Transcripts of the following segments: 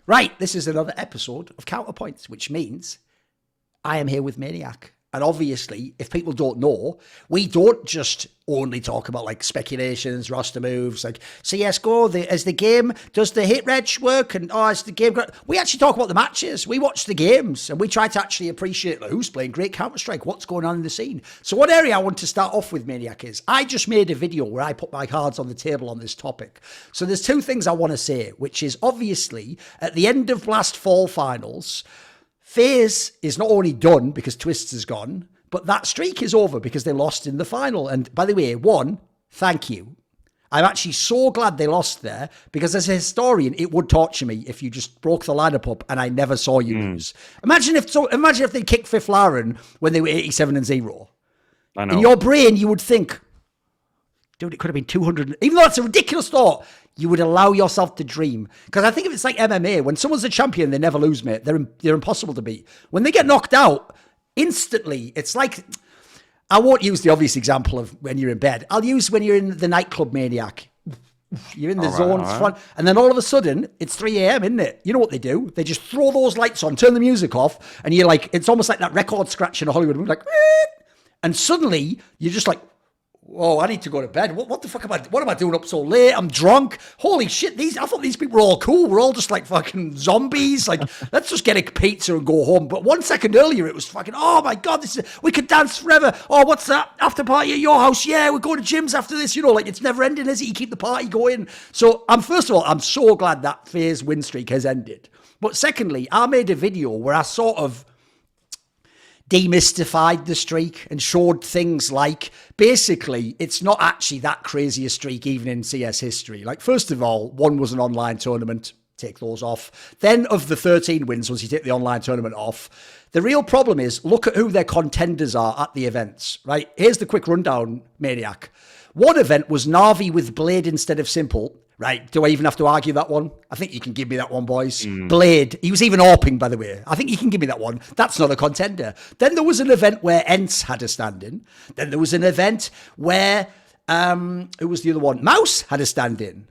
Right, this is another episode of Counterpoints, which means I am here with Maniac. And obviously, if people don't know, we don't just only talk about like speculations, roster moves, like CSGO, as the game, does the hit reg work? And is the game great? We actually talk about the matches. We watch the games and we try to actually appreciate like, who's playing great Counter-Strike, what's going on in the scene. So one area I want to start off with, Maniac, is I just made a video where I put my cards on the table on this topic. So there's two things I want to say, which is obviously at the end of last fall finals, FaZe is not only done because Twists is gone, but that streak is over because they lost in the final. And by the way, one, thank you. I'm actually so glad they lost there because as a historian, it would torture me if you just broke the lineup up and I never saw you lose. Imagine if they kicked Fifth Laren when they were 87-0. I know. In your brain, you would think, dude, it could have been 200. Even though it's a ridiculous thought, you would allow yourself to dream. Because I think if it's like MMA, when someone's a champion, they never lose, mate. They're impossible to beat. When they get knocked out, instantly, it's like, I won't use the obvious example of when you're in bed. I'll use when you're in the nightclub, Maniac. You're in the zone, it's fun. And then all of a sudden, it's 3 a.m., isn't it? You know what they do? They just throw those lights on, turn the music off, and you're like, it's almost like that record scratch in a Hollywood movie, like, and suddenly, you're just like, whoa, I need to go to bed. What the fuck what am I doing up so late? I'm drunk. Holy shit, I thought these people were all cool. We're all just like fucking zombies. Like, let's just get a pizza and go home. But 1 second earlier, it was fucking, oh my God, we could dance forever. Oh, what's that? After party at your house? Yeah, we're going to gyms after this. You know, like it's never ending, is it? You keep the party going. So first of all, I'm so glad that FaZe win streak has ended. But secondly, I made a video where I sort of demystified the streak and showed things like, basically, it's not actually that crazy a streak even in CS history. Like, first of all, one was an online tournament, take those off. Then of the 13 wins, once you take the online tournament off, the real problem is, look at who their contenders are at the events, right? Here's the quick rundown, Maniac. One event was Na'Vi with Blade instead of Simple. Right, do I even have to argue that one? I think you can give me that one, boys. Blade, he was even AWPing, by the way. I think you can give me that one. That's not a contender. Then there was an event where ENCE had a stand-in. Then there was an event where, who was the other one? MOUZ had a stand-in.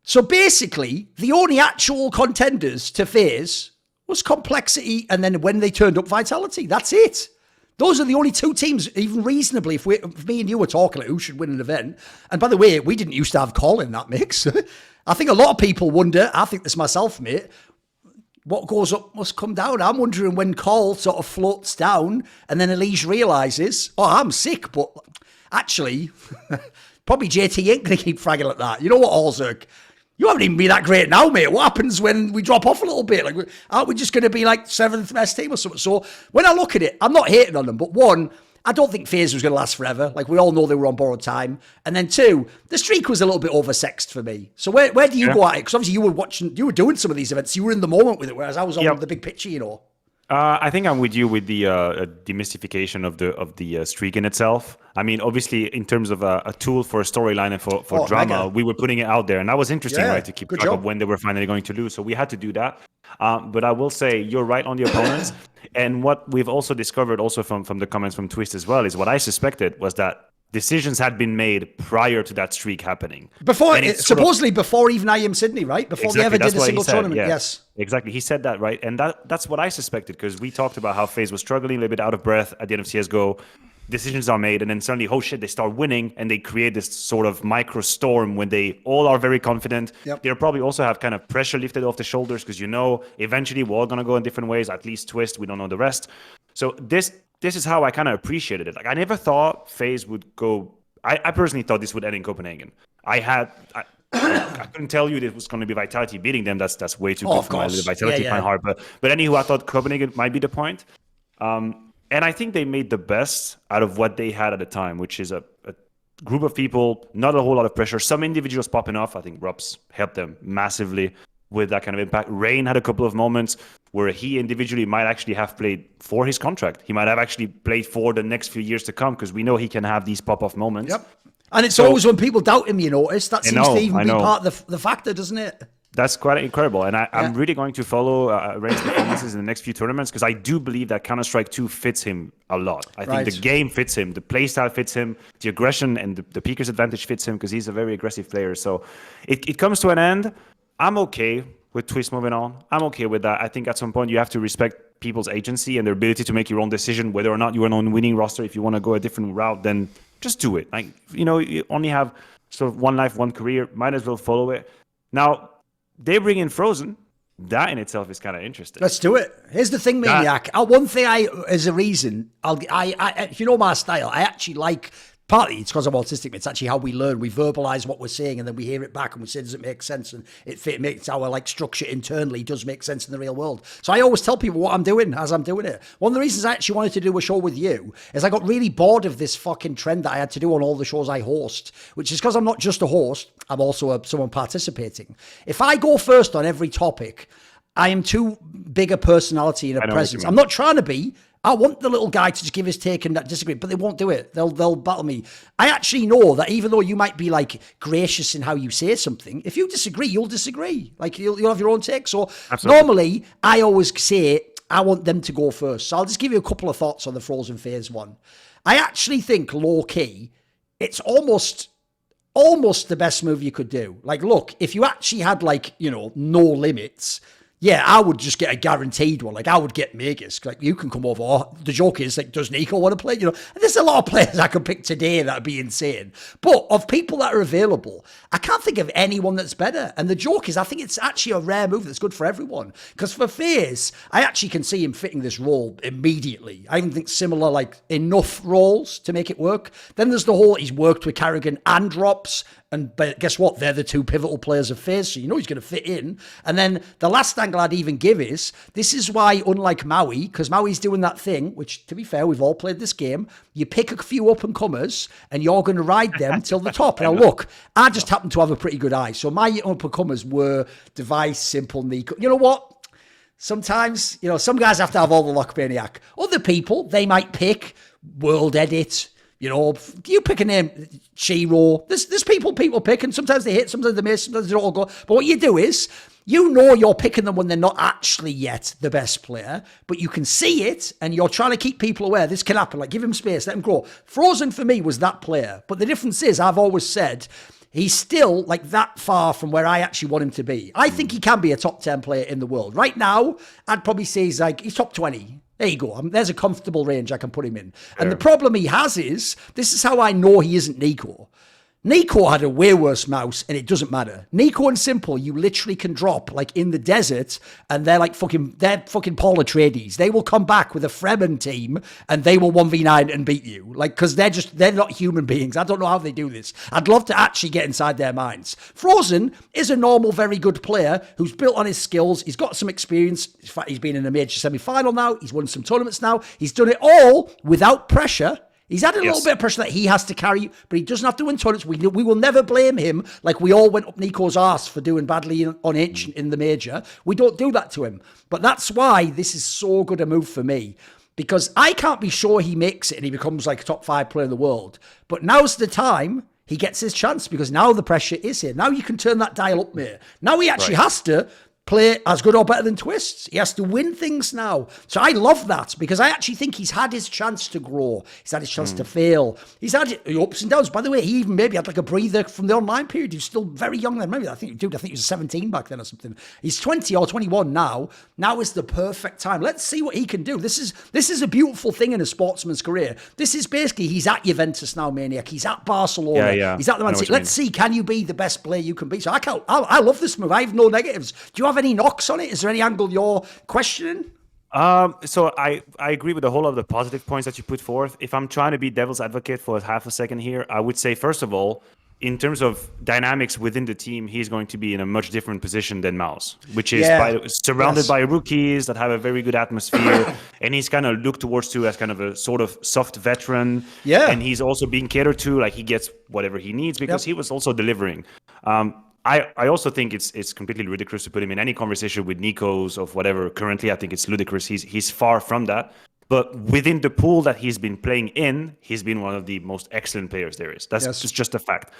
So basically, the only actual contenders to FaZe was Complexity, and then when they turned up, Vitality. That's it. Those are the only two teams, even reasonably, if me and you were talking like who should win an event. And by the way, we didn't used to have Call in that mix. I think a lot of people wonder, I think this myself, mate, what goes up must come down. I'm wondering when Call sort of floats down and then Elise realises, oh, I'm sick, but actually, probably JT ain't going to keep fragging like that. You know what, Ozerk? You haven't even been that great now, mate. What happens when we drop off a little bit? Like, aren't we just going to be like 7th best team or something? So when I look at it, I'm not hating on them. But one, I don't think FaZe was going to last forever. Like, we all know they were on borrowed time. And then two, the streak was a little bit oversexed for me. So where do you go at it? Because obviously you were doing some of these events. You were in the moment with it, whereas I was on the big picture, you know. I think I'm with you with the demystification of the streak in itself. I mean, obviously, in terms of a tool for a storyline and for drama, mega. We were putting it out there, and that was interesting, right, to keep track of when they were finally going to lose. So we had to do that. But I will say you're right on the opponents, and what we've also discovered, also from the comments from Twist as well, is what I suspected was that decisions had been made prior to that streak happening. Supposedly before even IEM Sydney, right? Before they ever did a single tournament. Yeah. Yes. Exactly. He said that, right? And that's what I suspected, because we talked about how FaZe was struggling, a little bit out of breath at the end of CSGO. Decisions are made, and then suddenly, oh shit, they start winning, and they create this sort of micro storm when they all are very confident. Yep. They'll probably also have kind of pressure lifted off the shoulders, because eventually we're all going to go in different ways, at least Twist, we don't know the rest. So this is how I kind of appreciated it. Like, I never thought FaZe would go. I personally thought this would end in Copenhagen. I couldn't tell you it was going to be Vitality beating them. That's way too good for my Vitality fan heart. But anywho, I thought Copenhagen might be the point. And I think they made the best out of what they had at the time, which is a group of people, not a whole lot of pressure. Some individuals popping off. I think Rups helped them massively with that kind of impact. Rain had a couple of moments where he individually might actually have played for his contract. He might have actually played for the next few years to come, because we know he can have these pop-off moments. Yep. And it's always when people doubt him, you notice. That seems to even be part of the factor, doesn't it? That's quite incredible. And I'm really going to follow Rain's performances in the next few tournaments, because I do believe that Counter-Strike 2 fits him a lot. I think the game fits him, the playstyle fits him, the aggression and the peeker's advantage fits him, because he's a very aggressive player. So it comes to an end. I'm okay with Twist moving on. I'm okay with that. I think at some point you have to respect people's agency and their ability to make your own decision, whether or not you're on a winning roster. If you want to go a different route, then just do it. Like, you only have sort of one life, one career. Might as well follow it. Now, they bring in Frozen. That in itself is kind of interesting. Let's do it. Here's the thing, Maniac. One thing as a reason, if you know my style, I actually like. Partly it's because I'm autistic, but it's actually how we learn. We verbalize what we're saying and then we hear it back and we say, does it make sense? And it makes our structure internally does make sense in the real world. So I always tell people what I'm doing as I'm doing it. One of the reasons I actually wanted to do a show with you is I got really bored of this fucking trend that I had to do on all the shows I host, which is because I'm not just a host, I'm also someone participating. If I go first on every topic, I am too big a personality and a presence. I'm not trying to be. I want the little guy to just give his take and disagree, but they won't do it. They'll battle me. I actually know that even though you might be gracious in how you say something, if you disagree, you'll disagree. You'll have your own take. So normally I always say I want them to go first. So I'll just give you a couple of thoughts on the Frozen FaZe one. I actually think low key, it's almost the best move you could do. Look, if you actually had no limits, yeah, I would just get a guaranteed one. I would get Magus. You can come over. Or the joke is, does NiKo want to play? And there's a lot of players I could pick today that would be insane. But of people that are available, I can't think of anyone that's better. And the joke is, I think it's actually a rare move that's good for everyone. Because for FaZe, I actually can see him fitting this role immediately. I even think similar, enough roles to make it work. Then there's the whole, he's worked with Carrigan and Drops. But guess what? They're the two pivotal players of FaZe, so he's going to fit in. And then the last angle I'd even give is, this is why, unlike MOUZ, because MOUZ's doing that thing, which, to be fair, we've all played this game, you pick a few up-and-comers, and you're going to ride them till the top. Now, look, I just happen to have a pretty good eye, so my up-and-comers were Device, Simple, NiKo. You know what? Sometimes, some guys have to have all the luck, Maniac. Other people, they might pick World Edit. You pick a name, Shiro. There's people pick, and sometimes they hit, sometimes they miss, sometimes they don't all go. But what you do is, you're picking them when they're not actually yet the best player, but you can see it, and you're trying to keep people aware. This can happen. Give him space, let him grow. Frozen for me was that player. But the difference is, I've always said, he's still that far from where I actually want him to be. I think he can be a top 10 player in the world. Right now, I'd probably say he's top 20. There you go. There's a comfortable range I can put him in. And the problem he has is, this is how I know he isn't NiKo. NiKo had a way worse mouse, and it doesn't matter. NiKo and Simple, you literally can drop in the desert, and they're fucking Paul Atreides. They will come back with a Fremen team, and they will 1v9 and beat you. Because they're not human beings. I don't know how they do this. I'd love to actually get inside their minds. Frozen is a normal, very good player who's built on his skills. He's got some experience. In fact, he's been in a major semi-final now. He's won some tournaments now. He's done it all without pressure. He's had a little bit of pressure that he has to carry, but he doesn't have to win tournaments. We will never blame him like we all went up NiKo's arse for doing badly on Itch in the major. We don't do that to him. But that's why this is so good a move for me, because I can't be sure he makes it and he becomes a top 5 player in the world. But now's the time he gets his chance, because now the pressure is here. Now you can turn that dial up, mate. Now he actually has to play as good or better than Twists. He has to win things now. So I love that, because I actually think he's had his chance to grow. He's had his chance to fail. He's had ups and downs. By the way, he even maybe had a breather from the online period. He was still very young then. Maybe I think he was 17 back then or something. He's 20 or 21 now. Now is the perfect time. Let's see what he can do. This is a beautiful thing in a sportsman's career. This is basically, he's at Juventus now, Maniac. He's at Barcelona. Yeah. He's at the Man City. Let's see, can you be the best player you can be? So I love this move. I have no negatives. Do you have any knocks on it? Is there any angle you're questioning? So I agree with the whole of the positive points that you put forth. If I'm trying to be devil's advocate for half a second here, I would say, first of all, in terms of dynamics within the team, he's going to be in a much different position than MOUZ, which is surrounded by rookies that have a very good atmosphere, and he's kind of looked towards to as kind of a sort of soft veteran. Yeah, and he's also being catered to, he gets whatever he needs, because he was also delivering. I also think it's completely ridiculous to put him in any conversation with NiKo's of whatever. Currently, I think it's ludicrous. He's far from that. But within the pool that he's been playing in, he's been one of the most excellent players there is. That's just a fact.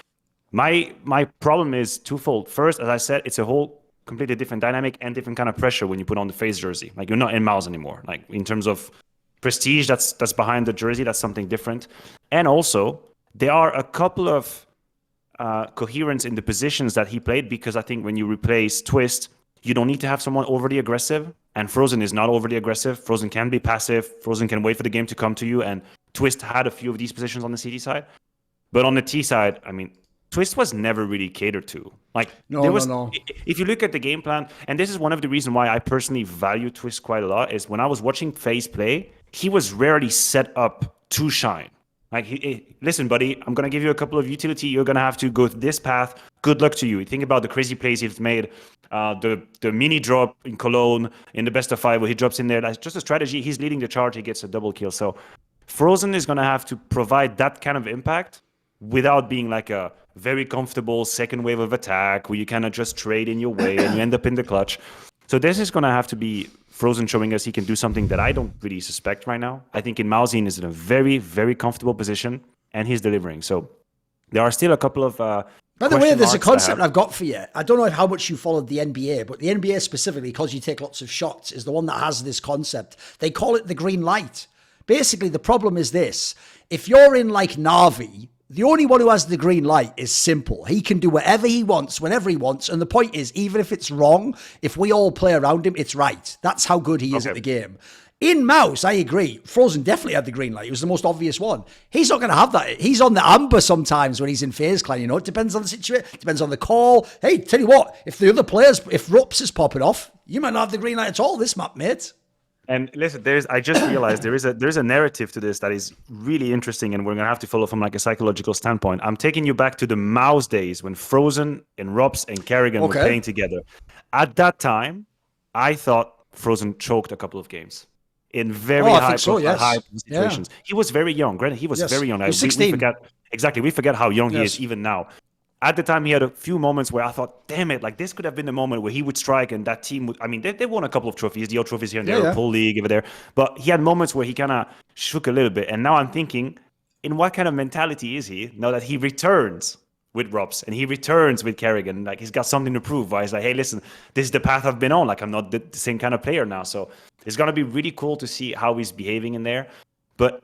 My problem is twofold. First, as I said, it's a whole completely different dynamic and different kind of pressure when you put on the FaZe jersey. You're not in MOUZ anymore. In terms of prestige, that's behind the jersey. That's something different. And also, there are a couple of coherence in the positions that he played, because I think when you replace Twist, you don't need to have someone overly aggressive. And Frozen is not overly aggressive. Frozen can be passive. Frozen can wait for the game to come to you. And Twist had a few of these positions on the CD side. But on the T side, I mean, Twist was never really catered to. Like, no. If you look at the game plan, and this is one of the reasons why I personally value Twist quite a lot, is when I was watching FaZe play, he was rarely set up to shine. Like, listen, buddy, I'm going to give you a couple of utility. You're going to have to go this path. Good luck to you. Think about the crazy plays he's made. The mini drop in Cologne in the best of 5 where he drops in there. That's just a strategy. He's leading the charge. He gets a double kill. So Frozen is going to have to provide that kind of impact without being like a very comfortable second wave of attack where you kind of just trade in your way and you end up in the clutch. So this is going to have to be Frozen showing us he can do something that I don't really suspect right now. I think in MOUZ is in a very, very comfortable position, and he's delivering. So there are still a couple of by the way, there's a concept I've got for you. I don't know how much you followed the NBA, but the NBA specifically, because you take lots of shots, is the one that has this concept. They call it the green light. Basically, the problem is this. If you're in like Na'Vi, the only one who has the green light is Simple. He can do whatever he wants, whenever he wants. And the point is, even if it's wrong, if we all play around him, it's right. That's how good he is at the game. In MOUZ, I agree. Frozen definitely had the green light. It was the most obvious one. He's not going to have that. He's on the amber sometimes when he's in FaZe Clan, you know. It depends on the situation. It depends on the call. Hey, tell you what, if the other players, if Rups is popping off, you might not have the green light at all this map, mate. And listen, I just realized there's a narrative to this that is really interesting, and we're gonna have to follow from like a psychological standpoint. I'm taking you back to the MOUZ days when Frozen and Rups and Kerrigan were playing together. At that time, I thought Frozen choked a couple of games in very high situations. Yeah. He was very young. Granted, he was very young. He was 16. We forget how young he is even now. At the time, he had a few moments where I thought, damn it, like this could have been the moment where he would strike and that team would, I mean, they won a couple of trophies, the old trophies here and there, Pool League over there. But he had moments where he kind of shook a little bit. And now I'm thinking, in what kind of mentality is he now that he returns with Rups and he returns with Kerrigan? Like he's got something to prove. Right? He's like, hey, listen, this is the path I've been on. Like I'm not the same kind of player now. So it's going to be really cool to see how he's behaving in there. But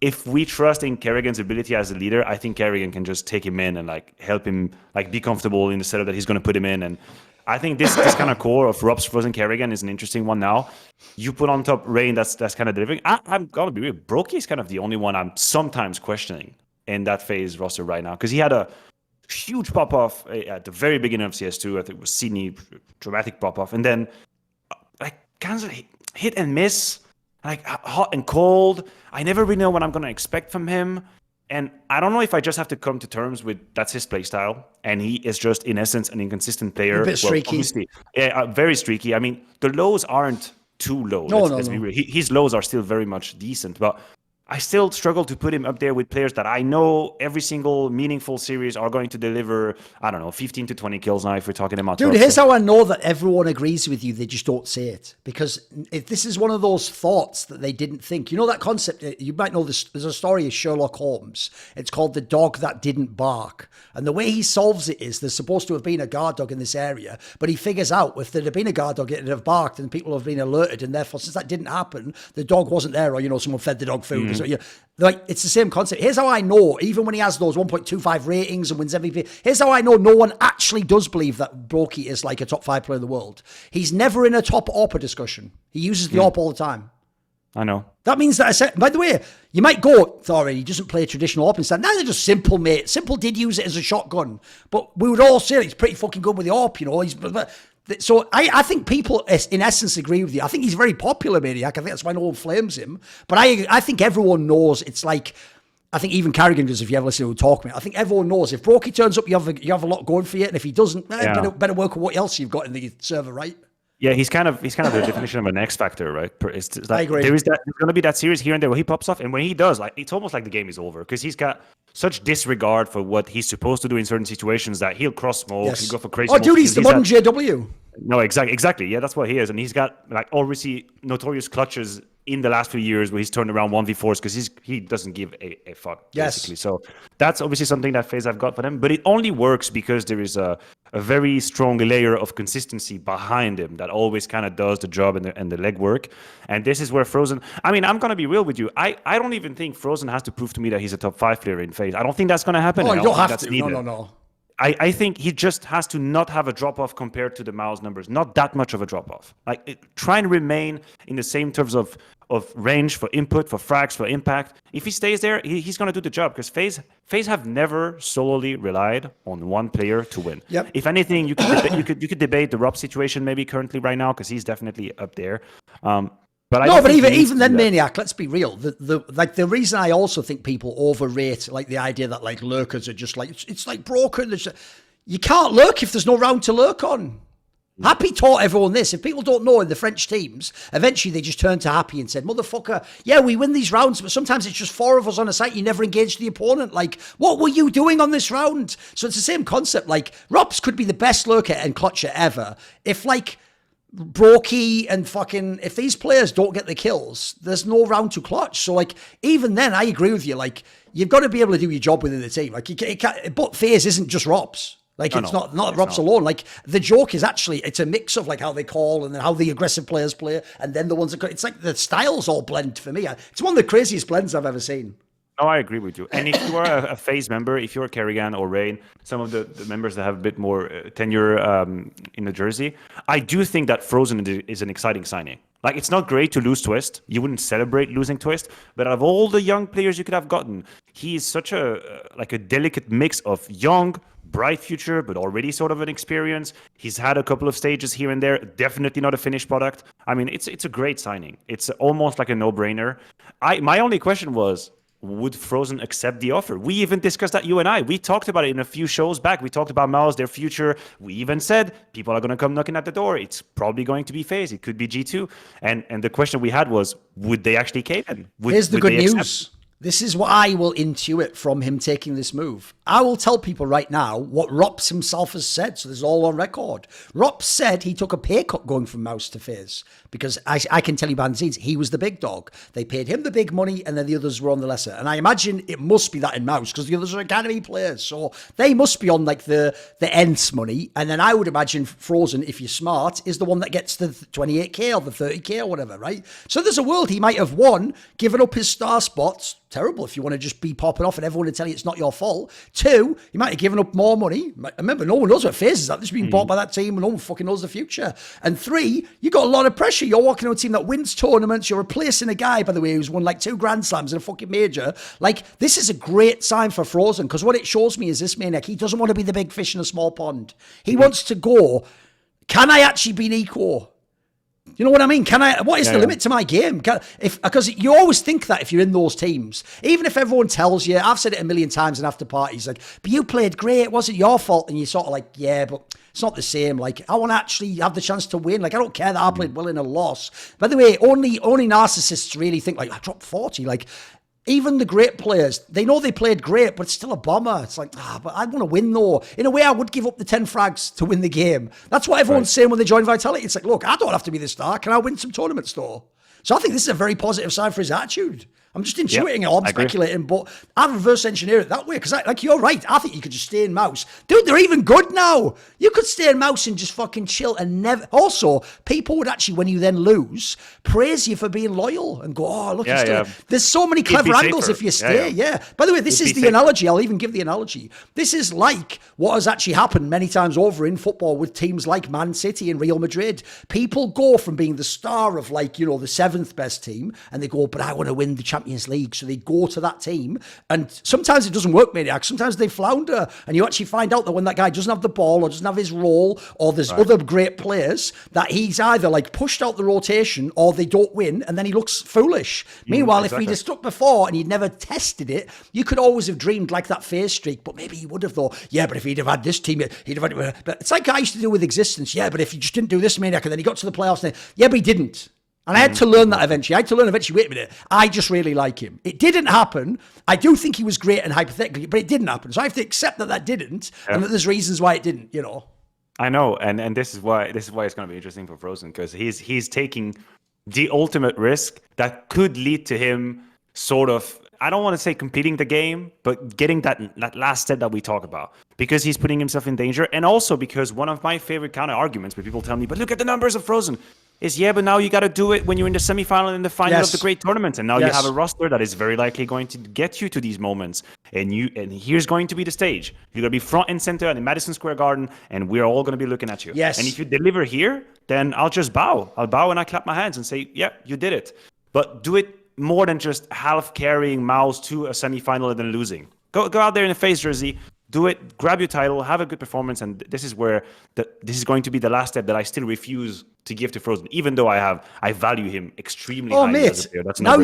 if we trust in Kerrigan's ability as a leader, I think Kerrigan can just take him in and like help him like be comfortable in the setup that he's going to put him in. And I think this kind of core of Rups, Frozen, Kerrigan is an interesting one now. You put on top Rain, that's kind of delivering. I'm going to be real. Brokey is kind of the only one I'm sometimes questioning in that FaZe roster right now because he had a huge pop-off at the very beginning of CS2. I think it was Sydney, dramatic pop-off. And then like kind of hit and miss. Like hot and cold. I never really know what I'm going to expect from him. And I don't know if I just have to come to terms with that's his play style. And he is just, in essence, an inconsistent player. A bit streaky. Yeah, very streaky. I mean, the lows aren't too low. Let's be real. His lows are still very much decent. But I still struggle to put him up there with players that I know every single meaningful series are going to deliver, I don't know, 15 to 20 kills now if we're talking about. Dude, here's how I know that everyone agrees with you. They just don't say it. Because if this is one of those thoughts that they didn't think. You know that concept, you might know this, there's a story of Sherlock Holmes. It's called The Dog That Didn't Bark. And the way he solves it is there's supposed to have been a guard dog in this area, but he figures out if there had been a guard dog, it would have barked and people have been alerted. And therefore, since that didn't happen, the dog wasn't there or, you know, someone fed the dog food. So, like, it's the same concept. Here's how I know, even when he has those 1.25 ratings and wins MVP, here's how I know no one actually does believe that Brokey is like a top 5 player in the world. He's never in a top AWP discussion. He uses the AWP all the time. I know. That means that I said, by the way, you might go, Thorin, he doesn't play traditional AWP instead. Neither does Simple, mate. Simple did use it as a shotgun, but we would all say he's pretty fucking good with the AWP, you know. So I think people, in essence, agree with you. I think he's very popular, Maniac. I think that's why no one flames him. But I think everyone knows it's like, I think even Kerrigan does, if you ever listen to talk, mate. I think everyone knows if Brokey turns up, you have a lot going for you. And if he doesn't, better work with what else you've got in the server, right? Yeah, he's kind of the definition of an X factor, right? It's like, I agree. There's going to be that series here and there where he pops off, and when he does, like it's almost like the game is over because he's got such disregard for what he's supposed to do in certain situations that he'll cross smoke, he'll go for crazy. Oh, dude, he's the modern JW. No, exactly. Yeah, that's what he is, and he's got like obviously notorious clutches in the last few years where he's turned around 1v4s because he doesn't give a fuck, basically. So that's obviously something that FaZe have got for them, but it only works because there is a very strong layer of consistency behind him that always kind of does the job and the legwork. And this is where Frozen, I mean, I'm going to be real with you. I don't even think Frozen has to prove to me that he's a top 5 player in FaZe. I don't think that's going to happen. Oh, you don't have to. No. I think he just has to not have a drop off compared to the MOUZ numbers. Not that much of a drop off. Try and remain in the same terms of range for input, for frags, for impact. If he stays there, he's going to do the job, because FaZe have never solely relied on one player to win. Yep. If anything, you could debate the Rob situation maybe currently right now, because he's definitely up there. But even then, Maniac, let's be real. The reason I also think people overrate the idea that lurkers are just it's broken. You can't lurk if there's no round to lurk on. Happy taught everyone this. If people don't know, in the French teams, eventually they just turned to Happy and said, "Motherfucker, yeah, we win these rounds, but sometimes it's just 4 of us on a site. You never engage the opponent. What were you doing on this round?" So it's the same concept. Rops could be the best lurker and clutcher ever. If Brokey and if these players don't get the kills, there's no round to clutch. So even then, I agree with you. You've got to be able to do your job within the team. You can't, but FaZe isn't just Rops. It's not Rops alone. The joke is actually, it's a mix of how they call and then how the aggressive players play, and then the ones that it's the styles all blend for me. It's one of the craziest blends I've ever seen. No, I agree with you. And if you are a FaZe member, if you're Kerrigan or Rain, some of the members that have a bit more tenure in the jersey, I do think that Frozen is an exciting signing. It's not great to lose Twist. You wouldn't celebrate losing Twist. But out of all the young players you could have gotten, he is such a delicate mix of young, bright future, but already sort of an experience. He's had a couple of stages here and there. Definitely not a finished product. I mean, it's a great signing. It's almost like a no-brainer. My only question was, would Frozen accept the offer? We even discussed that, you and I. We talked about it in a few shows back. We talked about MOUZ, their future. We even said people are going to come knocking at the door. It's probably going to be FaZe. It could be G2. And the question we had was, would they actually cave in? Here's the good news. This is what I will intuit from him taking this move. I will tell people right now what Rops himself has said, so this is all on record. Rops said he took a pay cut going from MOUZ to FaZe, because I can tell you behind the scenes, he was the big dog. They paid him the big money, and then the others were on the lesser. And I imagine it must be that in MOUZ, because the others are academy players, so they must be on the ENCE money. And then I would imagine Frozen, if you're smart, is the one that gets the 28k or the 30k or whatever, right? So there's a world he might have, one, given up his star spots. Terrible if you want to just be popping off and everyone to tell you it's not your fault. 2, you might have given up more money. Remember, no one knows what FaZe is at. This is being bought by that team and no one fucking knows the future. And 3, you got a lot of pressure. You're walking on a team that wins tournaments. You're replacing a guy, by the way, who's won 2 Grand Slams in a fucking major. This is a great sign for Frozen, because what it shows me is this Maniac, he doesn't want to be the big fish in a small pond. He wants to go, can I actually be NiKo? You know what I mean? What is the limit to my game? Because you always think that if you're in those teams, even if everyone tells you, I've said it a million times in after parties, but you played great, it wasn't your fault. And you're sort of yeah, but it's not the same. I want to actually have the chance to win. I don't care that I played well in a loss. By the way, only narcissists really think I dropped 40. Even the great players, they know they played great, but it's still a bomber. It's but I want to win though. In a way, I would give up the 10 frags to win the game. That's what everyone's saying when they join Vitality. It's look, I don't have to be the star. Can I win some tournaments though? So I think this is a very positive sign for his attitude. I'm just intuiting it, I'm speculating, but I'd reverse engineer it that way, because you're right. I think you could just stay in MOUZ. Dude, they're even good now. You could stay in MOUZ and just fucking chill and never... Also, people would actually, when you then lose, praise you for being loyal and go, oh, look, there's so many clever angles if you stay. Yeah. By the way, this is the analogy. I'll even give the analogy. This is like what has actually happened many times over in football with teams like Man City and Real Madrid. People go from being the star of the 7th best team, and they go, but I want to win the Champions League. So they go to that team, and sometimes it doesn't work, Maniac. Sometimes they flounder, and you actually find out that when that guy doesn't have the ball or doesn't have his role, or there's other great players, that he's either pushed out the rotation or they don't win, and then he looks foolish. Meanwhile, if he'd have stuck before and he'd never tested it, you could always have dreamed that FaZe streak, but maybe he would have thought, yeah, but if he'd have had this team, he'd have had... But it's like I used to do with existence. Yeah, but if he just didn't do this, Maniac, and then he got to the playoffs, and yeah, but he didn't. And I had to learn that eventually. Wait a minute, I just really like him. It didn't happen. I do think he was great and hypothetically, but it didn't happen. So I have to accept that didn't, and that there's reasons why it didn't, I know, and this is why it's going to be interesting for Frozen, because he's taking the ultimate risk that could lead to him sort of, I don't want to say competing the game, but getting that last step that we talk about, because he's putting himself in danger. And also because one of my favorite counter arguments where people tell me, but look at the numbers of Frozen. is, yeah, but now you got to do it when you're in the semifinal and in the final of the great tournament. And now you have a roster that is very likely going to get you to these moments. And here's going to be the stage. You're going to be front and center in Madison Square Garden, and we're all going to be looking at you. Yes. And if you deliver here, then I'll just bow. I'll bow and I clap my hands and say, yeah, you did it. But do it more than just half carrying MOUZ to a semifinal and then losing. Go out there in a FaZe jersey, do it, grab your title, have a good performance, and this is where this is going to be the last step that I still refuse to give to Frozen, even though I value him extremely highly as a player. That's now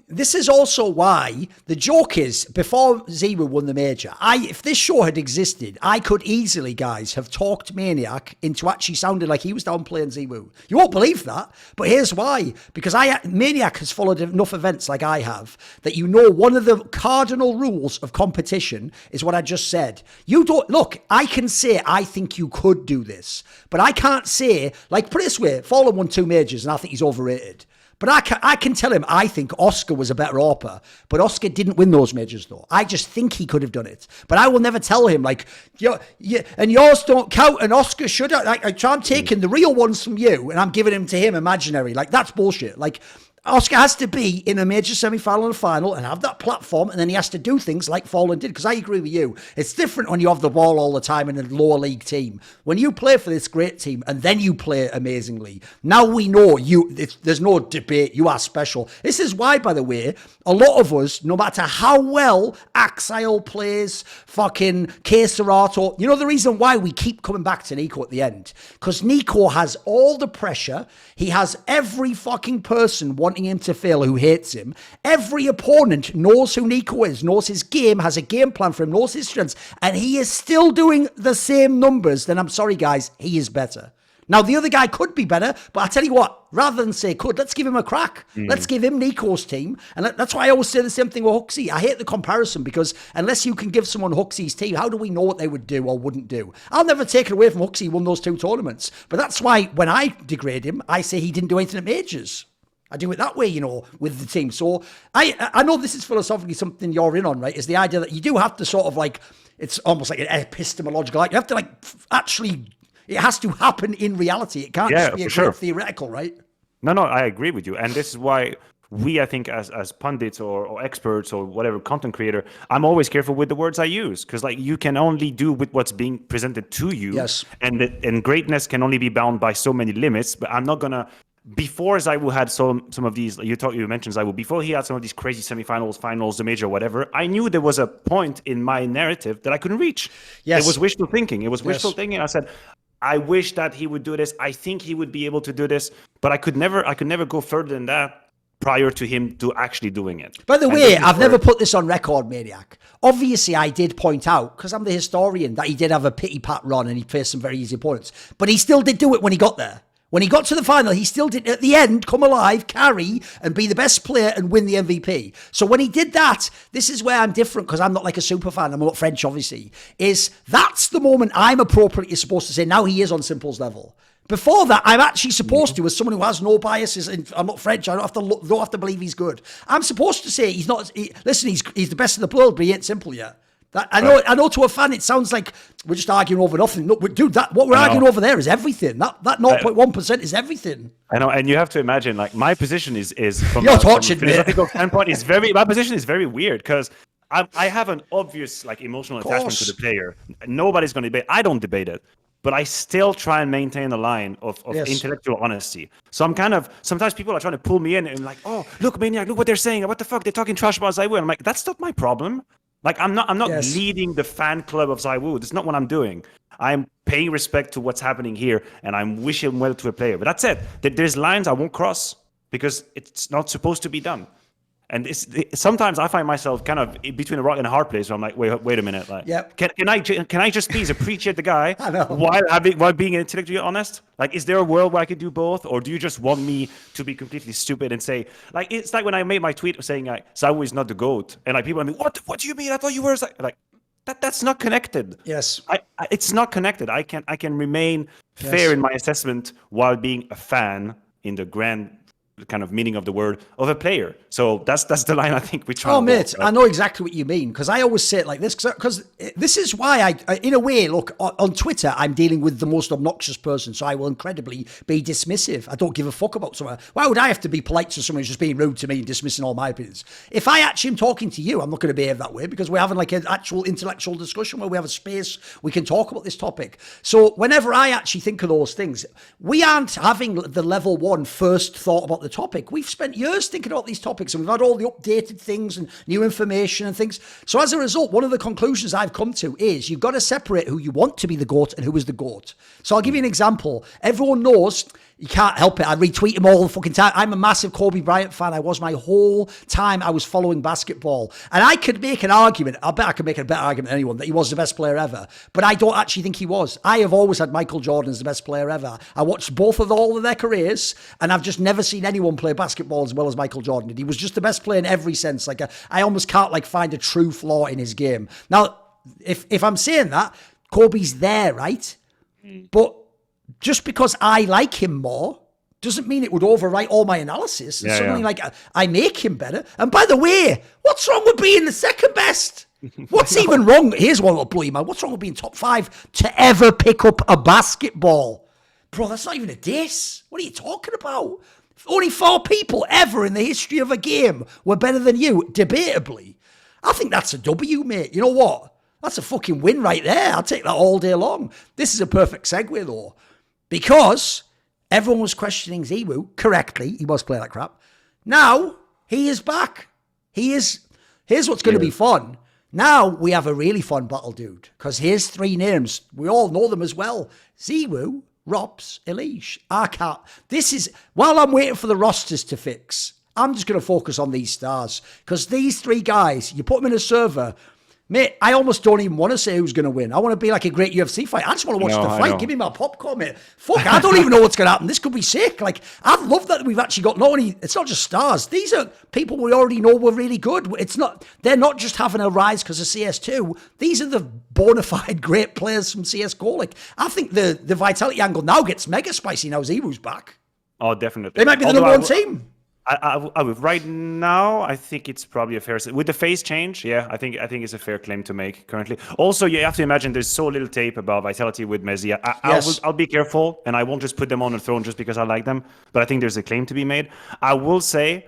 this is also why the joke is, before ZywOo won the major, if this show had existed, I could easily, guys, have talked Maniac into actually sounding like he was downplaying ZywOo. You won't believe that, but here's why. Because Maniac has followed enough events like I have, that you know one of the cardinal rules of competition is what I just said. You don't, look, I can say I think you could do this, but I can't say, like, put it this way, Fallen won 2 majors and I think he's overrated. But I can tell him I think Oscar was a better AWPer, but Oscar didn't win those majors though. I just think he could have done it. But I will never tell him like, and yours don't count and Oscar should have. Like, I'm taking the real ones from you and I'm giving them to him imaginary. Like, that's bullshit. Like, Oscar has to be in a major semi-final and final and have that platform, and then he has to do things like Fallen did, because I agree with you. It's different when you have the ball all the time in a lower league team. When you play for this great team and then you play amazingly, now we know there's no debate, you are special. This is why, by the way, a lot of us, no matter how well Axile plays, fucking Keserato, you know the reason why we keep coming back to NiKo at the end? Because NiKo has all the pressure. He has every fucking person wanting him to fail who hates him. Every opponent knows who NiKo is, knows his game, has a game plan for him, knows his strengths, and he is still doing the same numbers. Then I'm sorry, guys, he is better. Now, the other guy could be better, but I tell you what, rather than say could, let's give him a crack. Let's give him NiKo's team. And that's why I always say the same thing with Huxley. I hate the comparison, because unless you can give someone Huxley's team, how do we know what they would do or wouldn't do? I'll never take it away from Huxley. He won those 2 tournaments. But that's why when I degrade him, I say he didn't do anything at majors. I do it that way, with the team. So I know this is philosophically something you're in on, right? Is the idea that you do have to sort of like, it's almost like an epistemological, like you have to like actually, it has to happen in reality. It can't just be a theoretical, right? No, I agree with you. And this is why I think as pundits or experts or whatever content creator, I'm always careful with the words I use, because like you can only do with what's being presented to you. Yes. And greatness can only be bound by so many limits. But I'm not gonna. Before ZywOo had some of these, you mentioned ZywOo, before he had some of these crazy semifinals, finals, the major, whatever, I knew there was a point in my narrative that I couldn't reach. Yes. It was wishful thinking. Thinking. I said, I wish that he would do this. I think he would be able to do this, but I could never go further than that prior to him to actually doing it. By the way, I've never put this on record, Maniac. Obviously, I did point out, because I'm the historian, that he did have a pity pat run and he faced some very easy opponents, but he still did do it when he got there. When he got to the final, he still did, at the end, come alive, carry, and be the best player and win the MVP. So when he did that, this is where I'm different, because I'm not like a super fan, I'm not French, obviously, is that's the moment I'm appropriately supposed to say, now he is on Simple's level. Before that, I'm actually supposed to, as someone who has no biases, and I'm not French, I don't have to believe he's good. I'm supposed to say he's not, listen, he's the best in the world, but he ain't Simple yet. I know to a fan it sounds like we're just arguing over nothing. No, dude, what we're arguing over there is everything. That 0.1% is everything. I know, and you have to imagine, like, my position is from a philosophical standpoint is my position is very weird, because I have an obvious like emotional attachment to the player. Nobody's going to debate. I don't debate it, but I still try and maintain a line of intellectual honesty. So I'm kind of, sometimes people are trying to pull me in and like, oh, look, Maniac, look what they're saying. What the fuck? They're talking trash about ZywOo. I'm like, that's not my problem. Like, I'm not leading the fan club of ZywOo. That's not what I'm doing. I'm paying respect to what's happening here, and I'm wishing well to a player. But that's it. There's lines I won't cross because it's not supposed to be done. And sometimes I find myself kind of between a rock and a hard place where I'm like, wait a minute. Like, can I just please appreciate the guy while being intellectually honest? Like, is there a world where I could do both? Or do you just want me to be completely stupid and say, like, it's like when I made my tweet saying, like, ZywOo is not the GOAT. And like, people are like, what do you mean? I thought you were like that's not connected. Yes. It's not connected. I can remain fair in my assessment while being a fan in the grand kind of meaning of the word of a player. So that's the line I think we try. Oh, mate, right? I know exactly what you mean, because I always say it like this, because this is why I, in a way, look, on Twitter, I'm dealing with the most obnoxious person, so I will incredibly be dismissive. I don't give a fuck about someone. Why would I have to be polite to someone who's just being rude to me and dismissing all my opinions? If I actually am talking to you, I'm not going to behave that way, because we're having like an actual intellectual discussion where we have a space we can talk about this topic. So whenever I actually think of those things, we aren't having the level 1 first thought about the topic. We've spent years thinking about these topics, and we've had all the updated things and new information and things. So as a result, one of the conclusions I've come to is you've got to separate who you want to be the GOAT and who is the GOAT. So I'll give you an example. Everyone knows, you can't help it, I retweet him all the fucking time. I'm a massive Kobe Bryant fan. I was my whole time I was following basketball. And I could make an argument, I bet I could make a better argument than anyone, that he was the best player ever. But I don't actually think he was. I have always had Michael Jordan as the best player ever. I watched both of all of their careers, and I've just never seen anyone play basketball as well as Michael Jordan did. He was just the best player in every sense. Like I almost can't like find a true flaw in his game. Now, if I'm saying that, Kobe's there, right? But just because I like him more doesn't mean it would overwrite all my analysis. And suddenly, like, I make him better. And by the way, what's wrong with being the second best? What's even wrong? Here's one that'll blow you, man. What's wrong with being top 5 to ever pick up a basketball? Bro, that's not even a diss. What are you talking about? Only 4 people ever in the history of a game were better than you, debatably. I think that's a W, mate. You know what? That's a fucking win right there. I'll take that all day long. This is a perfect segue, though, because everyone was questioning ZywOo correctly. He was playing like crap. Now, he is back. He is. Here's what's going to be fun. Now, we have a really fun battle, dude, because here's 3 names. We all know them as well. ZywOo, Rops, Elige. I can't. This is, while I'm waiting for the rosters to fix, I'm just going to focus on these stars, because these 3 guys, you put them in a server, mate, I almost don't even want to say who's going to win. I want to be like a great UFC fight. I just want to watch the fight. Give me my popcorn, mate. Fuck, I don't even know what's going to happen. This could be sick. Like, I love that we've actually got it's not just stars. These are people we already know were really good. They're not just having a rise because of CS2. These are the bona fide great players from CSGO. Like, I think the Vitality angle now gets mega spicy now ZywOo's back. Oh, definitely. They might be the number 1 team. Right now, I think it's probably a fair with the FaZe change. Yeah, I think it's a fair claim to make currently. Also, you have to imagine there's so little tape about Vitality with Mathieu. I'll be careful, and I won't just put them on the throne just because I like them. But I think there's a claim to be made. I will say,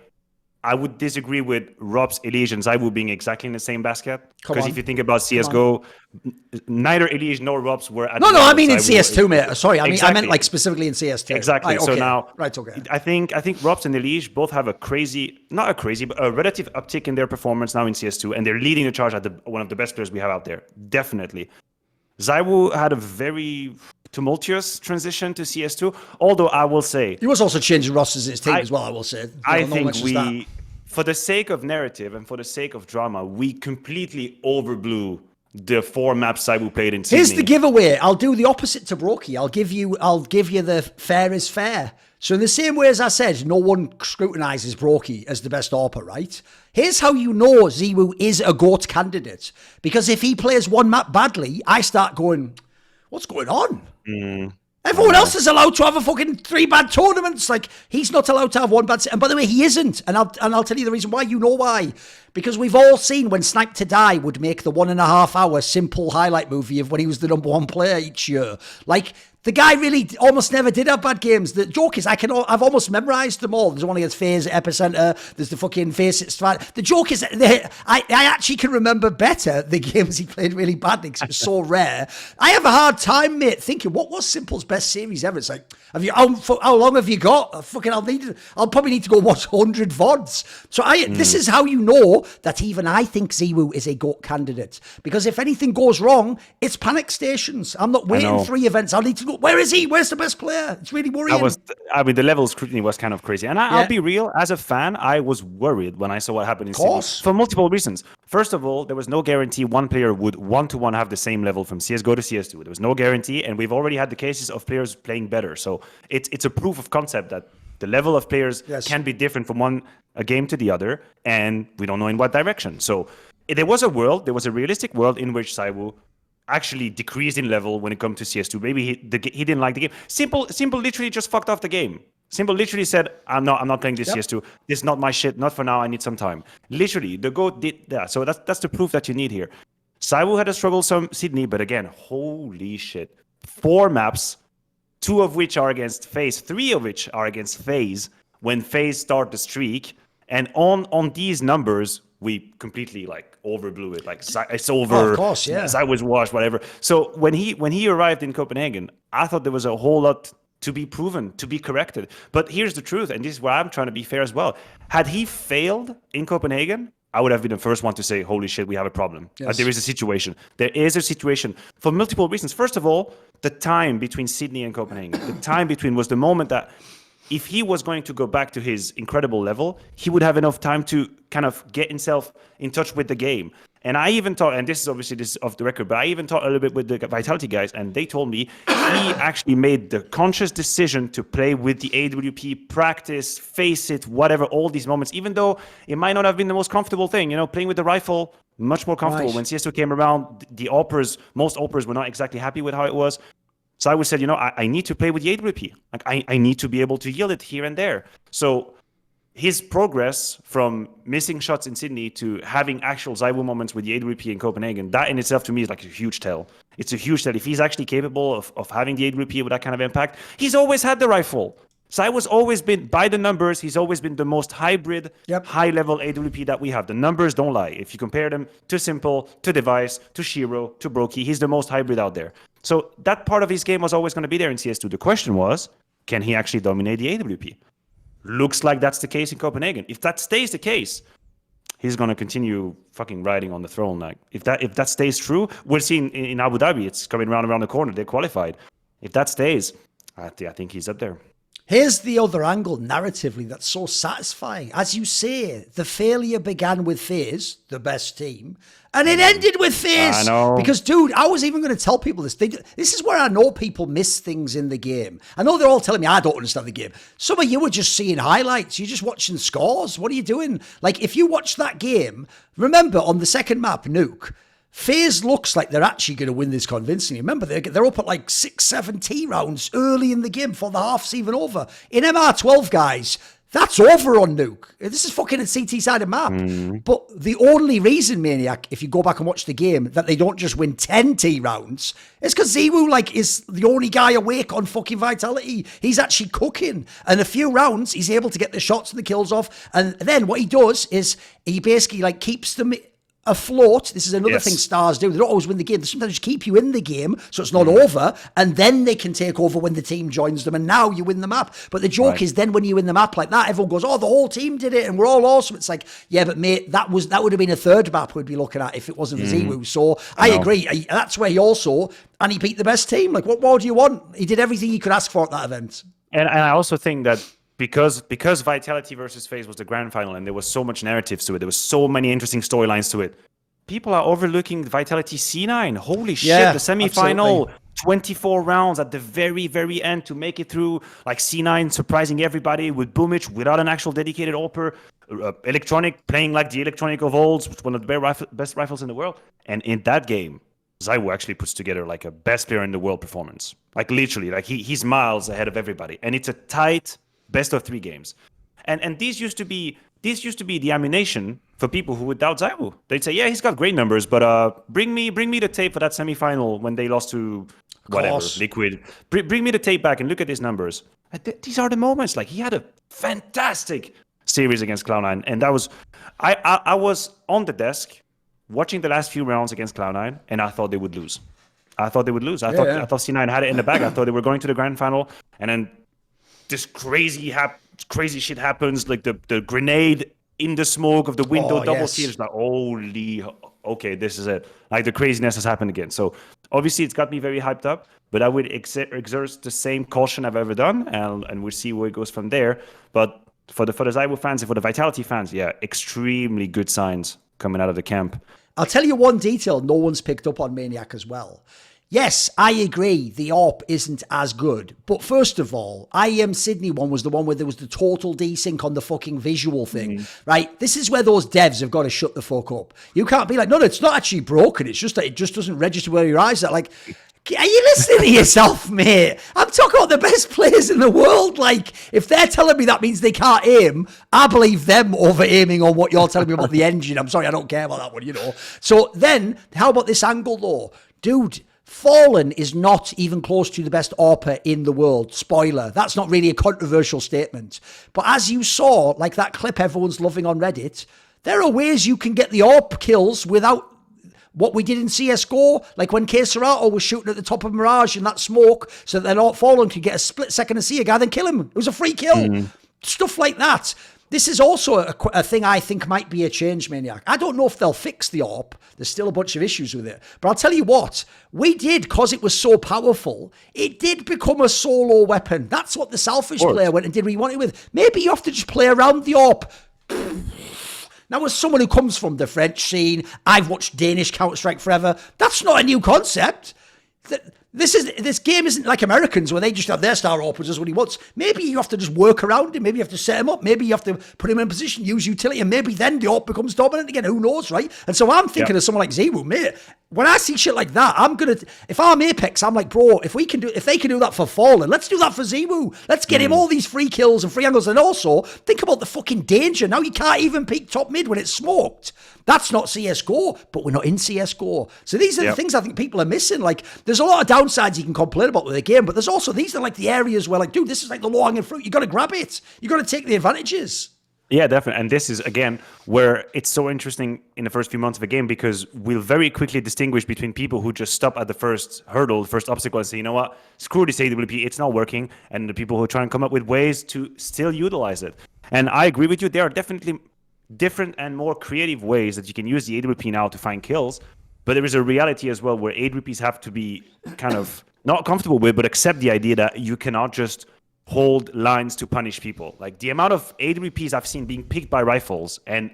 I would disagree with Rob's, Elige, and ZywOo being exactly in the same basket. Because if you think about CSGO, neither Elige nor Rob's were at No, I mean in CS2, mate. Sorry, I meant like specifically in CS2. Exactly. Right, okay. So now, okay. I think Rob's and Elige both have but a relative uptick in their performance now in CS2, and they're leading the charge at one of the best players we have out there. Definitely. ZywOo had a very tumultuous transition to CS2, although I will say he was also changing rosters in his team as well. I will say. I think for the sake of narrative and for the sake of drama, we completely overblew the 4 maps ZywOo played in Sydney. Here's the giveaway. I'll do the opposite to Brokey. I'll give you the fair is fair. So in the same way as I said, no one scrutinizes Brokey as the best AWPer, right? Here's how you know ZywOo is a GOAT candidate. Because if he plays one map badly, I start going, what's going on? Everyone else is allowed to have a fucking 3 bad tournaments. Like, he's not allowed to have 1 bad. And by the way, he isn't. And I'll tell you the reason why. You know why? Because we've all seen when Snipe to Die would make the 1.5 hour simple highlight movie of when he was the number 1 player each year. Like, the guy really almost never did have bad games. The joke is, I've almost memorized them all. There's one against FaZe at Epicenter. There's the fucking FaZe at Strat. The joke is, I actually can remember better the games he played really badly because it was so rare. I have a hard time, mate, thinking, what was Simple's best series ever? It's like, how long have you got? I'll probably need to go watch 100 VODs. So this is how you know that even I think ZywOo is a GOAT candidate. Because if anything goes wrong, it's panic stations. I'm not waiting 3 events. I'll need to go, where is he? Where's the best player? It's really worrying. The level of scrutiny was kind of crazy. And I'll be real, as a fan, I was worried when I saw what happened in Sydney. For multiple reasons. First of all, there was no guarantee one player would 1-to-1 have the same level from CSGO to CS2. There was no guarantee, and we've already had the cases of players playing better. So it's a proof of concept that the level of players can be different from a game to the other, and we don't know in what direction. So there was a realistic world in which ZywOo actually decreased in level when it comes to CS2. Maybe he didn't like the game. Simple literally just fucked off the game. Simple literally said, I'm not playing this CS2. This is not my shit. Not for now. I need some time. Literally, the GOAT did that. So that's the proof that you need here. ZywOo had a troublesome Sydney, but again, holy shit. 4 maps, 2 of which are against FaZe, 3 of which are against FaZe when FaZe start the streak. And on these numbers, we completely like overblew it. Like it's over. Oh, of course, yeah. ZywOo's washed, whatever. So when he arrived in Copenhagen, I thought there was a whole lot to be proven, to be corrected. But here's the truth, and this is where I'm trying to be fair as well. Had he failed in Copenhagen, I would have been the first one to say, holy shit, we have a problem. Yes. There is a situation. There is a situation for multiple reasons. First of all, the time between Sydney and Copenhagen. The time between was the moment that if he was going to go back to his incredible level, he would have enough time to kind of get himself in touch with the game. And I even thought, and this is off the record, but I even talked a little bit with the Vitality guys, and they told me he actually made the conscious decision to play with the AWP, practice, face it, whatever, all these moments, even though it might not have been the most comfortable thing. You know, playing with the rifle, much more comfortable. Right. When CS2 came around, most oppers were not exactly happy with how it was. So I would say, I need to play with the AWP. Like I need to be able to yield it here and there. So his progress from missing shots in Sydney to having actual ZywOo moments with the AWP in Copenhagen, that in itself to me is like a huge tell. It's a huge tell. If he's actually capable of having the AWP with that kind of impact, he's always had the rifle. ZywOo's always been, by the numbers, he's always been the most hybrid, high-level AWP that we have. The numbers don't lie. If you compare them to Simple, to Device, to Shiro, to Brokey, he's the most hybrid out there. So that part of his game was always going to be there in CS2. The question was, can he actually dominate the AWP? Looks like that's the case in Copenhagen. If that stays the case, he's going to continue fucking riding on the throne. Like if that stays true, we'll see in Abu Dhabi. It's coming around the corner. They're qualified. If that stays, I think he's up there. Here's the other angle narratively that's so satisfying. As you say, the failure began with FaZe, the best team, and it ended with FaZe. I know. Because, dude, I was even going to tell people this. This is where I know people miss things in the game. I know they're all telling me I don't understand the game. Some of you were just seeing highlights. You're just watching scores. What are you doing? Like, if you watch that game, remember on the second map, Nuke, FaZe looks like they're actually going to win this convincingly. Remember, they're up at like 6-7 T rounds early in the game before the half's even over. In MR12, guys, that's over on Nuke. This is fucking a CT-sided map. But the only reason, Maniac, if you go back and watch the game, that they don't just win 10 T rounds, is because ZywOo, like, is the only guy awake on fucking Vitality. He's actually cooking. And a few rounds, he's able to get the shots and the kills off. And then what he does is he basically, like, keeps them afloat. This is another thing stars do. They don't always win the game. They sometimes just keep you in the game so it's not over, and then they can take over when the team joins them, and now you win the map. But the joke is then when you win the map like that, everyone goes, oh, the whole team did it and we're all awesome. It's like, yeah, but mate, that would have been a third map we'd be looking at if it wasn't for ZywOo. So I agree. That's where he beat the best team. Like, what more do you want? He did everything he could ask for at that event. And I also think that because Vitality versus FaZe was the grand final and there was so much narratives to it, there was so many interesting storylines to it, people are overlooking Vitality C9. Holy shit, the semi-final, 24 rounds at the very, very end to make it through, like C9 surprising everybody with Boomich without an actual dedicated AWPer, Electronic playing like the Electronic of old, one of the best rifles in the world. And in that game, ZywOo actually puts together like a best player in the world performance. Like literally, like he's miles ahead of everybody. And it's a tight best of 3 games. And these used to be the ammunition for people who would doubt ZywOo. They'd say, yeah, he's got great numbers, but bring me the tape for that semifinal when they lost to whatever, Liquid. Bring me the tape back and look at his numbers. These are the moments. Like, he had a fantastic series against Cloud9, and that was I was on the desk watching the last few rounds against Cloud9, and I thought they would lose. I thought thought C9 had it in the bag. I thought they were going to the grand final, and then this crazy shit happens, like the grenade in the smoke of the window, double team. It's like, holy, okay, this is it. Like, the craziness has happened again. So obviously it's got me very hyped up, but I would exert the same caution I've ever done, and we'll see where it goes from there. But for the ZywOo fans and for the Vitality fans, yeah, extremely good signs coming out of the camp. I'll tell you one detail no one's picked up on Maniac as well. Yes, I agree, the AWP isn't as good. But first of all, IEM Sydney one was the one where there was the total desync on the fucking visual thing, right? This is where those devs have got to shut the fuck up. You can't be like, no, it's not actually broken. It's just that it just doesn't register where your eyes are. Like, Are you listening to yourself, mate? I'm talking about the best players in the world. Like, if they're telling me that means they can't aim, I believe them over aiming on what you're telling me about the engine. I'm sorry, I don't care about that one, So then, how about this angle, though? Dude, Fallen is not even close to the best AWPer in the world. Spoiler. That's not really a controversial statement. But as you saw, like that clip everyone's loving on Reddit, there are ways you can get the AWP kills without what we did in CSGO, like when Quiquerez was shooting at the top of Mirage in that smoke so that then Fallen could get a split second to see a guy, then kill him. It was a free kill. Stuff like that. This is also a thing I think might be a change, Maniac. I don't know if they'll fix the AWP. There's still a bunch of issues with it. But I'll tell you what, we did, because it was so powerful, it did become a solo weapon. That's what the selfish player went and did what he wanted with. Maybe you have to just play around the AWP. Now, as someone who comes from the French scene, I've watched Danish Counter-Strike forever. That's not a new concept. This game isn't like Americans where they just have their star AWPers as what he wants. Maybe you have to just work around him. Maybe you have to set him up. Maybe you have to put him in a position, use utility, and maybe then the AWP becomes dominant again. Who knows, right? And so I'm thinking of someone like ZywOo, mate. When I see shit like that, if I'm Apex, I'm like, bro, if they can do that for Fallen, let's do that for ZywOo. Let's get him all these free kills and free angles. And also, think about the fucking danger. Now you can't even peek top mid when it's smoked. That's not CSGO, but we're not in CSGO. So these are the things I think people are missing. Like, there's a lot of downsides you can complain about with the game, but there's also, these are like the areas where, like, dude, this is like the low-hanging fruit. You got to grab it. You got to take the advantages. Yeah, definitely. And this is, again, where it's so interesting in the first few months of a game, because we'll very quickly distinguish between people who just stop at the first hurdle, the first obstacle, and say, you know what, screw this AWP, it's not working, and the people who try and come up with ways to still utilize it. And I agree with you, there are definitely different and more creative ways that you can use the AWP now to find kills, but there is a reality as well where AWPs have to be kind of not comfortable with, but accept the idea that you cannot just hold lines to punish people. Like, the amount of AWPs I've seen being picked by rifles and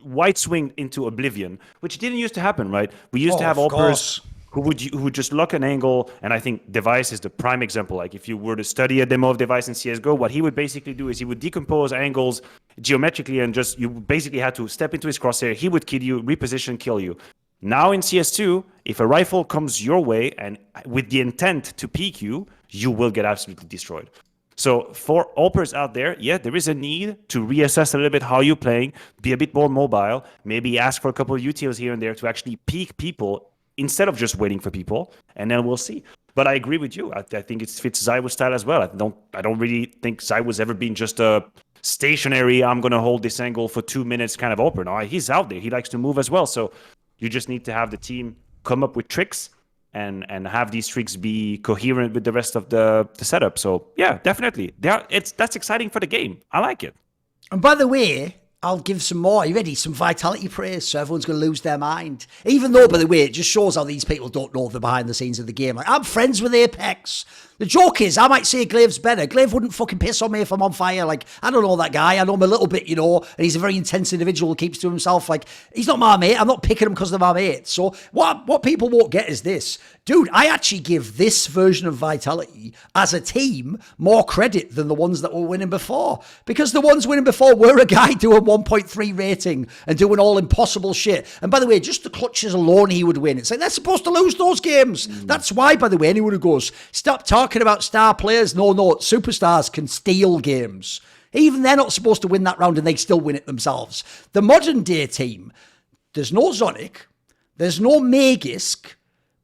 white swinged into oblivion, which didn't used to happen, right? We used to have AWPers who would just lock an angle, and I think Device is the prime example. Like, if you were to study a demo of Device in CSGO, what he would basically do is he would decompose angles geometrically, and just, you basically had to step into his crosshair, he would kill you, reposition, kill you. Now in CS2, if a rifle comes your way and with the intent to peek you, you will get absolutely destroyed. So for AWPers out there, yeah, there is a need to reassess a little bit how you're playing, be a bit more mobile, maybe ask for a couple of utils here and there to actually peek people instead of just waiting for people, and then we'll see. But I agree with you. I think it fits ZywOo's style as well. I don't really think ZywOo's ever been just a stationary, I'm going to hold this angle for 2 minutes kind of AWPer. No, he's out there. He likes to move as well. So you just need to have the team come up with tricks and have these tricks be coherent with the rest of the setup. So yeah, definitely. That's exciting for the game. I like it. And by the way, I'll give some more. Are you ready? Some vitality praise, so everyone's going to lose their mind. Even though, by the way, it just shows how these people don't know the behind the scenes of the game. Like, I'm friends with Apex. The joke is, I might say Glave's better. Glaive wouldn't fucking piss on me if I'm on fire. Like, I don't know that guy. I know him a little bit, and he's a very intense individual who keeps to himself. Like, he's not my mate. I'm not picking him because they're my mate. So what people won't get is this. Dude, I actually give this version of Vitality as a team more credit than the ones that were winning before. Because the ones winning before were a guy doing 1.3 rating and doing all impossible shit. And by the way, just the clutches alone he would win. It's like, they're supposed to lose those games. That's why, by the way, anyone who goes, stop talking about star players. No, superstars can steal games. Even they're not supposed to win that round and they still win it themselves. The modern day team, there's no Zonic, there's no Magisk.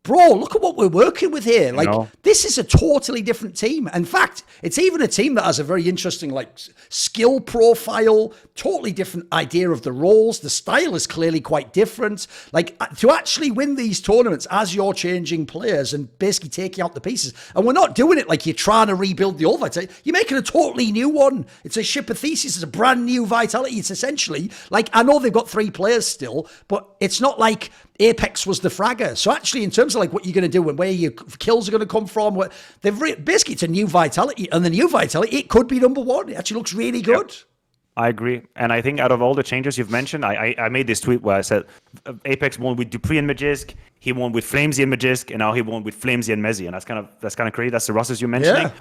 Bro, look at what we're working with here. Like, this is a totally different team. In fact, it's even a team that has a very interesting, like, skill profile, totally different idea of the roles. The style is clearly quite different. Like, to actually win these tournaments as you're changing players and basically taking out the pieces. And we're not doing it like you're trying to rebuild the old Vitality. You're making a totally new one. It's a ship of thesis. It's a brand new Vitality. It's essentially, like, I know they've got 3 players still, but it's not like Apex was the fragger. So actually, in terms of like what you're going to do and where your kills are going to come from, basically it's a new Vitality, and the new Vitality, it could be number 1. It actually looks really good. Yep. I agree. And I think out of all the changes you've mentioned, I made this tweet where I said Apex won with Dupree and Magisk, he won with Flamesy and Magisk, and now he won with Flamesy and Mezzy. And that's kind of crazy. That's the rosters you're mentioning. Yeah.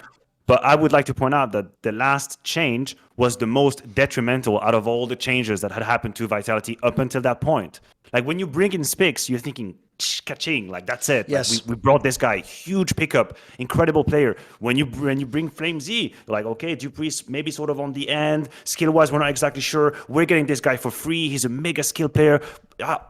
But I would like to point out that the last change was the most detrimental out of all the changes that had happened to Vitality up until that point. Like, when you bring in Spix, you're thinking, Kaching, like that's it. Yes. Like we brought this guy, huge pickup, incredible player. When you bring Flame Z, like okay, Dupree's maybe sort of on the end, skill wise, we're not exactly sure. We're getting this guy for free. He's a mega skill player,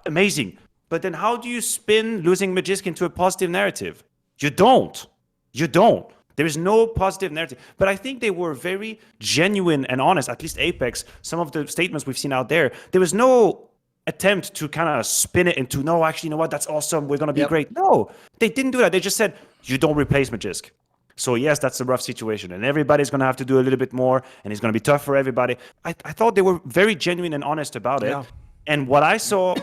amazing. But then how do you spin losing Magisk into a positive narrative? You don't. There is no positive narrative. But I think they were very genuine and honest. At least Apex, some of the statements we've seen out there, there was no attempt to kind of spin it into, no, actually, you know what, that's awesome, we're going to be great. No, they didn't do that. They just said, you don't replace Magisk. So yes, that's a rough situation, and everybody's going to have to do a little bit more, and it's going to be tough for everybody. I thought they were very genuine and honest about it. And what I saw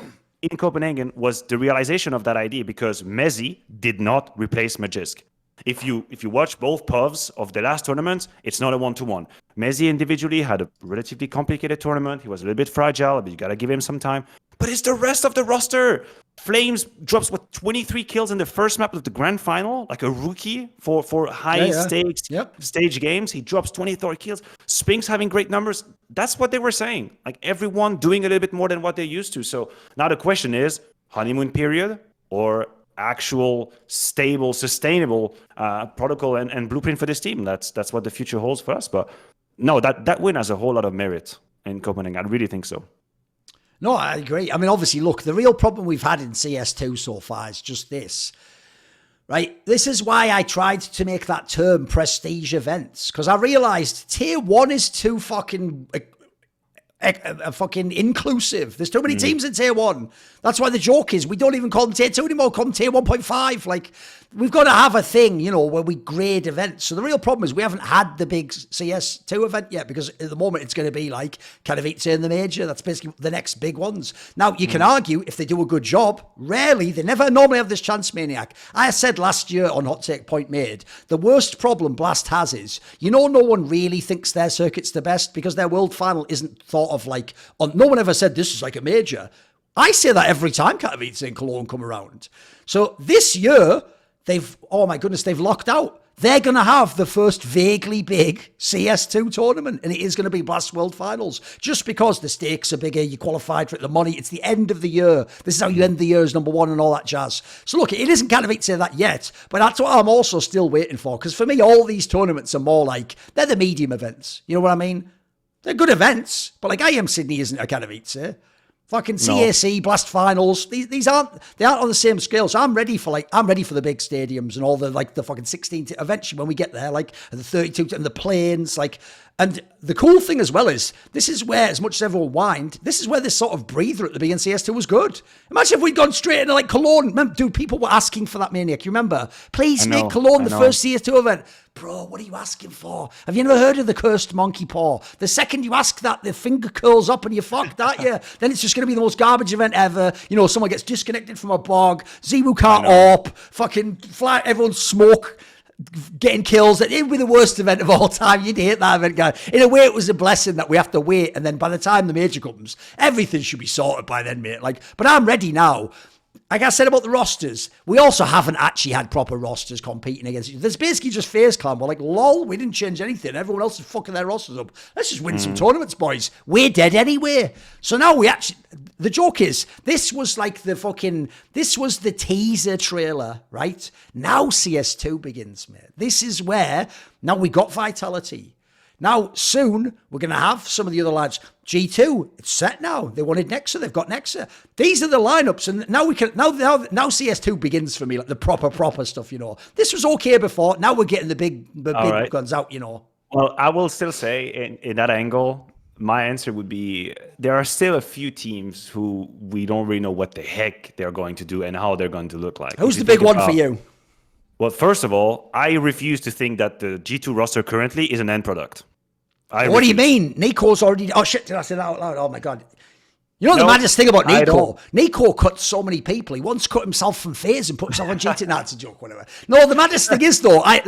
in Copenhagen was the realization of that idea, because Mezzi did not replace Magisk. If you watch both POVs of the last tournaments, it's not a one-to-one. Mezzi individually had a relatively complicated tournament. He was a little bit fragile, but you got to give him some time. But it's the rest of the roster. Flames drops, 23 kills in the first map of the grand final, like a rookie for high stakes stage games. He drops 23 kills. Spink's having great numbers. That's what they were saying. Like everyone doing a little bit more than what they used to. So now the question is, honeymoon period or actual stable, sustainable protocol and blueprint for this team? That's what the future holds for us. But no, that win has a whole lot of merit in Copenhagen. I really think so. No, I agree. I mean, obviously, look, the real problem we've had in CS2 so far is just this, right? This is why I tried to make that term prestige events, because I realized tier 1 is too fucking inclusive. There's too many teams in tier 1. That's why the joke is we don't even call them tier 2 anymore, call them tier 1.5. Like, we've got to have a thing, you know, where we grade events. So the real problem is we haven't had the big CS2 event yet, because at the moment it's going to be like Katowice in the major. That's basically the next big ones. Now, you can argue if they do a good job, rarely, they never normally have this chance, Maniac. I said last year on Hot Take Point Made, the worst problem Blast has is, you know, no one really thinks their circuit's the best because their world final isn't thought of like, no one ever said this is like a major. I say that every time Katowice and Cologne come around. So this year, they've locked out. They're going to have the first vaguely big CS2 tournament, and it is going to be Blast World Finals, just because the stakes are bigger, you qualified for it, the money, it's the end of the year. This is how you end the year as number one and all that jazz. So look, it isn't Katowice that yet, but that's what I'm also still waiting for, because for me, all these tournaments are more like, they're the medium events. You know what I mean? They're good events, but like IM Sydney isn't a Katowice. Fucking CAC, Blast Finals, they aren't on the same scale. So I'm ready for the big stadiums and all the the fucking 16, eventually when we get there, like the 32 and the planes, like. And the cool thing as well is, this is where, as much as everyone whined, this is where this sort of breather at the beginning CS2 was good. Imagine if we'd gone straight into like Cologne. Remember, dude, people were asking for that, Maniac. You remember? Please make Cologne the first CS2 event. Bro, what are you asking for? Have you never heard of the cursed monkey paw? The second you ask that, the finger curls up and you're fucked, aren't you? Then it's just going to be the most garbage event ever. You know, someone gets disconnected from a bog. ZywOo can't AWP. Fucking fly, everyone's smoke. Getting kills. It would be the worst event of all time. You'd hate that event, guy. In a way, it was a blessing that we have to wait, and then by the time the major comes, everything should be sorted by then, mate. But I'm ready now. Like I said about the rosters, we also haven't actually had proper rosters competing against each other. There's basically just FaZe Clan. We're like, lol, we didn't change anything. Everyone else is fucking their rosters up. Let's just win some tournaments, boys. We're dead anyway. So now the joke is, this was the teaser trailer, right? Now CS2 begins, mate. This is where, now we got Vitality. Now, soon, we're going to have some of the other lads. G2, it's set now. They wanted Nexa. They've got Nexa. These are the lineups. And now now CS2 begins for me, like the proper stuff, you know. This was okay before. Now we're getting the big guns out, you know. Well, I will still say, in that angle, my answer would be, there are still a few teams who we don't really know what the heck they're going to do and how they're going to look like. Who's the big one for you? Well, first of all, I refuse to think that the G2 roster currently is an end product. What do you mean? NiKo's already... Oh, shit, did I say that out loud? Oh, my God. You know the maddest thing about NiKo? NiKo cut so many people. He once cut himself from FaZe and put himself on G2. Nah, it's a joke, whatever. No, the maddest thing is, though, I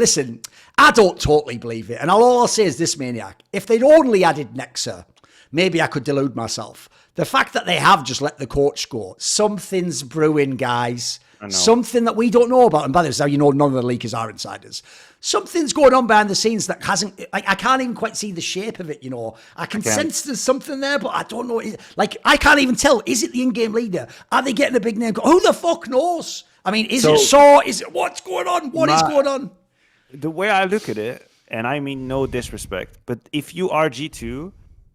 don't totally believe it. And all I'll say is this, Maniac. If they'd only added Nexa, maybe I could delude myself. The fact that they have just let the coach go, something's brewing, guys. something that we don't know about. And by this, now you know none of the leakers are insiders. Something's going on behind the scenes that hasn't, I can't even quite see the shape of it, you know. I can sense there's something there, but I don't know. Like, I can't even tell. Is it the in-game leader? Are they getting a big name? Who the fuck knows? I mean, is it Saw? Is it what's going on? What is going on? The way I look at it, and I mean no disrespect, but if you are G2,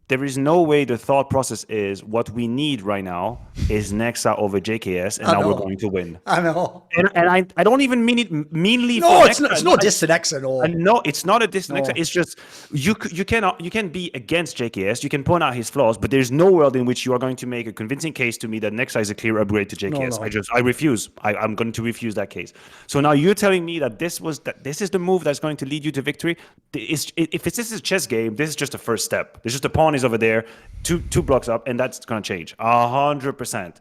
there is no way the thought process is what we need right now is Nexa over JKS, and now we're going to win. I know. And I don't even mean it meanly. No, it's not diss to Nexa at all. No, it's not a diss to Nexa. It's just you can be against JKS. You can point out his flaws, but there's no world in which you are going to make a convincing case to me that Nexa is a clear upgrade to JKS. No. I refuse. I'm going to refuse that case. So now you're telling me that this is the move that's going to lead you to victory. If this is a chess game, this is just a first step. There's just a pawn is over there, two blocks up, and that's going to change 100%.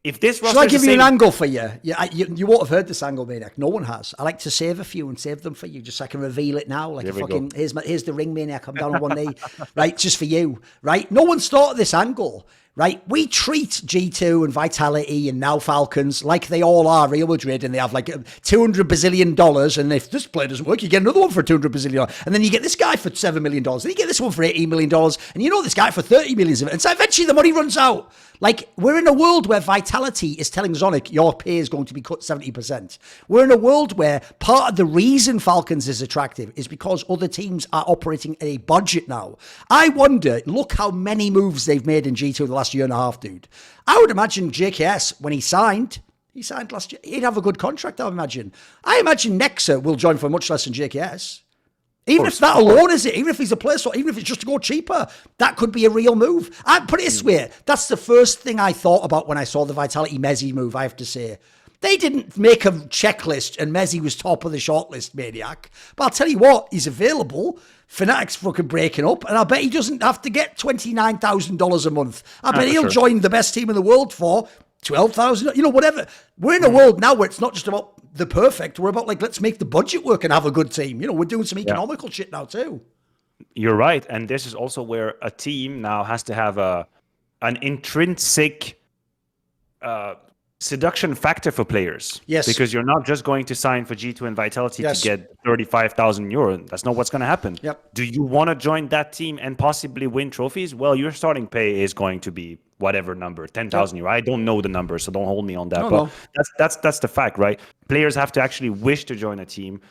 If this should I give you an angle for you? You won't have heard this angle, Maniac. No one has. I like to save a few and save them for you, just so I can reveal it now. Like here's the ring, Maniac. I'm down on one knee, right? Just for you, right? No one's thought of this angle. Right, we treat G2 and Vitality and now Falcons like they all are Real Madrid, and they have like $200 bazillion, and if this play doesn't work, you get another one for $200 bazillion, and then you get this guy for $7 million, and you get this one for $18 million, and you know this guy for $30 million of it, and so eventually the money runs out. Like, we're in a world where Vitality is telling Zonic, your pay is going to be cut 70%. We're in a world where part of the reason Falcons is attractive is because other teams are operating at a budget now. I wonder, look how many moves they've made in G2 the last year and a half, dude. I would imagine JKS, when he signed last year, he'd have a good contract, I imagine. I imagine Nexa will join for much less than JKS. Even if that alone is it, even if he's a player, even if it's just to go cheaper, that could be a real move. I put it this way, that's the first thing I thought about when I saw the Vitality Mezzi move, I have to say. They didn't make a checklist and Mezzi was top of the shortlist, Maniac. But I'll tell you what, he's available. Fnatic's fucking breaking up, and I bet he doesn't have to get $29,000 a month. I bet he'll join the best team in the world for 12,000, whatever. We're in a world now where it's not just about the perfect. We're about, like, let's make the budget work and have a good team. We're doing some economical shit now too. You're right. And this is also where a team now has to have an intrinsic seduction factor for players. Yes. Because you're not just going to sign for G2 and Vitality to get 35,000 euro. That's not what's going to happen. Yep. Do you want to join that team and possibly win trophies? Well, your starting pay is going to be whatever number, 10,000 euro. I don't know the number, so don't hold me on that. But that's the fact, right? Players have to actually wish to join a team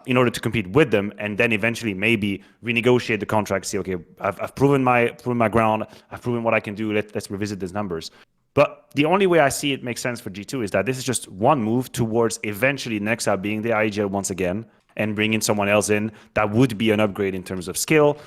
in order to compete with them, and then eventually maybe renegotiate the contract. Say, okay, I've proven my ground. I've proven what I can do. Let's revisit these numbers. But the only way I see it makes sense for G2 is that this is just one move towards eventually Nexa being the IGL once again and bringing someone else in that would be an upgrade in terms of skill.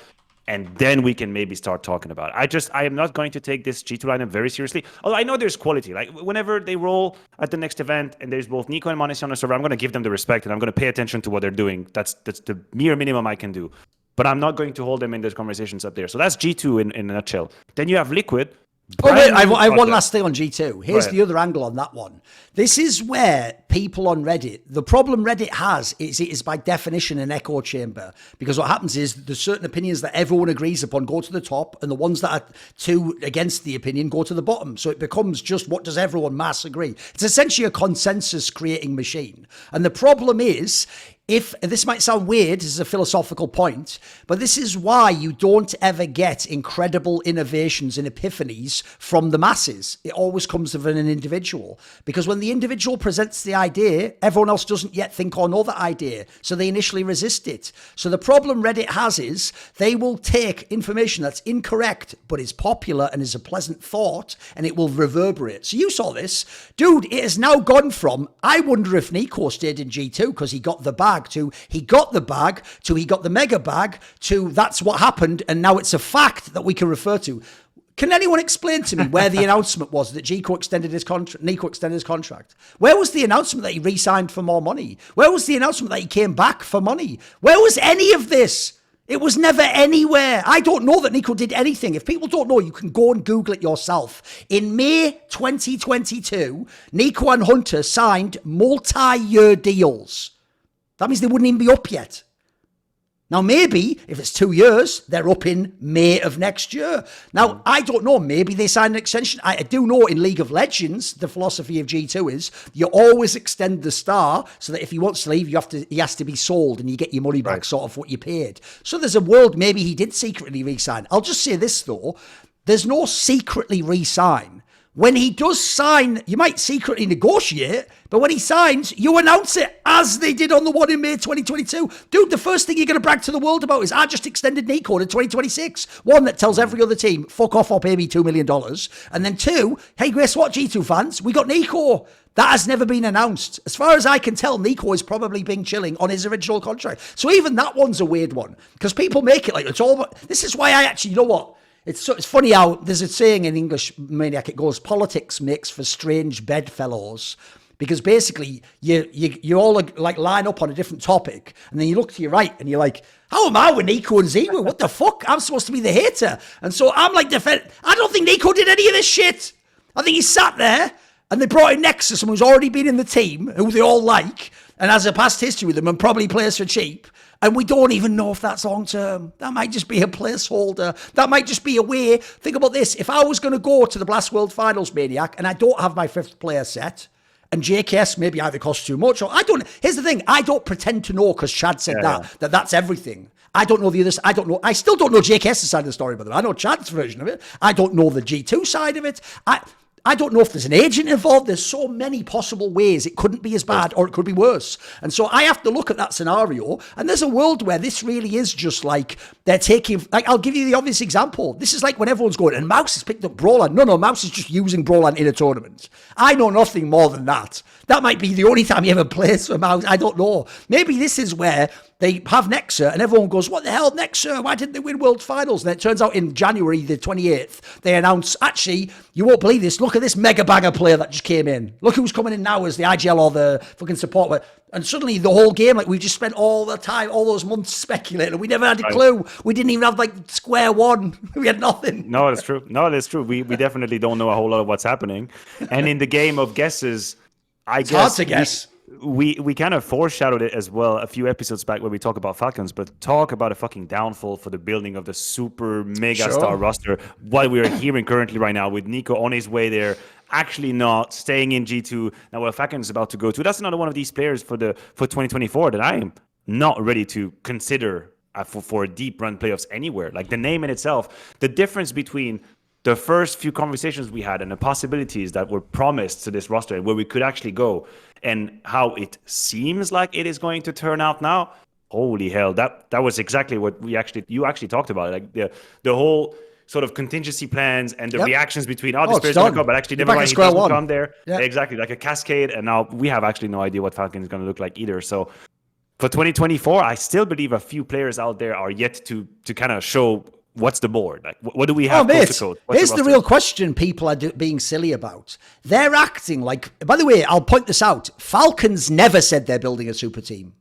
And then we can maybe start talking about it. I am not going to take this G2 lineup very seriously. Although I know there's quality. Like, whenever they roll at the next event and there's both NiKo and Mathieu on the server, I'm going to give them the respect and I'm going to pay attention to what they're doing. That's the mere minimum I can do. But I'm not going to hold them in those conversations up there. So that's G2 in a nutshell. Then you have Liquid. Oh, wait, I have one last thing on G2. Here's the other angle on that one. This is where people on Reddit, the problem Reddit has is it is by definition an echo chamber. Because what happens is there's certain opinions that everyone agrees upon go to the top, and the ones that are too against the opinion go to the bottom. So it becomes just what does everyone mass agree. It's essentially a consensus creating machine. And the problem is, this might sound weird, this is a philosophical point, but this is why you don't ever get incredible innovations and epiphanies from the masses. It always comes from an individual. Because when the individual presents the idea, everyone else doesn't yet think or know that idea. So they initially resist it. So the problem Reddit has is they will take information that's incorrect, but is popular and is a pleasant thought, and it will reverberate. So you saw this. Dude, it has now gone from, I wonder if NiKo stayed in G2 because he got the bag, to he got the bag, to he got the mega bag, to that's what happened, and now it's a fact that we can refer to. Can anyone explain to me where the announcement was that NiKo extended his contract? Where was the announcement that he re-signed for more money? Where was the announcement that he came back for money? Where was any of this? It was never anywhere. I don't know that NiKo did anything. If people don't know, you can go and Google it yourself. In May 2022, NiKo and Hunter signed multi-year deals. That means they wouldn't even be up yet. Now, maybe if it's 2 years, they're up in May of next year. Now, I don't know. Maybe they sign an extension. I do know in League of Legends, the philosophy of G2 is you always extend the star so that if he wants to leave, he has to be sold and you get your money back, sort of what you paid. So there's a world maybe he did secretly re-sign. I'll just say this, though. There's no secretly re-sign. When he does sign, you might secretly negotiate, but when he signs, you announce it as they did on the one in May 2022. Dude, the first thing you're going to brag to the world about is I just extended NiKo to 2026. One that tells every other team, fuck off or pay me $2 million. And then two, hey, guess what, G2 fans? We got NiKo. That has never been announced. As far as I can tell, NiKo has probably been chilling on his original contract. So even that one's a weird one because people make it like it's all. This is why I actually, you know what? It's funny how there's a saying in English, Maniac, it goes, politics makes for strange bedfellows. Because basically, you all like line up on a different topic, and then you look to your right, and you're like, how am I with NiKo and ZywOo? What the fuck? I'm supposed to be the hater. And so I'm like, I don't think NiKo did any of this shit. I think he sat there, and they brought in Nexus, someone who's already been in the team, who they all like, and has a past history with them, and probably plays for cheap. And we don't even know if that's long term. That might just be a placeholder. That might just be a way. Think about this. If I was going to go to the Blast World Finals, Maniac, and I don't have my 5th player set, and JKS maybe either costs too much, or I don't. Here's the thing. I don't pretend to know because Chad said that's everything. I don't know the others. I don't know. I still don't know JKS's side of the story, by the way. I know Chad's version of it. I don't know the G2 side of it. I don't know if there's an agent involved. There's so many possible ways it couldn't be as bad or it could be worse. And so I have to look at that scenario. And there's a world where this really is just like they're taking, like, I'll give you the obvious example. This is like when everyone's going, and MOUZ has picked up Brawlhalla. No, MOUZ is just using Brawlhalla in a tournament. I know nothing more than that. That might be the only time he ever plays for MOUZ. I don't know. Maybe this is where they have Nexa and everyone goes, what the hell, Nexa? Why didn't they win World Finals? And it turns out in January the 28th, they announce, actually, you won't believe this, look at this mega banger player that just came in. Look who's coming in now as the IGL or the fucking support. And suddenly the whole game, like, we've just spent all the time, all those months speculating. We never had a clue. We didn't even have, like, square one. We had nothing. No, that's true. We definitely don't know a whole lot of what's happening. And in the game of guesses, it's hard to guess. We kind of foreshadowed it as well a few episodes back where we talk about Falcons, but talk about a fucking downfall for the building of the super mega star roster. What we are hearing currently right now with NiKo on his way there, actually not staying in G2. Now, where Falcons is about to go to, that's another one of these players for 2024 that I am not ready to consider for a deep run playoffs anywhere. Like the name in itself, the difference between the first few conversations we had and the possibilities that were promised to this roster where we could actually go and how it seems like it is going to turn out now. Holy hell, that was exactly what you actually talked about. Like the whole sort of contingency plans and the reactions between this player's going to come, but actually never mind, he doesn't come there. Yeah. Exactly, like a cascade. And now we have actually no idea what Falcon is going to look like either. So for 2024, I still believe a few players out there are yet to kind of show what's the board? Like, what do we have? Here's the real question people are being silly about. They're acting like, by the way, I'll point this out. Falcons never said they're building a super team.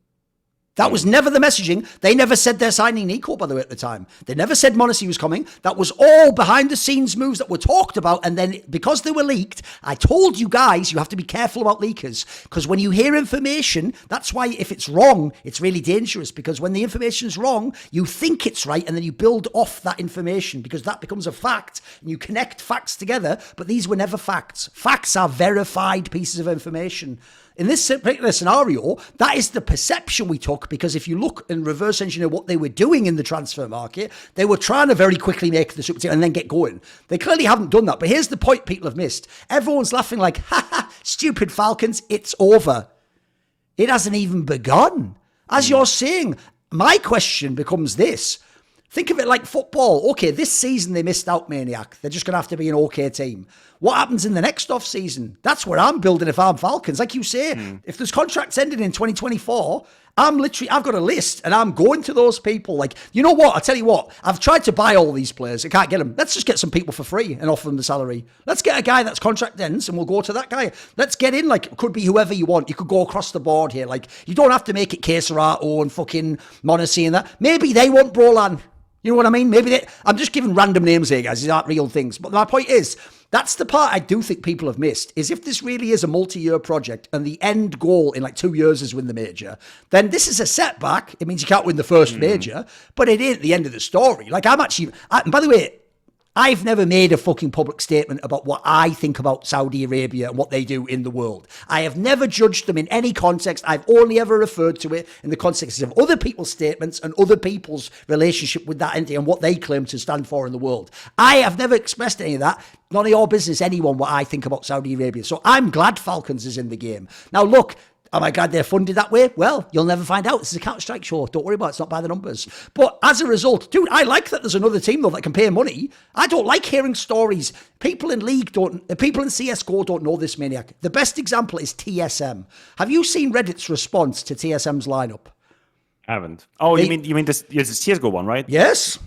That was never the messaging. They never said they're signing NiKo, by the way, at the time. They never said m0NESY was coming. That was all behind the scenes moves that were talked about. And then because they were leaked, I told you guys, you have to be careful about leakers. Because when you hear information, that's why if it's wrong, it's really dangerous. Because when the information's wrong, you think it's right. And then you build off that information because that becomes a fact. And you connect facts together. But these were never facts. Facts are verified pieces of information. In this particular scenario, that is the perception we took because if you look and reverse engineer what they were doing in the transfer market, they were trying to very quickly make the super team and then get going. They clearly haven't done that. But here's the point people have missed. Everyone's laughing like, ha ha, stupid Falcons, it's over. It hasn't even begun. As you're saying, my question becomes this. Think of it like football. Okay, this season they missed out, Maniac. They're just going to have to be an okay team. What happens in the next off season? That's where I'm building if I'm Falcons. Like you say, if there's contracts ending in 2024, I've got a list and I'm going to those people. Like, you know what? I'll tell you what. I've tried to buy all these players. I can't get them. Let's just get some people for free and offer them the salary. Let's get a guy that's contract ends and we'll go to that guy. Let's get in. Like, it could be whoever you want. You could go across the board here. Like, you don't have to make it Keserato and fucking m0NESY and that. Maybe they want Brolan. You know what I mean? I'm just giving random names here, guys. These aren't real things. But my point is, that's the part I do think people have missed, is if this really is a multi-year project and the end goal in like 2 years is win the major, then this is a setback. It means you can't win the first major, but it ain't the end of the story. Like and by the way, I've never made a fucking public statement about what I think about Saudi Arabia and what they do in the world. I have never judged them in any context. I've only ever referred to it in the context of other people's statements and other people's relationship with that entity and what they claim to stand for in the world. I have never expressed any of that. None of your business, anyone, what I think about Saudi Arabia. So I'm glad Falcons is in the game. Now, look, am I glad they're funded that way? Well, you'll never find out. This is a Counter-Strike show. Don't worry about it. It's not by the numbers. But as a result, dude, I like that there's another team, though, that can pay money. I don't like hearing stories. People in CSGO don't know this, Maniac. The best example is TSM. Have you seen Reddit's response to TSM's lineup? I haven't. Oh, you mean this CSGO one, right? Yes.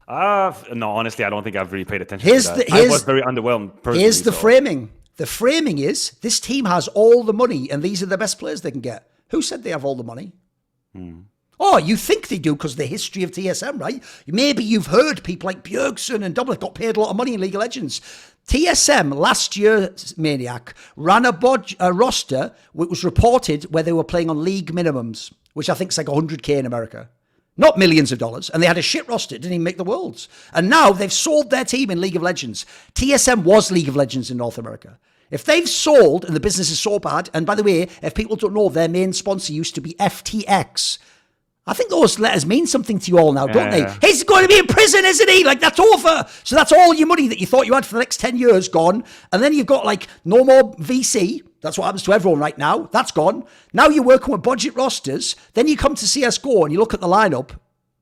No, honestly, I don't think I've really paid attention to that. I was very underwhelmed personally. Here's the framing. The framing is, this team has all the money and these are the best players they can get. Who said they have all the money? Oh, you think they do because of the history of TSM, right? Maybe you've heard people like Bjergsen and Double got paid a lot of money in League of Legends. TSM last year, Maniac, ran a roster which was reported where they were playing on league minimums, which I think is like 100K in America. Not millions of dollars. And they had a shit roster. It didn't even make the Worlds. And now they've sold their team in League of Legends. TSM was League of Legends in North America. If they've sold and the business is so bad, and by the way, if people don't know, their main sponsor used to be FTX. I think those letters mean something to you all now, don't they? He's going to be in prison, isn't he? Like, that's over. So that's all your money that you thought you had for the next 10 years gone. And then you've got, like, no more VC. That's what happens to everyone right now. That's gone. Now you're working with budget rosters. Then you come to CSGO and you look at the lineup.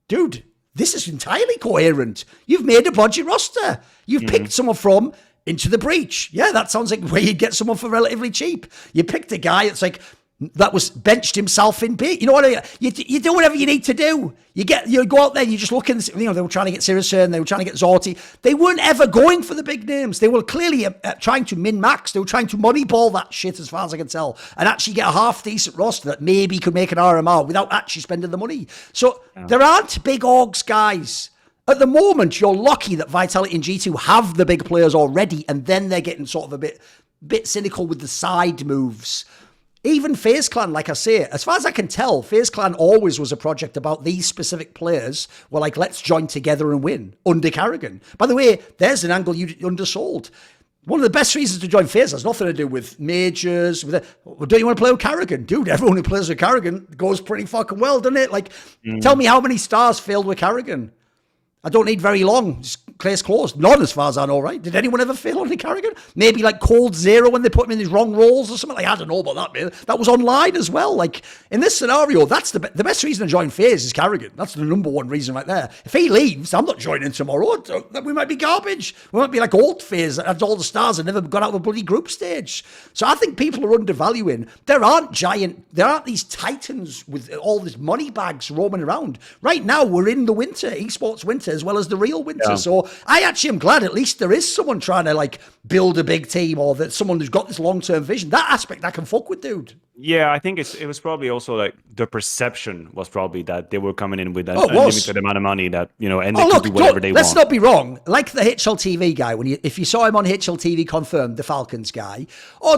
Dude, this is entirely coherent. You've made a budget roster. You've picked someone from Into the Breach. Yeah, that sounds like where you'd get someone for relatively cheap. You picked a guy that's like, that was benched himself in B. You know what I mean? You do whatever you need to do. You go out there and you just look in, they were trying to get Sirison, they were trying to get Zorti. They weren't ever going for the big names. They were clearly trying to min-max. They were trying to moneyball that shit as far as I can tell and actually get a half-decent roster that maybe could make an RMR without actually spending the money. So there aren't big orgs, guys. At the moment, you're lucky that Vitality and G2 have the big players already and then they're getting sort of a bit cynical with the side moves. Even FaZe Clan, like I say, as far as I can tell, FaZe Clan always was a project about these specific players were like, let's join together and win under Carrigan. By the way, there's an angle you undersold. One of the best reasons to join FaZe has nothing to do with majors. Don't you want to play with Carrigan? Dude, everyone who plays with Carrigan goes pretty fucking well, doesn't it? Like, tell me how many stars failed with Carrigan. I don't need very long. Just case closed. None as far as I know, right? Did anyone ever fail on Carrigan? Maybe like Cold Zero when they put him in these wrong roles or something. Like, I don't know about that, man. That was online as well. Like, in this scenario, that's the best reason to join FaZe is Carrigan. That's the number one reason right there. If he leaves, I'm not joining tomorrow. We might be garbage. We might be like old FaZe that had all the stars and never got out of the bloody group stage. So I think people are undervaluing. There aren't these titans with all these money bags roaming around. Right now, we're in the winter, esports winter, as well as the real winter. Yeah. So I actually am glad at least there is someone trying to like build a big team or that someone who's got this long-term vision. That aspect I can fuck with, dude. Yeah, I think it was probably also like the perception was probably that they were coming in with an unlimited amount of money that, and they could do whatever they want. Let's not be wrong. Like the HLTV guy, if you saw him on HLTV confirmed, the Falcons guy,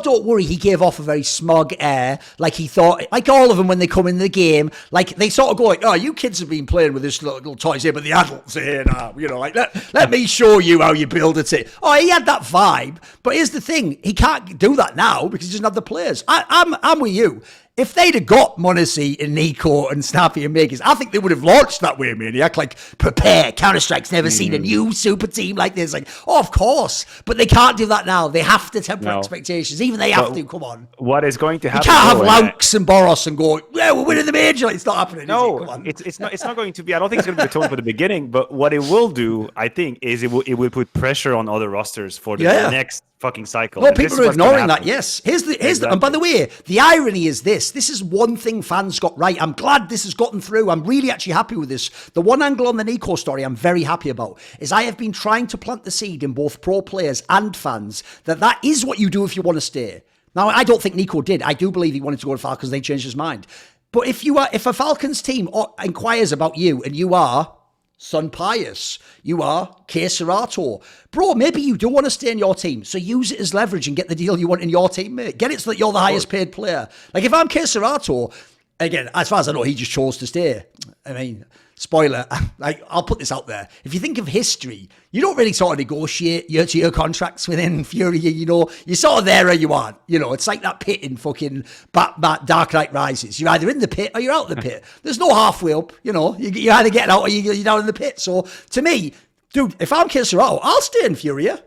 don't worry, he gave off a very smug air. Like he thought, like all of them when they come in the game, like they sort of go like, you kids have been playing with this little toys here, but the adults are here now. Like let me show you how you build a team. He had that vibe. But here's the thing, he can't do that now because he doesn't have the players. I'm with you. If they'd have got Monacy and NiKo and Snappy and Makers, I think they would have launched that way, Maniac. Like, prepare. Counter-Strike's never seen a new super team like this. Like, of course. But they can't do that now. They have to temper expectations. Even they have to. Come on. What is going to happen? You can't have Laux and Boros and go, we're winning the major. Like, it's not happening. No, it's not going to be. I don't think it's going to be the tone for the beginning. But what it will do, I think, is it will put pressure on other rosters for the next fucking cycle. No, people are ignoring that. Yes. Here's the and by the way, the irony is this is one thing fans got right. I'm glad this has gotten through. I'm really actually happy with this. The one angle on the NiKo story I'm very happy about is I have been trying to plant the seed in both pro players and fans that is what you do if you want to stay. Now, I don't think NiKo did. I do believe he wanted to go to Falcons. They changed his mind. But if a Falcons team inquires about you and you are Son Pius, you are K Serato. Bro, maybe you do want to stay in your team, so use it as leverage and get the deal you want in your team, mate. Get it so that you're the highest paid player. Like, if I'm K Serato, again, as far as I know, he just chose to stay. I mean, spoiler, like, I'll put this out there. If you think of history, you don't really sort of negotiate year-to-year contracts within Fury, you know. You're sort of there or you aren't. You know, it's like that pit in fucking Dark Knight Rises. You're either in the pit or you're out of the pit. There's no halfway up, you know. You're either getting out or you're down in the pit. So, to me, dude, if I'm K Serato, I'll stay in Furia.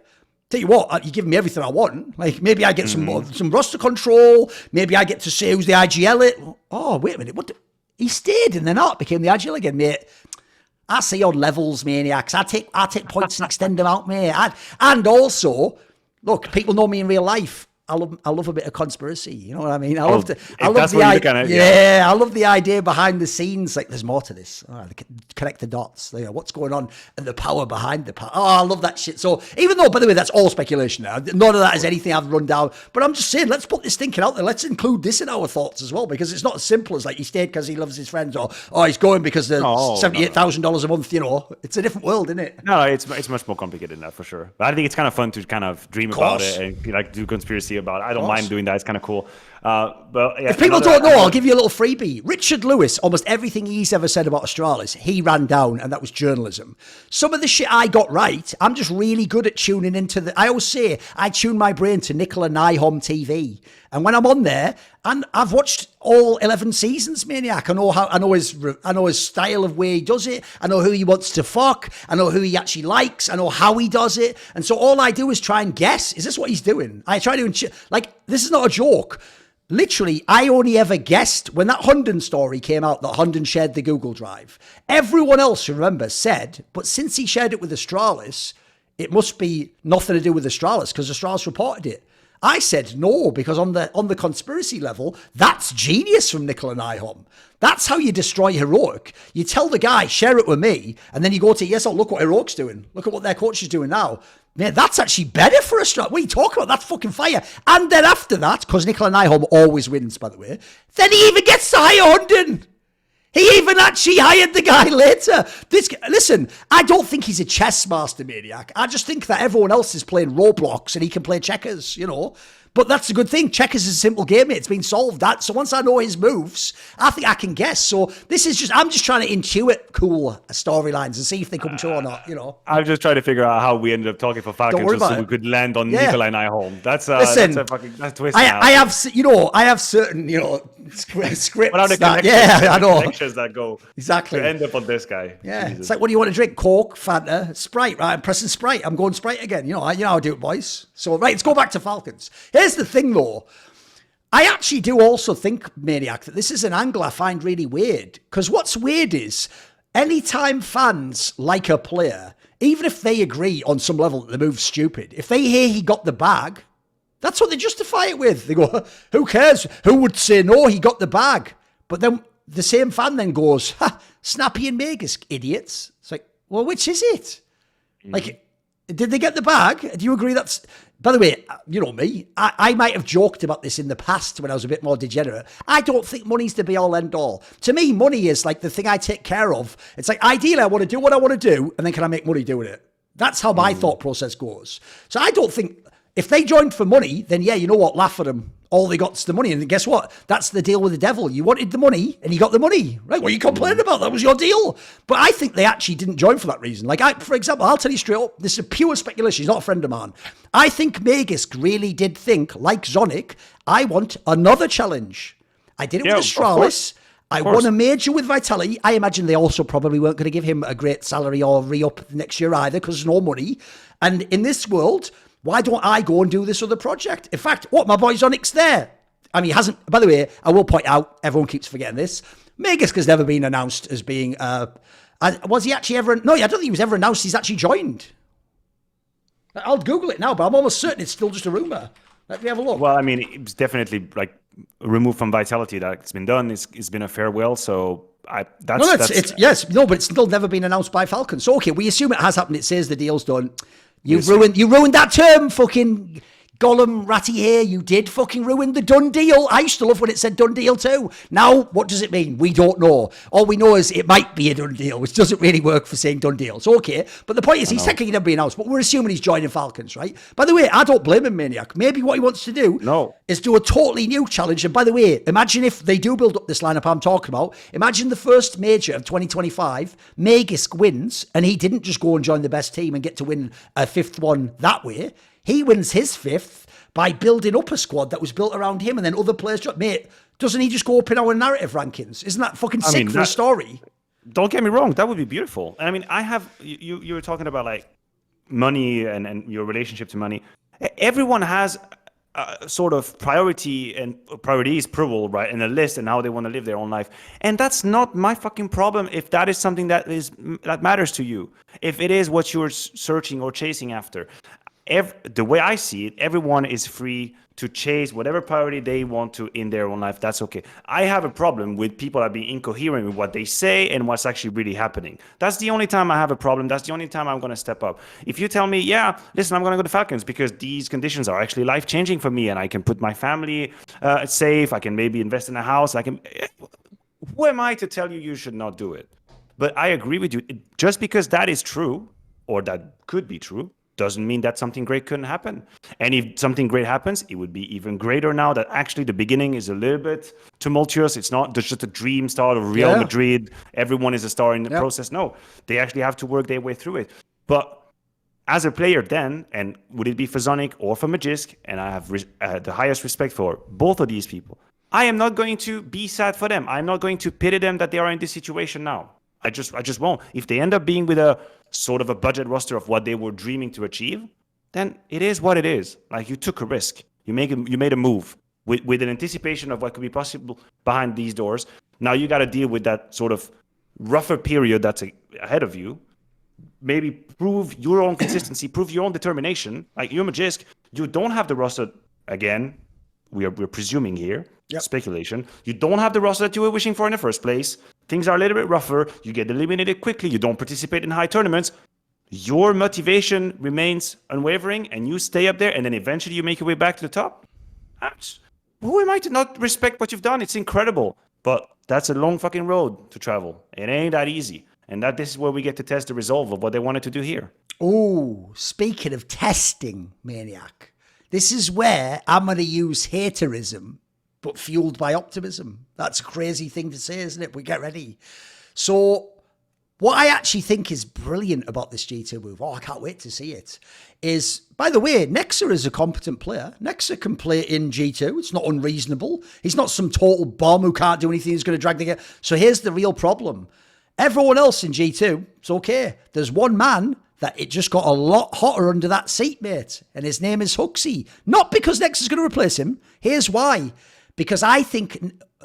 Tell you what, you're giving me everything I want. Like, maybe I get some roster control. Maybe I get to say who's the IGL it. Oh, wait a minute. He stayed and then became the IGL again, mate. I see on levels, maniacs. I take points and extend them out, mate. And also, look, people know me in real life. I love a bit of conspiracy. You know what I mean? I love the idea behind the scenes. Like, there's more to this. Connect the dots. You know, what's going on and the power behind the power. Oh, I love that shit. So even though, by the way, that's all speculation now. None of that is anything I've run down. But I'm just saying, let's put this thinking out there. Let's include this in our thoughts as well, because it's not as simple as like he stayed because he loves his friends, or he's going because the $78,000 a month. You know, it's a different world, isn't it? No, it's much more complicated than that for sure. But I think it's kind of fun to kind of dream about it and like do conspiracy about it. I don't mind doing that. It's kind of cool. But yeah, if people don't know, I'll give you a little freebie. Richard Lewis, almost everything he's ever said about Astralis, he ran down, and that was journalism. Some of the shit I got right, I'm just really good at tuning into I always say I tune my brain to Nicola Nyholm TV. And when I'm on there, and I've watched all 11 seasons, Maniac. I know his style of way he does it. I know who he wants to fuck. I know who he actually likes. I know how he does it. And so all I do is try and guess. Is this what he's doing? I try to, this is not a joke. Literally, I only ever guessed when that Hunden story came out that Hunden shared the Google Drive. Everyone else, remember, said, but since he shared it with Astralis, it must be nothing to do with Astralis because Astralis reported it. I said no, because on the conspiracy level, that's genius from Nicola Nyholm. That's how you destroy Heroic. You tell the guy, share it with me, and then you go to look what Heroic's doing. Look at what their coach is doing now. Man, that's actually better for us. What are you talking about? That's fucking fire. And then after that, because Nicola Nyholm always wins, by the way, then he even gets to hire Hunden. He even actually hired the guy later. Listen, I don't think he's a chess master, Maniac. I just think that everyone else is playing Roblox and he can play checkers, you know. But that's a good thing. Checkers is a simple game, mate. It's been solved. So once I know his moves, I think I can guess. So I'm just trying to intuit cool storylines and see if they come true or not, you know. I'm just trying to figure out how we ended up talking for Falcons so we could land on Nicola Nyholm. That's a twist. I have certain, scripts. What are the connections that go exactly to end up on this guy? Yeah, Jesus. It's like, what do you want to drink? Coke, Fanta, Sprite, right? I'm pressing Sprite. I'm going Sprite again. You know how I do it, boys. So, right, let's go back to Falcons. Here's the thing, though. I actually do also think, Maniac, that this is an angle I find really weird. Because what's weird is, anytime fans like a player, even if they agree on some level that the move's stupid, if they hear he got the bag, that's what they justify it with. They go, who cares? Who would say no, he got the bag? But then the same fan then goes, Snappy and Magus, idiots. It's like, well, which is it? Like, did they get the bag? Do you agree that's... By the way, you know me, I might have joked about this in the past when I was a bit more degenerate. I don't think money's the be-all, end-all. To me, money is like the thing I take care of. It's like, ideally, I want to do what I want to do, and then can I make money doing it? That's how my thought process goes. So I don't think... If they joined for money, then yeah, you know what? Laugh at them. All they got is the money. And guess what? That's the deal with the devil. You wanted the money and you got the money. Right? What are you complaining about? That was your deal. But I think they actually didn't join for that reason. Like, for example, I'll tell you straight up, this is pure speculation. He's not a friend of mine. I think Magisk really did think, like Zonic, I want another challenge. I did it with Astralis. I won a major with Vitality. I imagine they also probably weren't going to give him a great salary or re-up next year either because there's no money. And in this world... Why don't I go and do this other project? In fact, my boy Zonic's there. I mean, he hasn't... By the way, I will point out, everyone keeps forgetting this. Magisk has never been announced as being... was he actually ever... No, I don't think he was ever announced he's actually joined. I'll Google it now, but I'm almost certain it's still just a rumor. Let me have a look. Well, I mean, it's definitely like removed from Vitality. That's been done. It's been a farewell, so... but it's still never been announced by Falcons. So, okay, we assume it has happened. It says the deal's done. You ruined that term, fucking Gollum Ratty here, you did fucking ruin the done deal. I used to love when it said done deal too. Now, what does it mean? We don't know. All we know is it might be a done deal, which doesn't really work for saying done deal. It's okay. But the point is, he's technically never been announced, but we're assuming he's joining Falcons, right? By the way, I don't blame him, Maniac. Maybe what he wants to do is do a totally new challenge. And by the way, imagine if they do build up this lineup I'm talking about. Imagine the first major of 2025, Magisk wins, and he didn't just go and join the best team and get to win a fifth one that way. He wins his fifth by building up a squad that was built around him, and then other players drop. Mate, doesn't he just go up in our narrative rankings? Isn't that fucking sick for a story? Don't get me wrong, that would be beautiful. I mean, you were talking about like money and your relationship to money. Everyone has a sort of priorities plural, right, in a list and how they want to live their own life. And that's not my fucking problem if that is something that matters to you. If it is what you're searching or chasing after. The way I see it, everyone is free to chase whatever priority they want to in their own life. That's okay. I have a problem with people that are being incoherent with what they say and what's actually really happening. That's the only time I have a problem. That's the only time I'm going to step up. If you tell me, yeah, listen, I'm going to go to Falcons because these conditions are actually life-changing for me and I can put my family safe, I can maybe invest in a house, who am I to tell you should not do it? But I agree with you. Just because that is true, or that could be true, doesn't mean that something great couldn't happen. And if something great happens, it would be even greater now that actually the beginning is a little bit tumultuous. It's not just a dream start of Real Madrid. Everyone is a star in the process. No, they actually have to work their way through it. But as a player then, and would it be for Zonic or for Magisk, and I have the highest respect for both of these people, I am not going to be sad for them. I'm not going to pity them that they are in this situation now. I just won't. If they end up being with a sort of a budget roster of what they were dreaming to achieve, then it is what it is. Like, you took a risk. You made a move with an anticipation of what could be possible behind these doors. Now you got to deal with that sort of rougher period that's ahead of you. Maybe prove your own consistency, prove your own determination. Like, you're Magisk, you don't have the roster again. We're presuming here. Speculation. You don't have the roster that you were wishing for in the first place. Things are a little bit rougher. You get eliminated quickly. You don't participate in high tournaments. Your motivation remains unwavering, and you stay up there, and then eventually you make your way back to the top. Who am I to not respect what you've done? It's incredible. But that's a long fucking road to travel. It ain't that easy. And this is where we get to test the resolve of what they wanted to do here. Oh, speaking of testing, Maniac, this is where I'm going to use haterism, but fueled by optimism. That's a crazy thing to say, isn't it? But get ready. So what I actually think is brilliant about this G2 move, I can't wait to see it, is, by the way, NiKo is a competent player. NiKo can play in G2. It's not unreasonable. He's not some total bomb who can't do anything. He's going to drag the game. So here's the real problem. Everyone else in G2, it's okay. There's one man that it just got a lot hotter under that seat, mate. And his name is Huxley. Not because NiKo is going to replace him. Here's why. Because I think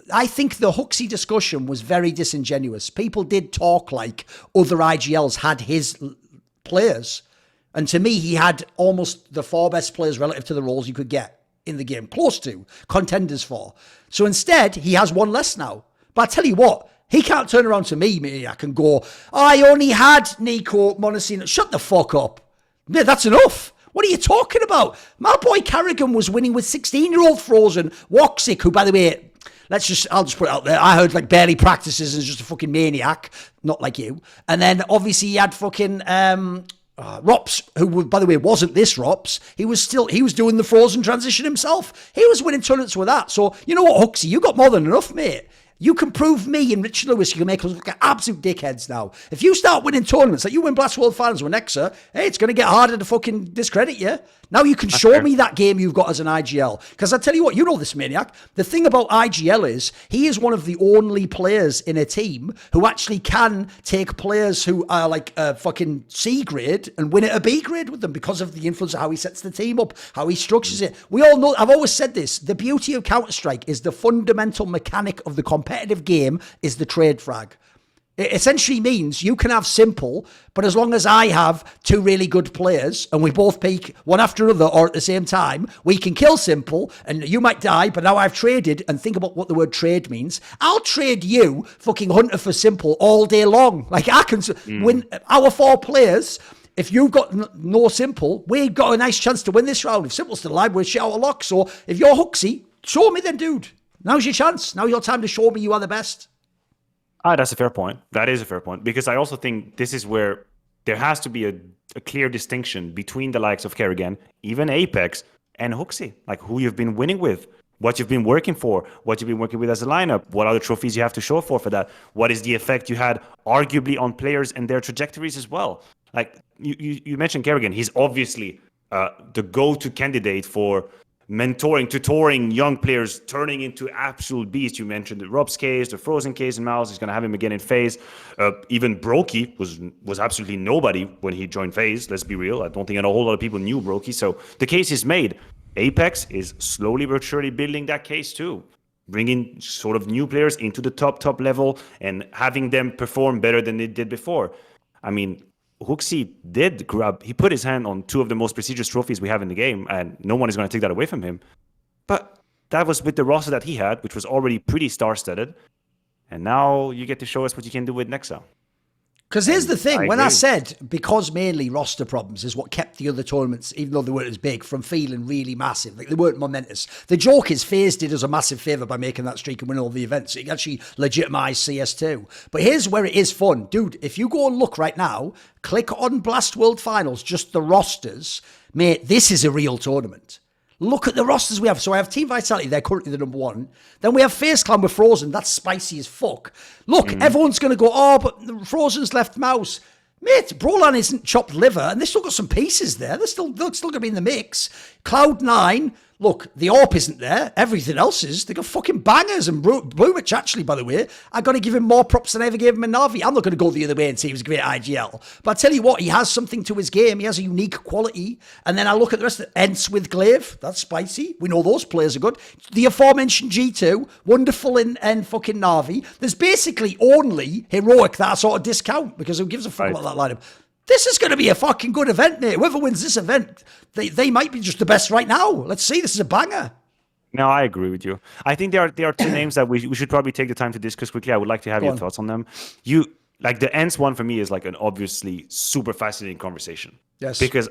the Huxley discussion was very disingenuous. People did talk like other IGLs had his players. And to me, he had almost the 4 best players relative to the roles you could get in the game. Close to contenders for. So instead, he has one less now. But I tell you what, he can't turn around to me, I can go, I only had NiKo, Monosine. Shut the fuck up. Yeah, that's enough. What are you talking about? My boy Carrigan was winning with 16-year-old Frozen. Woxic, who, by the way, I'll just put it out there. I heard like barely practices and is just a fucking maniac. Not like you. And then obviously he had fucking Rops, who, by the way, wasn't this Rops. He was doing the Frozen transition himself. He was winning tournaments with that. So, you know what, Huxley, you got more than enough, mate. You can prove me and Richard Lewis, you can make us look like absolute dickheads now. If you start winning tournaments, like you win Blast World Finals with NiKo, hey, it's going to get harder to fucking discredit you. Now you can show me that game you've got as an IGL. Because I tell you what, you know this, Maniac. The thing about IGL is he is one of the only players in a team who actually can take players who are like a fucking C grade and win at a B grade with them because of the influence of how he sets the team up, how he structures it. We all know, I've always said this, the beauty of Counter-Strike is the fundamental mechanic of the competitive game is the trade frag. It essentially means you can have Simple, but as long as I have 2 really good players and we both peak one after another or at the same time, we can kill Simple and you might die, but now I've traded, and think about what the word trade means. I'll trade you fucking Hunter for Simple all day long. Like I can win our 4 players. if you've got no Simple, we've got a nice chance to win this round. If Simple's still alive, we're shit out of luck. So if you're Huxley, show me then, dude. Now's your chance. Now's your time to show me you are the best. That's a fair point. That is a fair point. Because I also think this is where there has to be a clear distinction between the likes of Kerrigan, even Apex, and Huxley. Like who you've been winning with, what you've been working for, what you've been working with as a lineup, what other trophies you have to show for that, what is the effect you had arguably on players and their trajectories as well. Like you mentioned Kerrigan, he's obviously the go-to candidate for mentoring, tutoring young players, turning into absolute beasts. You mentioned the Rob's case, the Frozen case in MOUZ. He's going to have him again in FaZe. Even Brokey was absolutely nobody when he joined FaZe. Let's be real. I don't think a whole lot of people knew Brokey. So the case is made. Apex is slowly but surely building that case too, bringing sort of new players into the top level and having them perform better than they did before. I mean, Huxley he put his hand on two of the most prestigious trophies we have in the game, and no one is going to take that away from him. But that was with the roster that he had, which was already pretty star-studded. And now you get to show us what you can do with Nexa. Because here's the thing, when I said, because mainly roster problems is what kept the other tournaments, even though they weren't as big, from feeling really massive. Like, they weren't momentous. The joke is FaZe did us a massive favour by making that streak and winning all the events. It actually legitimised CS2. But here's where it is fun. Dude, if you go and look right now, click on Blast World Finals, just the rosters. Mate, this is a real tournament. Look at the rosters we have. So I have Team Vitality, they're currently the number one. Then we have FaZe Clan with Frozen, that's spicy as fuck. Look, everyone's going to go, oh, but Frozen's left MOUZ. Mate, Brolan isn't chopped liver, and they've still got some pieces there. They're still going to be in the mix. Cloud9, look, the AWP isn't there. Everything else is. They got fucking bangers. And Blumich, actually, by the way, I got to give him more props than I ever gave him in Na'Vi. I'm not going to go the other way and say he was a great IGL. But I tell you what, he has something to his game. He has a unique quality. And then I look at the rest of it. ENCE with Glaive. That's spicy. We know those players are good. The aforementioned G2, wonderful in fucking Na'Vi. There's basically only Heroic that I sort of discount because who gives a fuck about that lineup? This is going to be a fucking good event, mate. Whoever wins this event, they might be just the best right now. Let's see. This is a banger. No, I agree with you. I think there are two names that we should probably take the time to discuss quickly. I would like to have your thoughts on them. Like the ENCE one for me is like an obviously super fascinating conversation. Yes. Because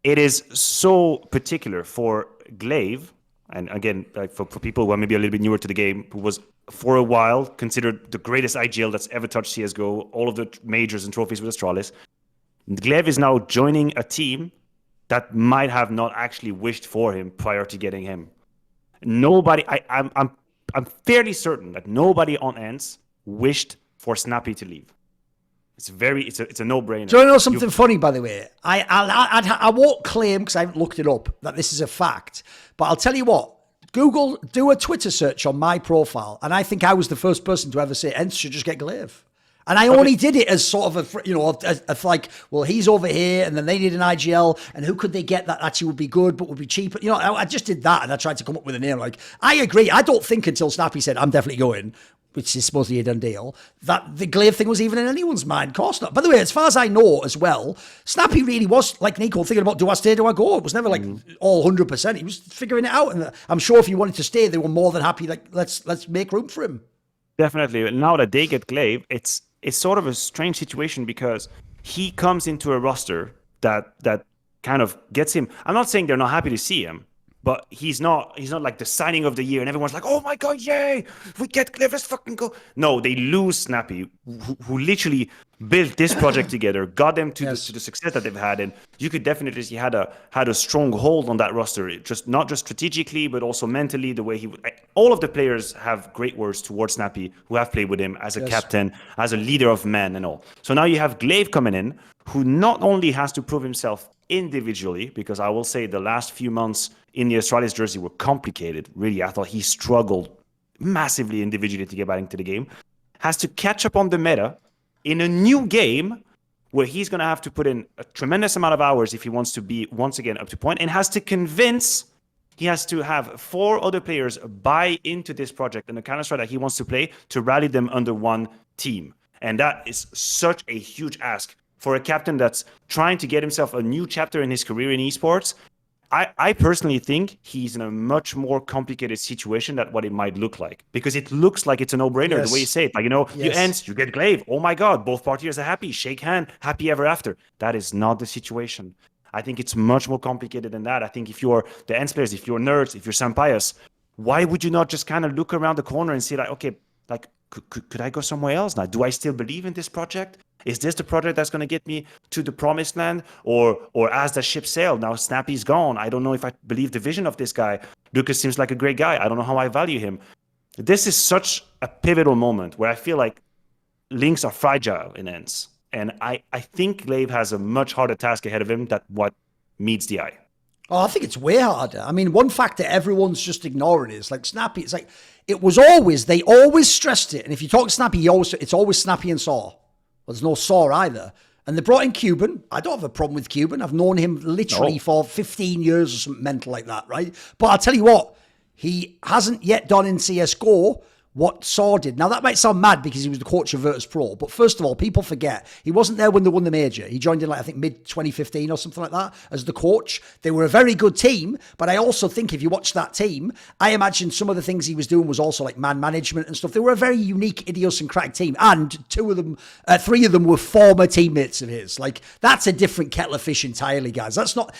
it is so particular for Glaive, and again, like for people who are maybe a little bit newer to the game, who was for a while considered the greatest IGL that's ever touched CSGO, all of the majors and trophies with Astralis. Glaive is now joining a team that might have not actually wished for him prior to getting him. Nobody, I'm fairly certain that nobody on ENCE wished for Snappy to leave. It's a no-brainer. Do you know something funny, by the way? I won't claim, because I haven't looked it up, that this is a fact. But I'll tell you what. Google, do a Twitter search on my profile, and I think I was the first person to ever say ENCE should just get Glaive. And I only did it as sort of a like, well, he's over here, and then they need an IGL, and who could they get that actually would be good, but would be cheaper? You know, I just did that, and I tried to come up with a name. Like, I agree. I don't think until Snappy said, I'm definitely going, which is supposedly a done deal, that the Glaive thing was even in anyone's mind. Of course not. By the way, as far as I know as well, Snappy really was, like NiKo, thinking about, do I stay, do I go? It was never like all 100%. He was figuring it out, and I'm sure if he wanted to stay, they were more than happy, like, let's make room for him. Definitely. Now that they get Glaive, it's sort of a strange situation because he comes into a roster that kind of gets him. I'm not saying they're not happy to see him, but he's not like the signing of the year and everyone's like, oh my God, yay, we get Glaive, let's fucking go. No, they lose Snappy, who literally built this project together, got them to the success that they've had, and you could definitely see had a strong hold on that roster, not just strategically, but also mentally. The way all of the players have great words towards Snappy, who have played with him as a captain, as a leader of men, and all. So now you have Glaive coming in, who not only has to prove himself individually, because I will say the last few months in the Astralis jersey were complicated. Really, I thought he struggled massively individually to get back into the game. Has to catch up on the meta in a new game where he's going to have to put in a tremendous amount of hours if he wants to be, once again, up to point, and he has to have 4 other players buy into this project and the Counter-Strike that he wants to play to rally them under one team. And that is such a huge ask for a captain that's trying to get himself a new chapter in his career in esports. I personally think he's in a much more complicated situation than what it might look like, because it looks like it's a no-brainer the way you say it. Like, you ENCE, you get ENCE. Oh my God, both parties are happy. Shake hand, happy ever after. That is not the situation. I think it's much more complicated than that. I think if you're the ENCE players, if you're nerds, if you're Sampayas, why would you not just kind of look around the corner and say like, okay, like, could I go somewhere else now? Do I still believe in this project? Is this the project that's going to get me to the promised land? Or as the ship sailed, now Snappy's gone. I don't know if I believe the vision of this guy. Lucas seems like a great guy. I don't know how I value him. This is such a pivotal moment where I feel like links are fragile in ENCE. And I think Glaive has a much harder task ahead of him than what meets the eye. Oh, I think it's way harder. I mean, one factor everyone's just ignoring is like Snappy. It's like, they always stressed it. And if you talk to Snappy, it's always Snappy and Saw. Well, there's no Saw either. And they brought in Cuban. I don't have a problem with Cuban. I've known him literally for 15 years or something mental like that, right? But I'll tell you what, he hasn't yet done in CSGO what Saw did. Now, that might sound mad because he was the coach of Virtus Pro, but first of all, people forget, he wasn't there when they won the major. He joined in, like, I think, mid-2015 or something like that as the coach. They were a very good team, but I also think if you watch that team, I imagine some of the things he was doing was also like man management and stuff. They were a very unique, idiosyncratic team, and three of them were former teammates of his. Like, that's a different kettle of fish entirely, guys.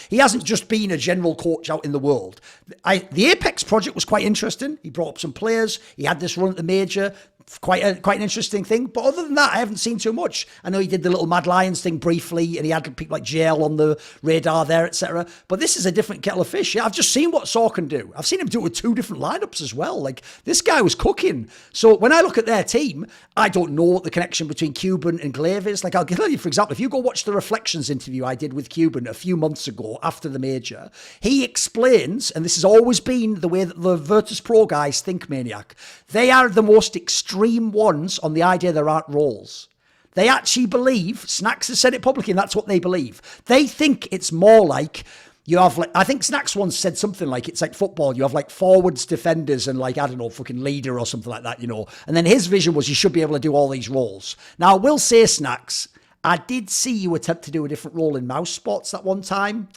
He hasn't just been a general coach out in the world. The Apex project was quite interesting. He brought up some players. He had this run at the major, quite an interesting thing. But other than that, I haven't seen too much. I know he did the little Mad Lions thing briefly, and he had people like JL on the radar there, etc. But this is a different kettle of fish. Yeah, I've just seen what Saw can do. I've seen him do it with two different lineups as well. Like, this guy was cooking. So when I look at their team, I don't know what the connection between Cuban and Glaive is. Like, I'll tell you, for example, if you go watch the Reflections interview I did with Cuban a few months ago after the major, he explains, and this has always been the way that the Virtus Pro guys think, Maniac, they are the most extreme ones on the idea there aren't roles. They actually believe, Snacks has said it publicly, and that's what they believe. They think it's more like you have, like, I think Snacks once said something like, it's like football. You have like forwards, defenders, and like, I don't know, fucking leader or something like that, And then his vision was you should be able to do all these roles. Now, I will say, Snacks, I did see you attempt to do a different role in MOUZ spots that one time.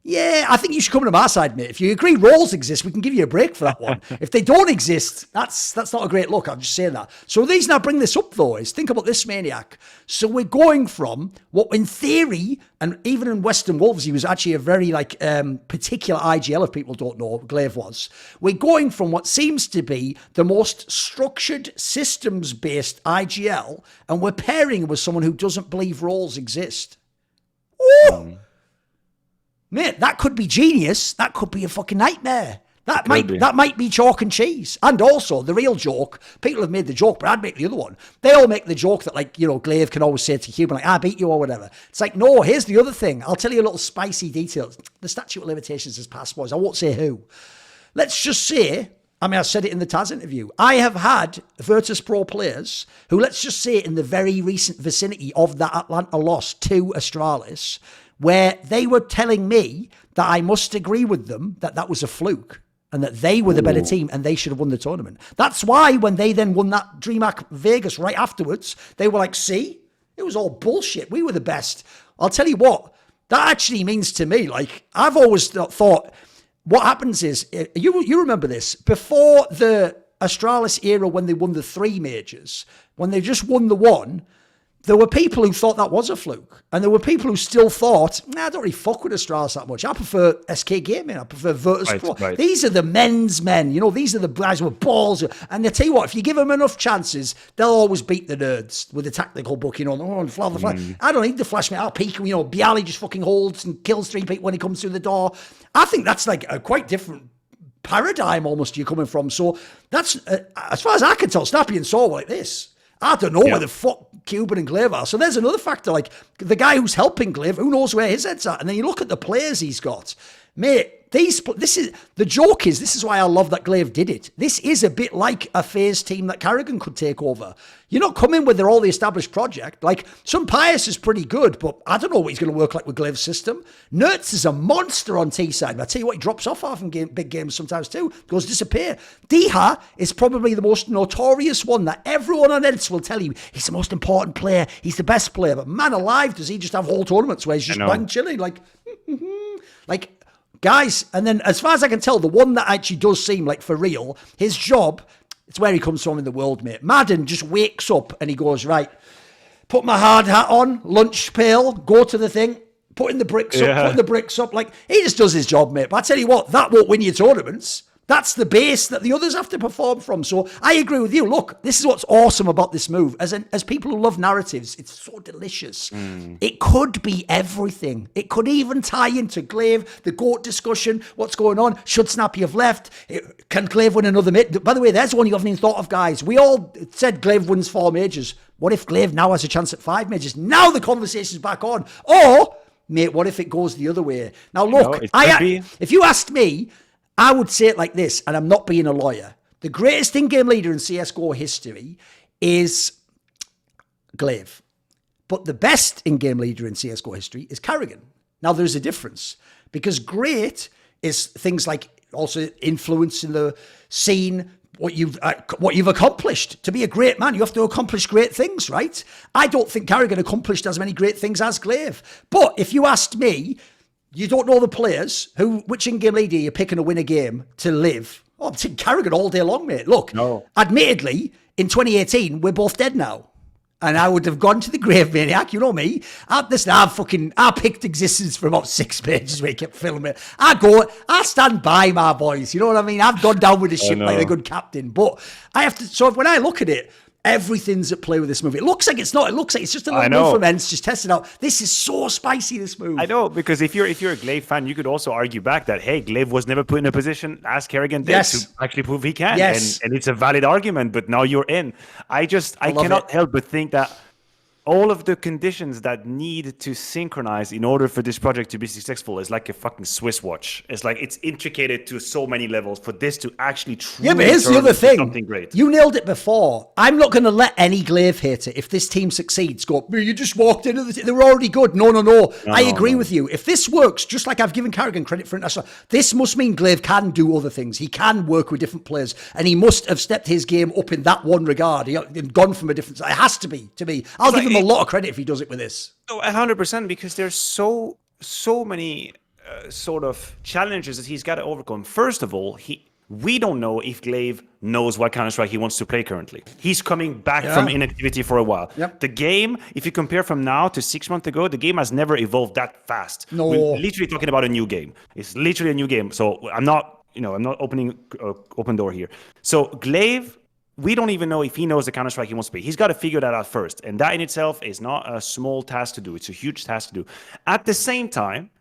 Yeah, I think you should come to my side, mate. If you agree roles exist, we can give you a break for that one. If they don't exist, that's not a great look. I'm just saying that. So the reason I bring this up, though, is think about this, Maniac. So we're going from what, in theory, and even in Western Wolves, he was actually a very particular IGL, if people don't know, Glaive was. We're going from what seems to be the most structured, systems-based IGL, and we're pairing it with someone who doesn't believe roles exist. Ooh! Mate, that could be genius. That could be a fucking nightmare. That might be chalk and cheese. And also, the real joke, people have made the joke, but I'd make the other one. They all make the joke that, like, Glaive can always say to Cuban, like, I beat you or whatever. It's like, no, here's the other thing. I'll tell you a little spicy detail. The statute of limitations has passed, boys. I won't say who. Let's just say, I said it in the Taz interview. I have had Virtus Pro players who, let's just say, in the very recent vicinity of that Atlanta loss to Astralis, where they were telling me that I must agree with them that was a fluke and that they were the better team and they should have won the tournament. That's why when they then won that DreamHack Vegas right afterwards, they were like, see, it was all bullshit. We were the best. I'll tell you what, that actually means to me, like, I've always thought what happens is, you remember this, before the Astralis era when they won the 3 majors, when they just won the 1, there were people who thought that was a fluke. And there were people who still thought, I don't really fuck with Astralis that much. I prefer SK Gaming. I prefer Virtus Pro. Right. These are the men's men. These are the guys with balls. And I tell you what, if you give them enough chances, they'll always beat the nerds with the tactical booking on. Oh, the flash. I don't need the flash, mate. I'll peek. Bialy just fucking holds and kills 3 people when he comes through the door. I think that's like a quite different paradigm almost you're coming from. So that's, as far as I can tell, Snappy and Saw were like this. I don't know where the fuck Cuban and Glaive are. So there's another factor, like the guy who's helping Glaive, who knows where his head's at? And then you look at the players he's got. Mate, this is why I love that Glaive did it. This is a bit like a FaZe team that Carrigan could take over. You're not coming with all the established project. Like, some Pius is pretty good, but I don't know what he's going to work like with Glaive's system. Nertz is a monster on T-side. I tell you what, he drops off half in big games sometimes too. Goes disappear. Diha is probably the most notorious one that everyone on ENCE will tell you he's the most important player. He's the best player. But man alive, does he just have whole tournaments where he's just bang chilling? Like, guys. And then, as far as I can tell, the one that actually does seem like for real, his job, it's where he comes from in the world, mate. Madden just wakes up and he goes, right, put my hard hat on, lunch pail, go to the thing, putting the bricks up. Like, he just does his job, mate. But I tell you what, that won't win you tournaments. That's the base that the others have to perform from. So I agree with you. Look, this is what's awesome about this move. As people who love narratives, it's so delicious. It could be everything. It could even tie into Glaive, the GOAT discussion, what's going on. Should Snappy have left? Can Glaive win another mid? By the way, there's one you haven't even thought of, guys. We all said Glaive wins 4 majors. What if Glaive now has a chance at 5 majors? Now the conversation's back on. Or, mate, what if it goes the other way? Now, look, if you asked me, I would say it like this, and I'm not being a lawyer. The greatest in-game leader in CSGO history is Glaive. But the best in-game leader in CSGO history is Carrigan. Now, there's a difference. Because great is things like also influence in the scene, what you've accomplished. To be a great man, you have to accomplish great things, right? I don't think Carrigan accomplished as many great things as Glaive. But if you asked me, you don't know the players. Which in-game leader you're picking to win a game to live? Oh, I'm taking Carrigan all day long, mate. Look, admittedly, in 2018, we're both dead now. And I would have gone to the grave, Maniac. You know me. I picked existence for about 6 pages where he kept filming it. I stand by my boys. You know what I mean? I've gone down with the ship like a good captain. But I have to, so when I look at it, everything's at play with this movie. It looks like it's not. It looks like it's just a little move from ENCE, just testing out. This is so spicy, this move. I know, because if you're a Glaive fan, you could also argue back that, hey, Glaive was never put in a position as Carrigan did to actually prove he can. Yes. And it's a valid argument, but now you're in. I cannot help but think that all of the conditions that need to synchronize in order for this project to be successful is like a fucking Swiss watch. It's like it's intricated to so many levels for this to actually truly but here's the other thing. Something great. You nailed it before. I'm not going to let any Glaive hater, if this team succeeds, go, you just walked into the team. They were already good. No. I agree with you. If this works, just like I've given Carrigan credit for international, this must mean Glaive can do other things. He can work with different players, and he must have stepped his game up in that one regard. He gone from a different side. It has to be, to me. I'll give him a lot of credit if he does it with this. No, 100%, because there's so many sort of challenges that he's got to overcome. First of all, we don't know if Glaive knows what Counter-Strike he wants to play currently. He's coming back from inactivity for a while. Yep. The game, if you compare from now to 6 months ago, the game has never evolved that fast. No. We're literally talking about a new game. It's literally a new game. So I'm not opening open door here. So Glaive, we don't even know if he knows the Counter-Strike he wants to play. He's got to figure that out first. And that in itself is not a small task to do. It's a huge task to do. At the same time,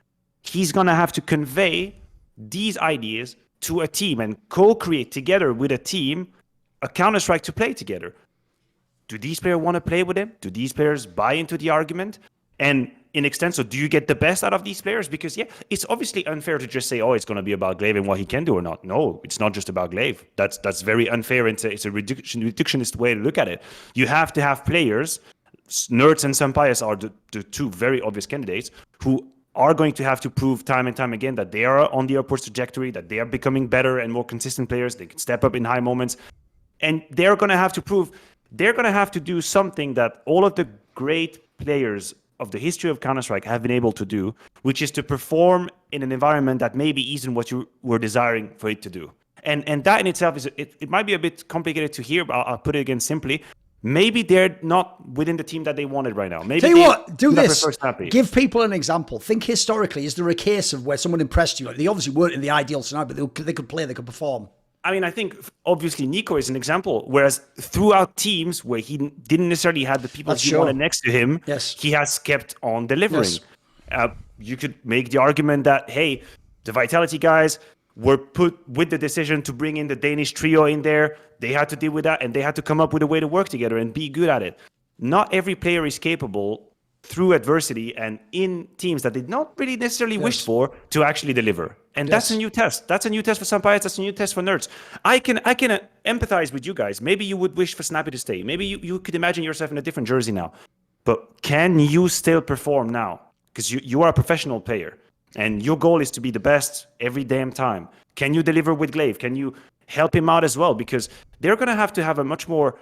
he's going to have to convey these ideas to a team and co-create together with a team a Counter-Strike to play together. Do these players want to play with him? Do these players buy into the argument? And in extent, so do you get the best out of these players? Because, it's obviously unfair to just say, it's going to be about Glaive and what he can do or not. No, it's not just about Glaive. That's very unfair. It's a reductionist way to look at it. You have to have players, Nerds and Sampayas are the two very obvious candidates, who are going to have to prove time and time again that they are on the upwards trajectory, that they are becoming better and more consistent players. They can step up in high moments. And they're going to have to prove, they're going to have to do something that all of the great players of the history of Counter-Strike have been able to do, which is to perform in an environment that maybe isn't what you were desiring for it to do. And that in itself, it might be a bit complicated to hear, but I'll put it again simply. Maybe they're not within the team that they wanted right now. Maybe tell you what, do this. Give people an example. Think historically. Is there a case of where someone impressed you? Like, they obviously weren't in the ideal scenario, but they could play, they could perform. I mean, I think obviously NiKo is an example. Whereas throughout teams where he didn't necessarily have the people he wanted next to him, he has kept on delivering. Yes. You could make the argument that, hey, the Vitality guys were put with the decision to bring in the Danish trio in there. They had to deal with that, and they had to come up with a way to work together and be good at it. Not every player is capable through adversity and in teams that they not really necessarily wished for to actually deliver. And that's a new test. That's a new test for Sampayas. That's a new test for Nerds. I can empathize with you guys. Maybe you would wish for Snappy to stay. Maybe you could imagine yourself in a different jersey now. But can you still perform now? Because you are a professional player. And your goal is to be the best every damn time. Can you deliver with Glaive? Can you help him out as well? Because they're going to have a much more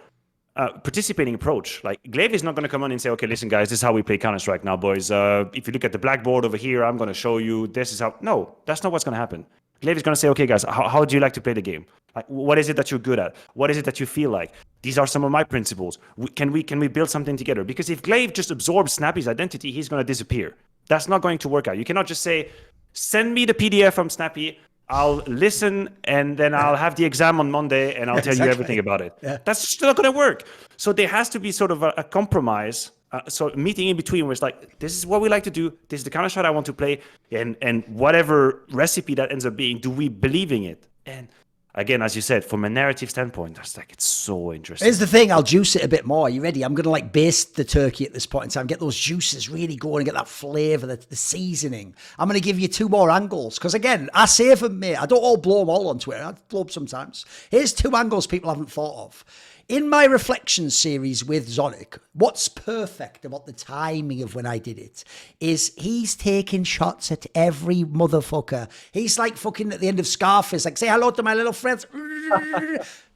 participating approach. Like Glaive is not going to come on and say, okay, listen, guys, this is how we play Counter-Strike now, boys. If you look at the blackboard over here, I'm going to show you this is how. No, that's not what's going to happen. Glaive is going to say, okay, guys, how do you like to play the game? Like, what is it that you're good at? What is it that you feel like? These are some of my principles. Can we build something together? Because if Glaive just absorbs Snappy's identity, he's going to disappear. That's not going to work out. You cannot just say, send me the PDF from Snappy. I'll listen, and then I'll have the exam on Monday, and I'll tell you everything about it. Yeah. That's still not going to work. So there has to be sort of a compromise, so a meeting in between where it's like, this is what we like to do, this is the kind of shot I want to play, and whatever recipe that ends up being, do we believe in it? And again, as you said, from a narrative standpoint, that's like, it's so interesting. Here's the thing, I'll juice it a bit more. Are you ready? I'm going to like baste the turkey at this point in time, get those juices really going and get that flavour, the seasoning. I'm going to give you 2 more angles. Because again, I save them, mate. I don't all blow them all on Twitter. I blow them sometimes. Here's 2 angles people haven't thought of. In my reflections series with Zonic, what's perfect about the timing of when I did it is he's taking shots at every motherfucker. He's like fucking at the end of Scarface, like, say hello to my little friends.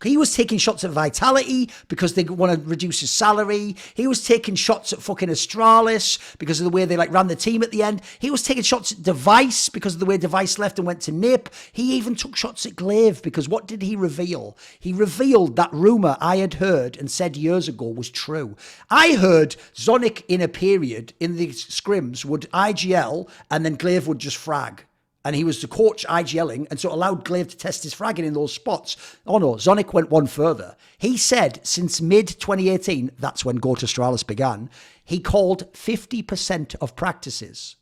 He was taking shots at Vitality because they want to reduce his salary. He was taking shots at fucking Astralis because of the way they like ran the team at the end. He was taking shots at Device because of the way Device left and went to Nip. He even took shots at Glaive because what did he reveal? He revealed that rumor I had heard and said years ago was true. I heard Zonic in a period in the scrims would IGL and then Glaive would just frag. And he was the coach IGLing, and so it allowed Glaive to test his fragging in those spots. Oh no, Zonic went one further. He said since mid-2018, that's when Go to Astralis began, he called 50% of practices,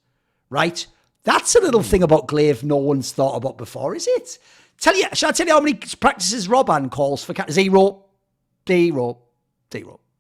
right? That's a little thing about Glaive no one's thought about before, is it? Shall I tell you how many practices Robban calls for? 0.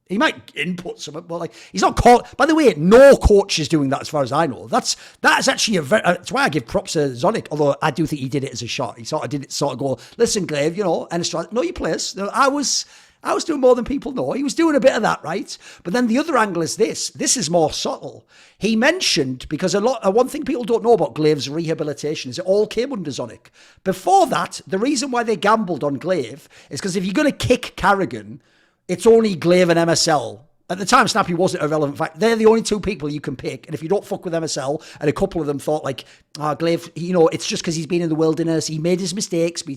He might input something, but like he's not called. By the way, no coach is doing that as far as I know. That's actually that's why I give props to Zonic. Although I do think he did it as a shot. He sort of did it, sort of go, listen, Glaive, and know your place. I was doing more than people know. He was doing a bit of that, right? But then the other angle is this. This is more subtle. He mentioned, because one thing people don't know about Glaive's rehabilitation is it all came under Zonic. Before that, the reason why they gambled on Glaive is because if you're going to kick Carrigan, it's only Glaive and MSL. At the time, Snappy wasn't a relevant fact. They're the only 2 people you can pick. And if you don't fuck with MSL, and a couple of them thought like, Glaive, it's just because he's been in the wilderness. He made his mistakes, but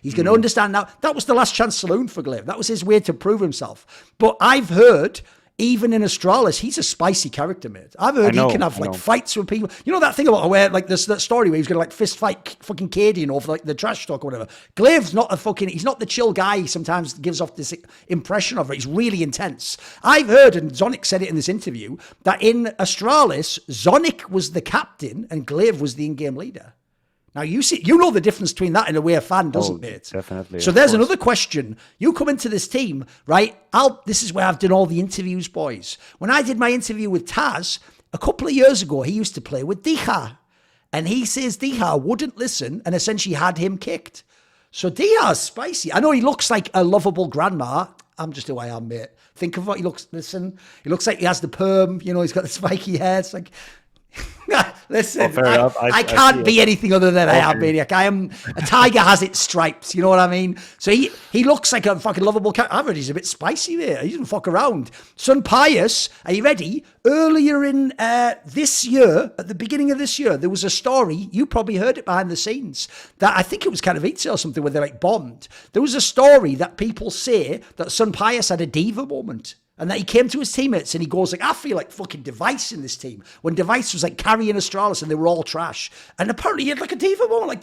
he's gonna understand now. That was the last chance saloon for Glaive. That was his way to prove himself. But I've heard, even in Astralis, he's a spicy character, mate. I've heard he can have fights with people. You know that thing about where like there's that story where he's gonna like fist fight fucking Cadian over like the trash talk or whatever. Glaive's not he's not the chill guy he sometimes gives off this impression of it. He's really intense. I've heard, and Zonic said it in this interview, that in Astralis, Zonic was the captain and Glaive was the in-game leader. Now, you know the difference between that and a way a fan doesn't, mate? Definitely. So there's another question. You come into this team, right? This is where I've done all the interviews, boys. When I did my interview with Taz, a couple of years ago, he used to play with Diha. And he says Diha wouldn't listen and essentially had him kicked. So Diha's spicy. I know he looks like a lovable grandma. I'm just who I am, mate. Think of what he looks like he has the perm. He's got the spiky hair. It's like... Listen, I can't be anything other than I am Maniac. I am a tiger has its stripes, you know what I mean? So he looks like a fucking lovable cat. I've heard he's a bit spicy there. He doesn't fuck around. Son Pius, are you ready? Earlier in this year, at the beginning of this year, there was a story, you probably heard it behind the scenes, that I think it was kind of ENCE or something where they like bombed. There was a story that people say that Son Pius had a diva moment. And that he came to his teammates and he goes like, I feel like fucking Device in this team. When Device was like carrying Astralis and they were all trash. And apparently he had like a diva moment like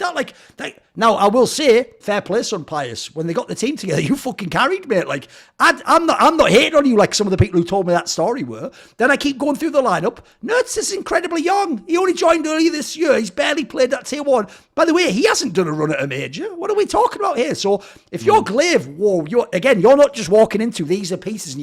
that. Now, I will say, fair play, Son Pius. When they got the team together, you fucking carried, mate. Like, I'm not hating on you like some of the people who told me that story were. Then I keep going through the lineup. Nerds is incredibly young. He only joined earlier this year. He's barely played that tier 1. By the way, he hasn't done a run at a major. What are we talking about here? So if you're Glaive, you're not just walking into these are pieces and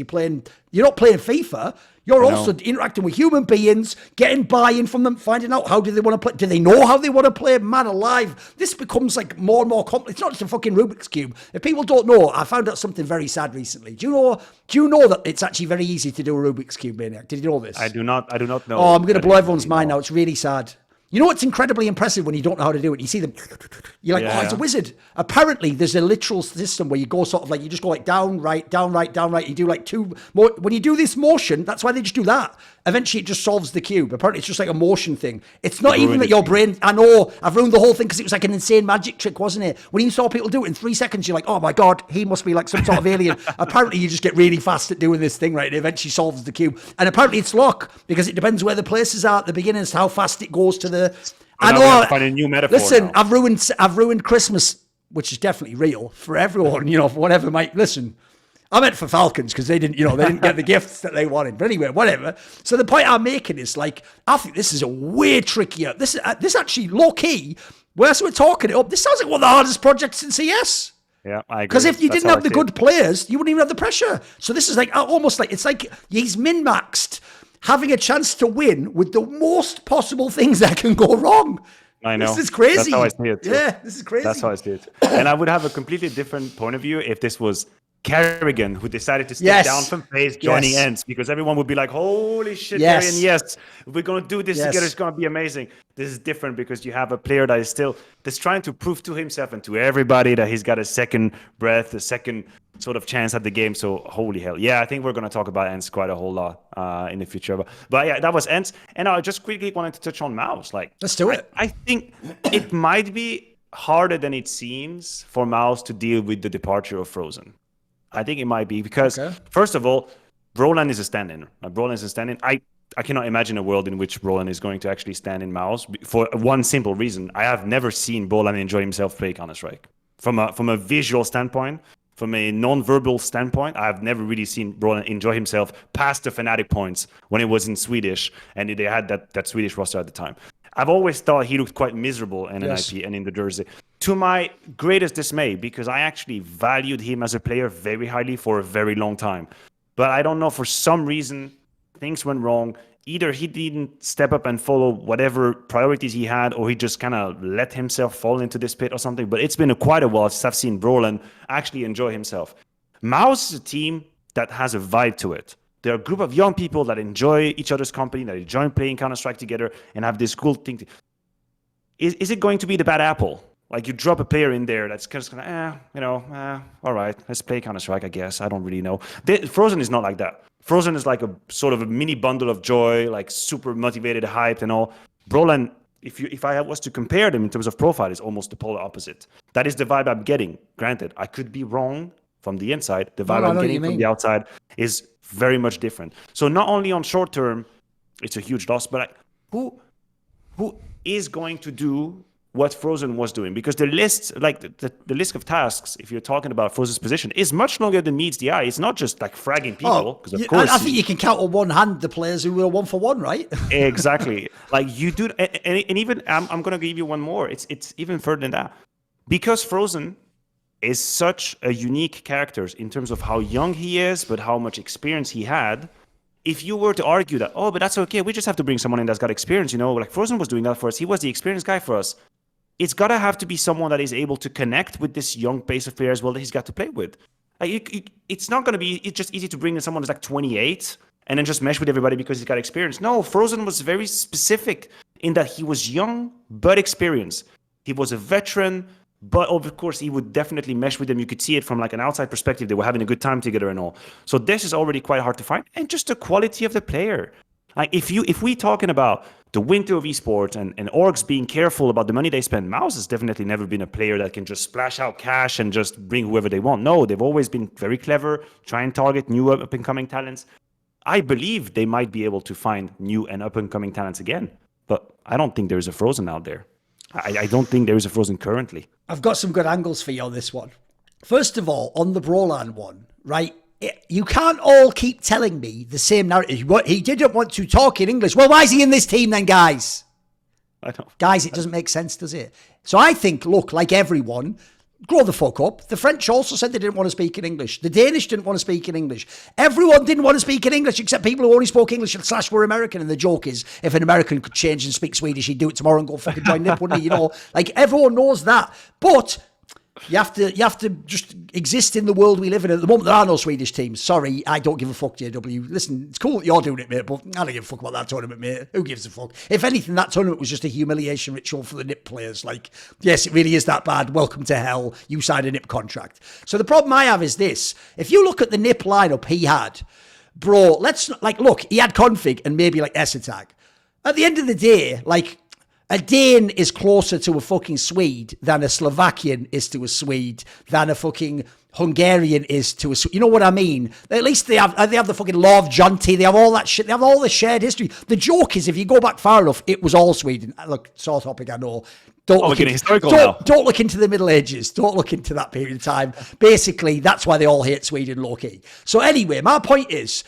you're not playing FIFA. You're also interacting with human beings, getting buy-in from them, finding out how do they want to play. Do they know how they want to play? Man alive. This becomes like more and more complex. It's not just a fucking Rubik's Cube. If people don't know, I found out something very sad recently. Do you know that it's actually very easy to do a Rubik's Cube, Maniac? Did you know this? I do not know. Oh, I'm going to blow everyone's mind now. It's really sad. You know what's incredibly impressive when you don't know how to do it? You see them, you're like, oh, he's a wizard. Apparently, there's a literal system where you go sort of like, you just go like down, right, down, right, down, right. You do like two more. When you do this motion, that's why they just do that. Eventually, it just solves the cube. Apparently, it's just like a motion thing. It's not even that your brain, I know, I've ruined the whole thing because it was like an insane magic trick, wasn't it? When you saw people do it in 3 seconds, you're like, oh my God, he must be like some sort of alien. Apparently, you just get really fast at doing this thing, right? It eventually solves the cube. And apparently, it's luck because it depends where the places are at the beginning as to how fast it goes to the... I know. Find a new metaphor. Listen, now. I've ruined Christmas, which is definitely real for everyone. You know, for whatever might listen. I meant for Falcons because they didn't get the gifts that they wanted. But anyway, whatever. So the point I'm making is like, I think this is a way trickier. This actually low key. Whereas we're talking it up, this sounds like one of the hardest projects in CS. Yeah, I agree. Because if you didn't have the good players, you wouldn't even have the pressure. So this is like almost like it's like he's min-maxed having a chance to win with the most possible things that can go wrong. I know. This is crazy. That's how I see it too. Yeah, this is crazy. That's how I see it. And I would have a completely different point of view if this was Kerrigan who decided to step down from FaZe joining ENCE, because everyone would be like, holy shit, Kerrigan, yes, we're going to do this together. It's going to be amazing. This is different because you have a player that is still just trying to prove to himself and to everybody that he's got a second breath, a second sort of chance at the game. So holy hell. Yeah, I think we're going to talk about ENCE quite a whole lot in the future. But yeah, that was ENCE. And I just quickly wanted to touch on MOUZ. Like, let's do it. I think it might be harder than it seems for MOUZ to deal with the departure of Frozen. I think it might be because, first of all, Brolan is a stand-in. Brolan is a stand-in. I cannot imagine a world in which Brolan is going to actually stand in MOUZ for one simple reason. I have never seen Brolan enjoy himself play Counter-Strike. From a visual standpoint, from a non-verbal standpoint, I have never really seen Brolan enjoy himself past the Fnatic points when it was in Swedish and they had that Swedish roster at the time. I've always thought he looked quite miserable in an IP and in the jersey. To my greatest dismay, because I actually valued him as a player very highly for a very long time. But I don't know, for some reason, things went wrong. Either he didn't step up and follow whatever priorities he had, or he just kind of let himself fall into this pit or something. But it's been quite a while since I've seen Brolan actually enjoy himself. MOUZ is a team that has a vibe to it. They're a group of young people that enjoy each other's company, that enjoy playing Counter-Strike together and have this cool thing. Is it going to be the bad apple? Like you drop a player in there that's just kind of, all right, let's play Counter-Strike, I guess. I don't really know. Frozen is not like that. Frozen is like a sort of a mini bundle of joy, like super motivated, hyped and all. Brolan, if I was to compare them in terms of profile, is almost the polar opposite. That is the vibe I'm getting. Granted, I could be wrong from the inside. The vibe I'm getting from the outside is very much different. So not only on short term, it's a huge loss, but who is going to do what Frozen was doing? Because the list, like the list of tasks, if you're talking about Frozen's position, is much longer than meets the eye. It's not just like fragging people. Because of course, I think you can count on one hand the players who were 1-for-1, right? Exactly. Like you do, and even I'm going to give you one more. It's even further than that. Because Frozen is such a unique character in terms of how young he is, but how much experience he had. If you were to argue that, but that's okay, we just have to bring someone in that's got experience, like Frozen was doing that for us. He was the experienced guy for us. It's got to have to be someone that is able to connect with this young base of players well that he's got to play with. Like it's not going to be just easy to bring in someone who's like 28 and then just mesh with everybody because he's got experience. No, Frozen was very specific in that he was young but experienced. He was a veteran, but of course he would definitely mesh with them. You could see it from like an outside perspective. They were having a good time together and all. So this is already quite hard to find. And just the quality of the player. Like if we talking about the winter of esports and orgs being careful about the money they spend, MOUZ has definitely never been a player that can just splash out cash and just bring whoever they want. No, they've always been very clever, try and target new up-and-coming talents. I believe they might be able to find new and up-and-coming talents again, but I don't think there's a Frozen out there. I don't think there is a Frozen currently. I've got some good angles for you on this one. First of all, on the Brolan one, right? You can't all keep telling me the same narrative. He didn't want to talk in English. Well, why is he in this team then, guys? I don't. Guys, it doesn't make sense, does it? So I think, look, like everyone, grow the fuck up. The French also said they didn't want to speak in English. The Danish didn't want to speak in English. Everyone didn't want to speak in English except people who only spoke English / were American. And the joke is, if an American could change and speak Swedish, he'd do it tomorrow and go fucking join NIP, wouldn't he? Like everyone knows that. But You have to just exist in the world we live in. At the moment, there are no Swedish teams. Sorry, I don't give a fuck, JW. Listen, it's cool that you're doing it, mate, but I don't give a fuck about that tournament, mate. Who gives a fuck? If anything, that tournament was just a humiliation ritual for the NIP players. Like, yes, it really is that bad. Welcome to hell. You signed a NIP contract. So the problem I have is this. If you look at the NIP lineup he had, bro, look, he had config and maybe like S-Attack. At the end of the day, like, a Dane is closer to a fucking Swede than a Slovakian is to a Swede, than a fucking Hungarian is to a Swede. You know what I mean? At least they have the fucking law of Jonty. They have all that shit. They have all the shared history. The joke is, if you go back far enough, it was all Sweden. Look, sore topic, I know. Don't look into the Middle Ages. Don't look into that period of time. Basically, that's why they all hate Sweden low-key. So anyway, my point is,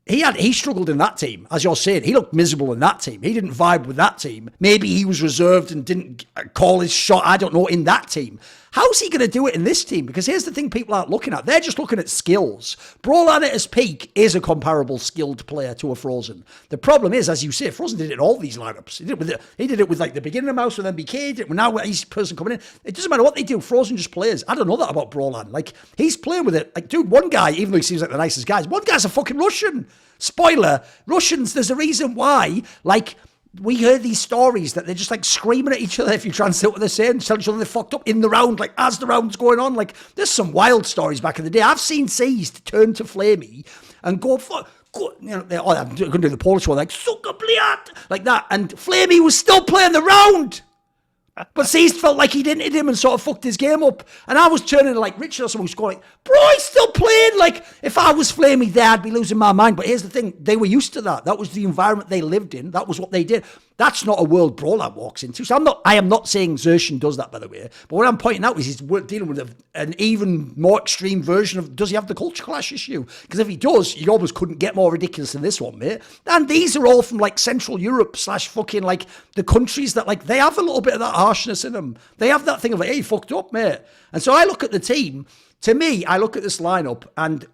he struggled in that team, as you're saying. He looked miserable in that team. He didn't vibe with that team. Maybe he was reserved and didn't call his shot, I don't know, in that team. How's he going to do it in this team? Because here's the thing people aren't looking at. They're just looking at skills. Brolan at his peak is a comparable skilled player to a Frozen. The problem is, as you say, Frozen did it in all these lineups. He did it with like the beginning of MOUZ with MBK. He did it with now each person coming in. It doesn't matter what they do. Frozen just plays. I don't know that about Brolan. Like, he's playing with it. Like, dude, one guy, even though he seems like the nicest guy, one guy's a fucking Russian. Spoiler, Russians, there's a reason why, like, we heard these stories that they're just like screaming at each other if you translate what they're saying, telling each other they fucked up in the round, like as the round's going on. Like, there's some wild stories back in the day. I've seen C's turn to Flamey and go, you know, I'm going to do the Polish one, like, suka bliat, like that. And Flamey was still playing the round. But C's felt like he didn't hit him and sort of fucked his game up. And I was turning to like Richard or someone who's going like, bro, he's still playing. Like, if I was Flamey there, I'd be losing my mind. But here's the thing. They were used to that. That was the environment they lived in. That was what they did. That's not a world Brolan walks into. So I am not saying Xerxen does that, by the way. But what I'm pointing out is he's dealing with an even more extreme version of, does he have the culture clash issue? Because if he does, you almost couldn't get more ridiculous than this one, mate. And these are all from like Central Europe / fucking like the countries that like, they have a little bit of that harshness in them. They have that thing of like, hey, you fucked up, mate. And so I look at the team. To me, I look at this lineup and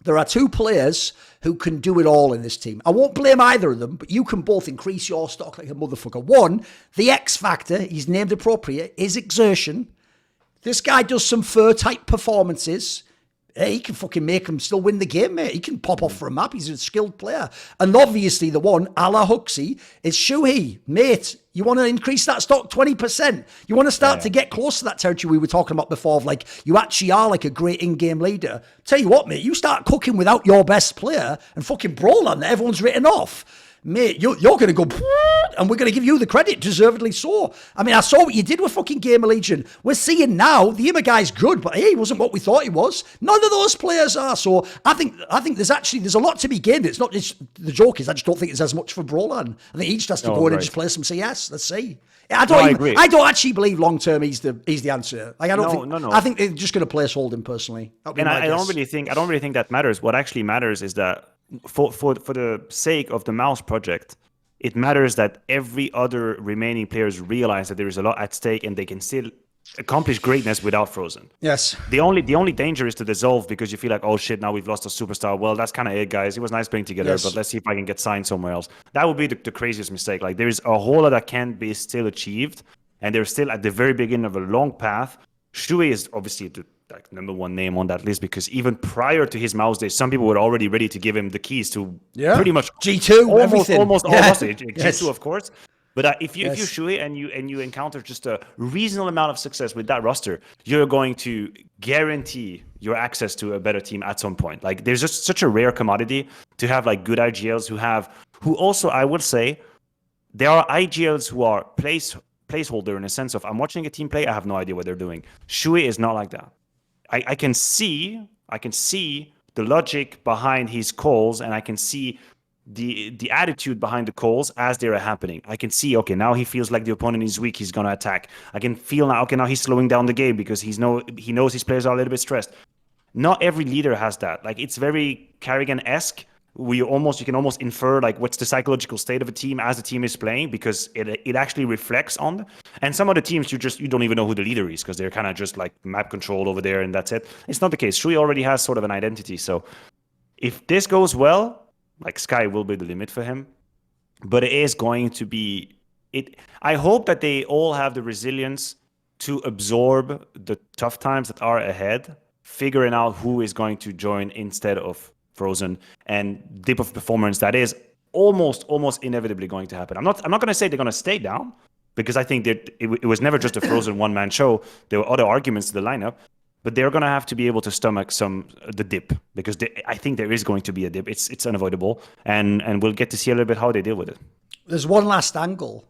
there are two players who can do it all in this team. I won't blame either of them, but you can both increase your stock like a motherfucker. One, the X factor, he's named appropriate, is Exertion. This guy does some fur-type performances. Hey, he can fucking make him still win the game, mate. He can pop off for a map. He's a skilled player. And obviously the one, a la Huxley, is Shuhei. Mate, you want to increase that stock 20%. You want to start to get close to that territory we were talking about before of like, you actually are like a great in-game leader. Tell you what, mate, you start cooking without your best player and fucking Brolan that everyone's written off. Mate, you're going to go, and we're going to give you the credit, deservedly so. I mean, I saw what you did with fucking Gamer Legion. We're seeing now, the Imma guy's good, but hey, he wasn't what we thought he was. None of those players are. So I think there's a lot to be gained. It's not just, the joke is, I just don't think it's as much for Brolan. I think he just has to go in and just play some CS. Let's see. I don't actually believe long term he's the answer. Like, I think they're just going to placehold him personally. And I don't really think that matters. What actually matters is that for the sake of the MOUZ project, it matters that every other remaining players realize that there is a lot at stake and they can still accomplish greatness without Frozen. Yes. The only danger is to dissolve because you feel like, oh shit, now we've lost a superstar. Well, that's kind of it, guys. It was nice playing together, but let's see if I can get signed somewhere else. That would be the craziest mistake. Like, there is a whole lot that can be still achieved, and they're still at the very beginning of a long path. Shuhei is obviously the number one name on that list because even prior to his MOUZ days, some people were already ready to give him the keys to pretty much G2, almost G2, of course. But if you Shuhei and you encounter just a reasonable amount of success with that roster, you're going to guarantee your access to a better team at some point. Like, there's just such a rare commodity to have like good IGLs who also, I would say, there are IGLs who are placeholder in a sense of, I'm watching a team play, I have no idea what they're doing. Shuhei is not like that. I can see the logic behind his calls, and I can see the attitude behind the calls as they're happening. I can see, okay, now he feels like the opponent is weak, he's gonna attack. I can feel now, okay, now he's slowing down the game because he knows his players are a little bit stressed. Not every leader has that. Like, it's very Carrigan-esque. You can almost infer like what's the psychological state of a team as the team is playing because it actually reflects on them. And some of the teams you don't even know who the leader is because they're kind of just like map control over there and that's it. It's not the case. Shuhei already has sort of an identity. So if this goes well, like, sky will be the limit for him. But it is going to be I hope that they all have the resilience to absorb the tough times that are ahead, figuring out who is going to join instead of Frozen, and dip of performance that is almost inevitably going to happen. I'm not going to say they're going to stay down, because I think that it was never just a Frozen one-man show. There were other arguments to the lineup, but they're going to have to be able to stomach the dip, because I think there is going to be a dip. It's unavoidable, and we'll get to see a little bit how they deal with it. There's one last angle.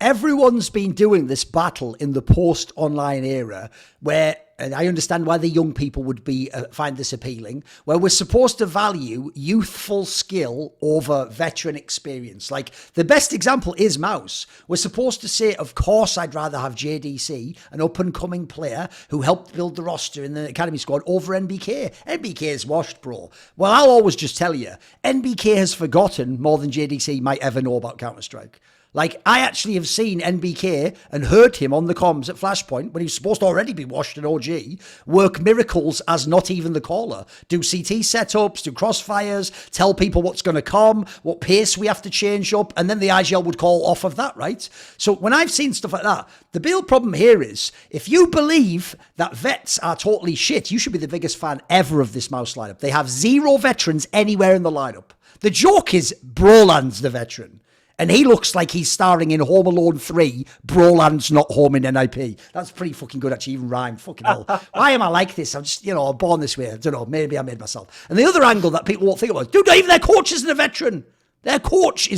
Everyone's been doing this battle in the post-online era where, and I understand why the young people would find this appealing, where we're supposed to value youthful skill over veteran experience. Like, the best example is MOUZ. We're supposed to say, of course, I'd rather have JDC, an up-and-coming player who helped build the roster in the academy squad, over NBK. NBK is washed, bro. Well, I'll always just tell you, NBK has forgotten more than JDC might ever know about Counter-Strike. Like, I actually have seen NBK and heard him on the comms at Flashpoint, when he was supposed to already be washed in OG, work miracles as not even the caller. Do CT setups, do crossfires, tell people what's going to come, what pace we have to change up, and then the IGL would call off of that, right? So when I've seen stuff like that, the real problem here is, if you believe that vets are totally shit, you should be the biggest fan ever of this MOUZ lineup. They have 0 veterans anywhere in the lineup. The joke is Broland's the veteran. And he looks like he's starring in Home Alone 3, Broland's not home in NIP. That's pretty fucking good, actually, even rhymed. Fucking hell. Why am I like this? I'm just, I'm born this way. I don't know. Maybe I made myself. And the other angle that people won't think about, dude, even their coach isn't a veteran. Their coach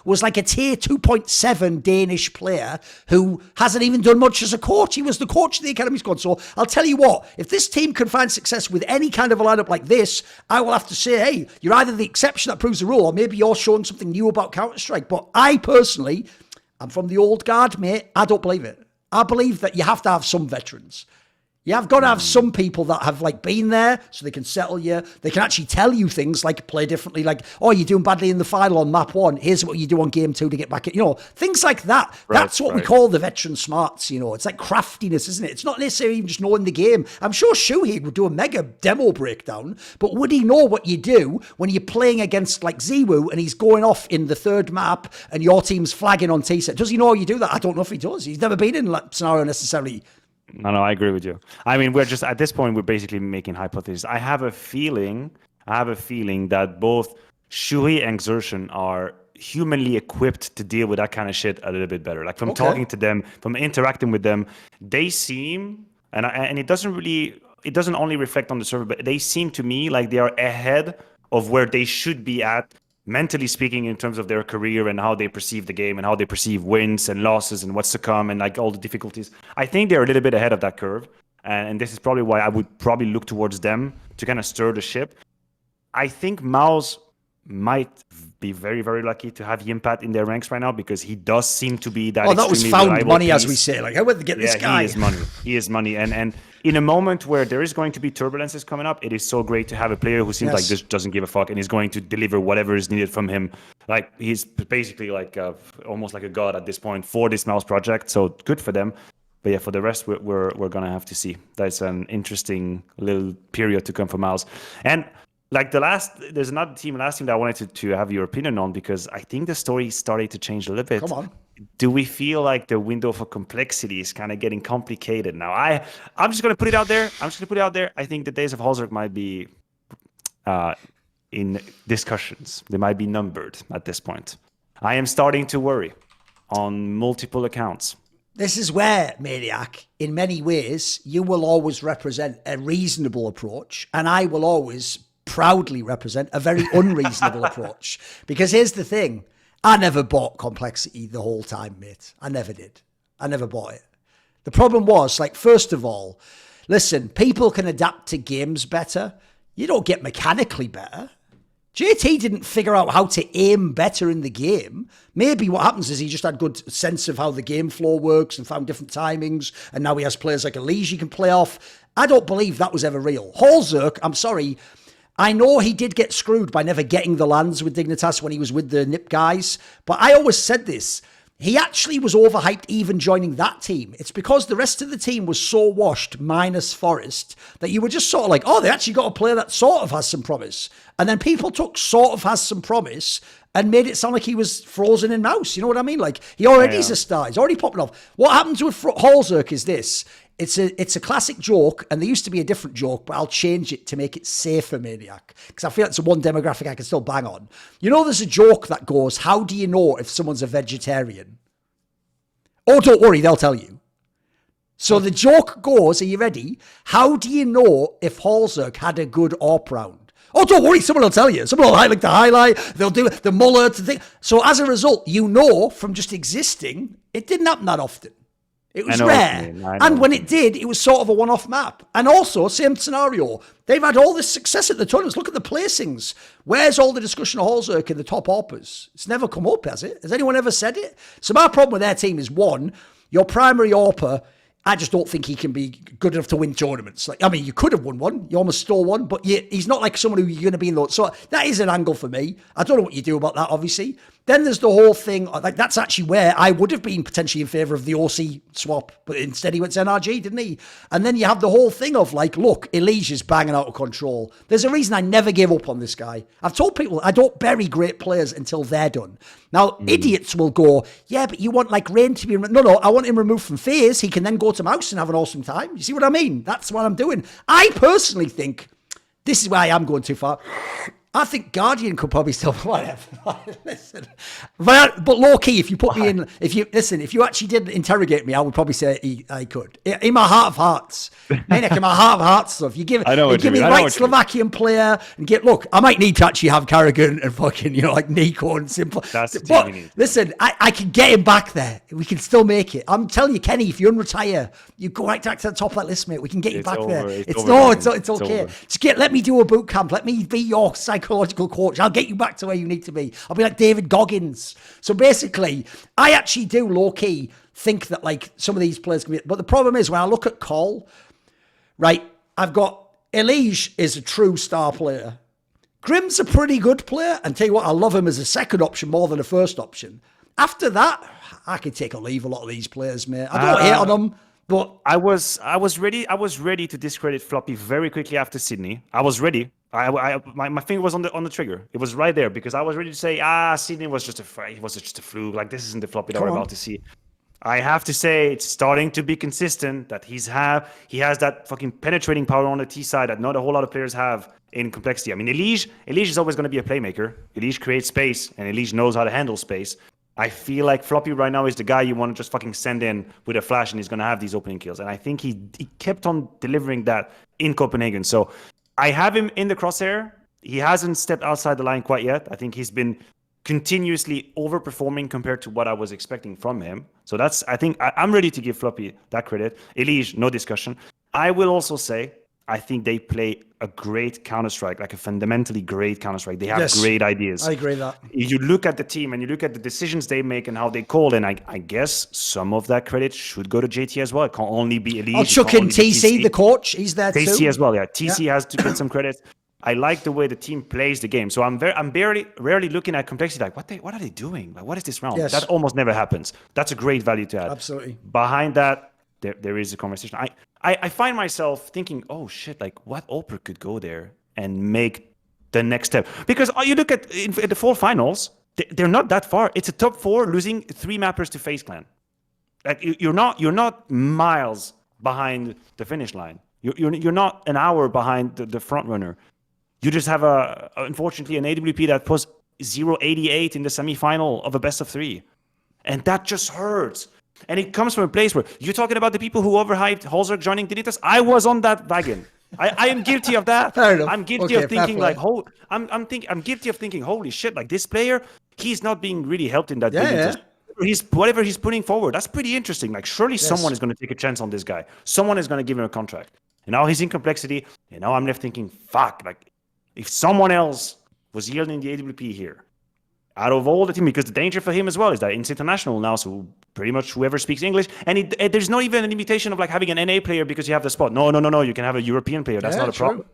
was like a tier 2.7 Danish player who hasn't even done much as a coach. He was the coach of the academy squad. So I'll tell you what, if this team can find success with any kind of a lineup like this, I will have to say, hey, you're either the exception that proves the rule, or maybe you're showing something new about Counter-Strike. But I personally, I'm from the old guard, mate. I don't believe it. I believe that you have to have some veterans. You have got to have some people that have been there so they can settle you. They can actually tell you things like play differently, like, oh, you're doing badly in the final on map 1. Here's what you do on game 2 to get back in. Things like that. Right, that's what we call the veteran smarts. It's like craftiness, isn't it? It's not necessarily even just knowing the game. I'm sure Shuhei would do a mega demo breakdown, but would he know what you do when you're playing against like ZywOo and he's going off in the 3rd map and your team's flagging on T-set? Does he know how you do that? I don't know if he does. He's never been in that scenario necessarily. No, I agree with you. I mean, we're just at this point, we're basically making hypotheses. I have a feeling that both Shuhei and Xerxon are humanly equipped to deal with that kind of shit a little bit better. Like, from talking to them, from interacting with them, they seem, and it doesn't only reflect on the server, but they seem to me like they are ahead of where they should be at, mentally speaking, in terms of their career and how they perceive the game and how they perceive wins and losses and what's to come and like all the difficulties. I think they're a little bit ahead of that curve. And this is probably why I would probably look towards them to kind of stir the ship. I think MOUZ might be very, very lucky to have Yimpat in their ranks right now, because he does seem to be that. Oh, that was found money, piece. As we say. Like, how would they get this guy? He is money. And in a moment where there is going to be turbulences coming up, it is so great to have a player who seems like this doesn't give a fuck and is going to deliver whatever is needed from him. Like, he's basically like almost like a god at this point for this MOUZ project. So good for them. But yeah, for the rest, we're gonna have to see. That's an interesting little period to come for MOUZ. And like there's another last team that I wanted to have your opinion on, because I think the story started to change a little bit. Come on. Do we feel like the window for complexity is kind of getting complicated now? I'm just going to put it out there. I think the days of Holzerk might be in discussions. They might be numbered at this point. I am starting to worry on multiple accounts. This is where, Maniac, in many ways, you will always represent a reasonable approach, and I will always proudly represent a very unreasonable approach. Because here's the thing. I never bought complexity the whole time, mate. I never did. I never bought it. The problem was, like, first of all, listen, people can adapt to games better. You don't get mechanically better. JT didn't figure out how to aim better in the game. Maybe what happens is he just had good sense of how the game flow works and found different timings, and now he has players like Elise he can play off. I don't believe that was ever real. Holzerk, I'm sorry, I know he did get screwed by never getting the lands with Dignitas when he was with the NIP guys, but I always said this. He actually was overhyped even joining that team. It's because the rest of the team was so washed, minus Forest, that you were just sort of like, oh, they actually got a player that sort of has some promise. And then people took sort of has some promise and made it sound like he was frozen in MOUZ. You know what I mean? Like, he already is a star. He's already popping off. What happens with Halzerk is this. It's a classic joke, and there used to be a different joke, but I'll change it to make it safe for Maniac, because I feel it's the one demographic I can still bang on. You know, there's a joke that goes, how do you know if someone's a vegetarian? Oh, don't worry, they'll tell you. So the joke goes, are you ready? How do you know if Halzerk had a good AWP round? Oh, don't worry, someone will tell you. Someone will highlight the highlight. They'll do the muller to think. So as a result, you know from just existing, it didn't happen that often. It was rare. And when it did, it was sort of a one-off map. And also, same scenario. They've had all this success at the tournaments. Look at the placings. Where's all the discussion of Halzerk in the top AWPers? It's never come up, has it? Has anyone ever said it? So my problem with their team is, one, your primary AWPer, I just don't think he can be good enough to win tournaments. Like, I mean, you could have won one. You almost stole one. But he's not like someone who you're going to be in the... So that is an angle for me. I don't know what you do about that, obviously. Then there's the whole thing. Like, that's actually where I would have been potentially in favour of the OC swap. But instead he went to NRG, didn't he? And then you have the whole thing of like, look, Elijah's banging out of control. There's a reason I never gave up on this guy. I've told people I don't bury great players until they're done. Now, idiots will go, yeah, but you want like Rain to be... No, I want him removed from FaZe. He can then go to MOUZ and have an awesome time. You see what I mean? That's what I'm doing. I personally think, this is where I am going too far, I think Guardian could probably still... Whatever. Listen. But low key, if you put me in... If you actually did interrogate me, I would probably say I could. In my heart of hearts. Maniac, in my heart of hearts stuff. You give me the right Slovakian player and get... Look, I might need to actually have Carrigan and fucking, like NiKo and Simple. That's the but team you need. Listen, I can get him back there. We can still make it. I'm telling you, Kenny, if you unretire, you go right back to the top of that list, mate. We can get you back there. It's okay. Just let me do a boot camp. Let me be your psychological coach. I'll get you back to where you need to be. I'll be like David Goggins. So basically, I actually do low-key think that like some of these players can be... But the problem is when I look at Cole, right, I've got... Elige is a true star player. Grim's a pretty good player. And tell you what, I love him as a second option more than a first option. After that, I could take or leave a lot of these players, mate. I don't hate on them, but... I was ready to discredit Floppy very quickly after Sydney. I was ready. My finger was on the trigger. It was right there because I was ready to say, Sydney was just a fluke. Like, this isn't the Floppy that we're about to see. I have to say, it's starting to be consistent that he has that fucking penetrating power on the T side that not a whole lot of players have in complexity. I mean, Elige is always going to be a playmaker. Elige creates space, and Elige knows how to handle space. I feel like Floppy right now is the guy you want to just fucking send in with a flash, and he's going to have these opening kills. And I think he kept on delivering that in Copenhagen. So I have him in the crosshair. He hasn't stepped outside the line quite yet. I think he's been continuously overperforming compared to what I was expecting from him. So I'm ready to give Floppy that credit. Elige, no discussion. I will also say, I think they play a great Counter-Strike, like a fundamentally great Counter-Strike. They have great ideas. I agree with that. You look at the team and you look at the decisions they make and how they call, and I guess some of that credit should go to JT as well. It can't only be Elige. I'll chuck in TC, the coach. He's there too. TC as well, yeah. TC has to get some credit. I like the way the team plays the game. So I'm rarely looking at complexity like, what are they doing? Like, what is this round? Yes. That almost never happens. That's a great value to add. Absolutely. Behind that, there is a conversation. I find myself thinking, oh shit, like what Oprah could go there and make the next step? Because you look at the fall finals, they're not that far. It's a top 4 losing 3 mappers to FaZe Clan. Like you're not miles behind the finish line. You're not an hour behind the front runner. You just have unfortunately an AWP that puts 0.88 in the semi-final of a best of 3. And that just hurts. And it comes from a place where you're talking about the people who overhyped Halzerk joining Dignitas. I was on that wagon. I am guilty of that. Fair enough. I'm guilty of thinking like, I'm guilty of thinking, holy shit, like this player, he's not being really helped in that Dignitas. Yeah. Whatever he's putting forward, that's pretty interesting. Like surely someone is going to take a chance on this guy. Someone is going to give him a contract. And now he's in complexity. And now I'm left thinking, fuck, like if someone else was yielding the AWP here, out of all the team, because the danger for him as well is that it's international now, so pretty much whoever speaks English, and there's not even an limitation of like having an NA player because you have the spot. No, you can have a European player. That's not a problem.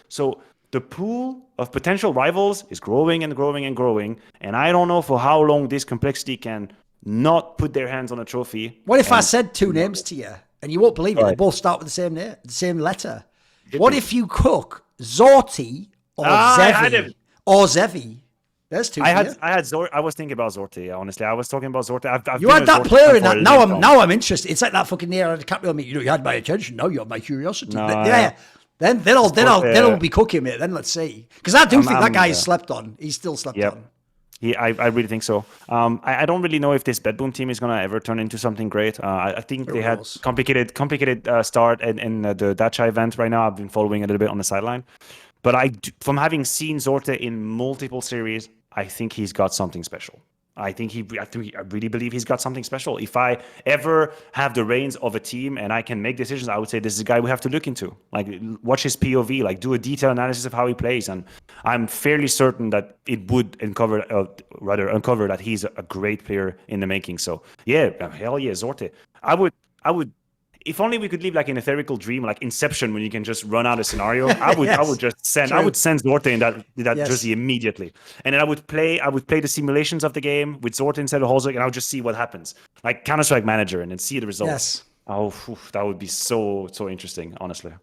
So the pool of potential rivals is growing and growing and growing, and I don't know for how long this complexity can not put their hands on a trophy. What if I said 2 names to you, and you won't believe it, they both start with the same name, the same letter? What if you cook Zorti or Zevi? Or Zevi? There's two. I was thinking about Zorte. Honestly, I was talking about Zorte. You had that player in that. Now I'm interested. It's like that fucking Leonardo DiCaprio. You had my attention. Now you have my curiosity. No, yeah. Then I'll be cooking it. Then let's see. Because I do think that guy is slept on. He's still slept on. I really think so. I don't really know if this Bedboom team is gonna ever turn into something great. I think they had complicated start in the Dacha event right now. I've been following a little bit on the sideline, but from having seen Zorte in multiple series, I think he's got something special. I really believe he's got something special. If I ever have the reins of a team and I can make decisions, I would say this is a guy we have to look into. Like, watch his POV, like do a detailed analysis of how he plays, and I'm fairly certain that it would uncover that he's a great player in the making. So yeah, hell yeah, Zorte. I would. If only we could live like in a theoretical dream, like Inception, when you can just run out a scenario. I would just send. True. I would send Zorte in that jersey immediately, and then I would play the simulations of the game with Zorte instead of Holzek, and I would just see what happens, like Counter-Strike Manager, and then see the results. Yes. Oh, that would be so interesting, honestly.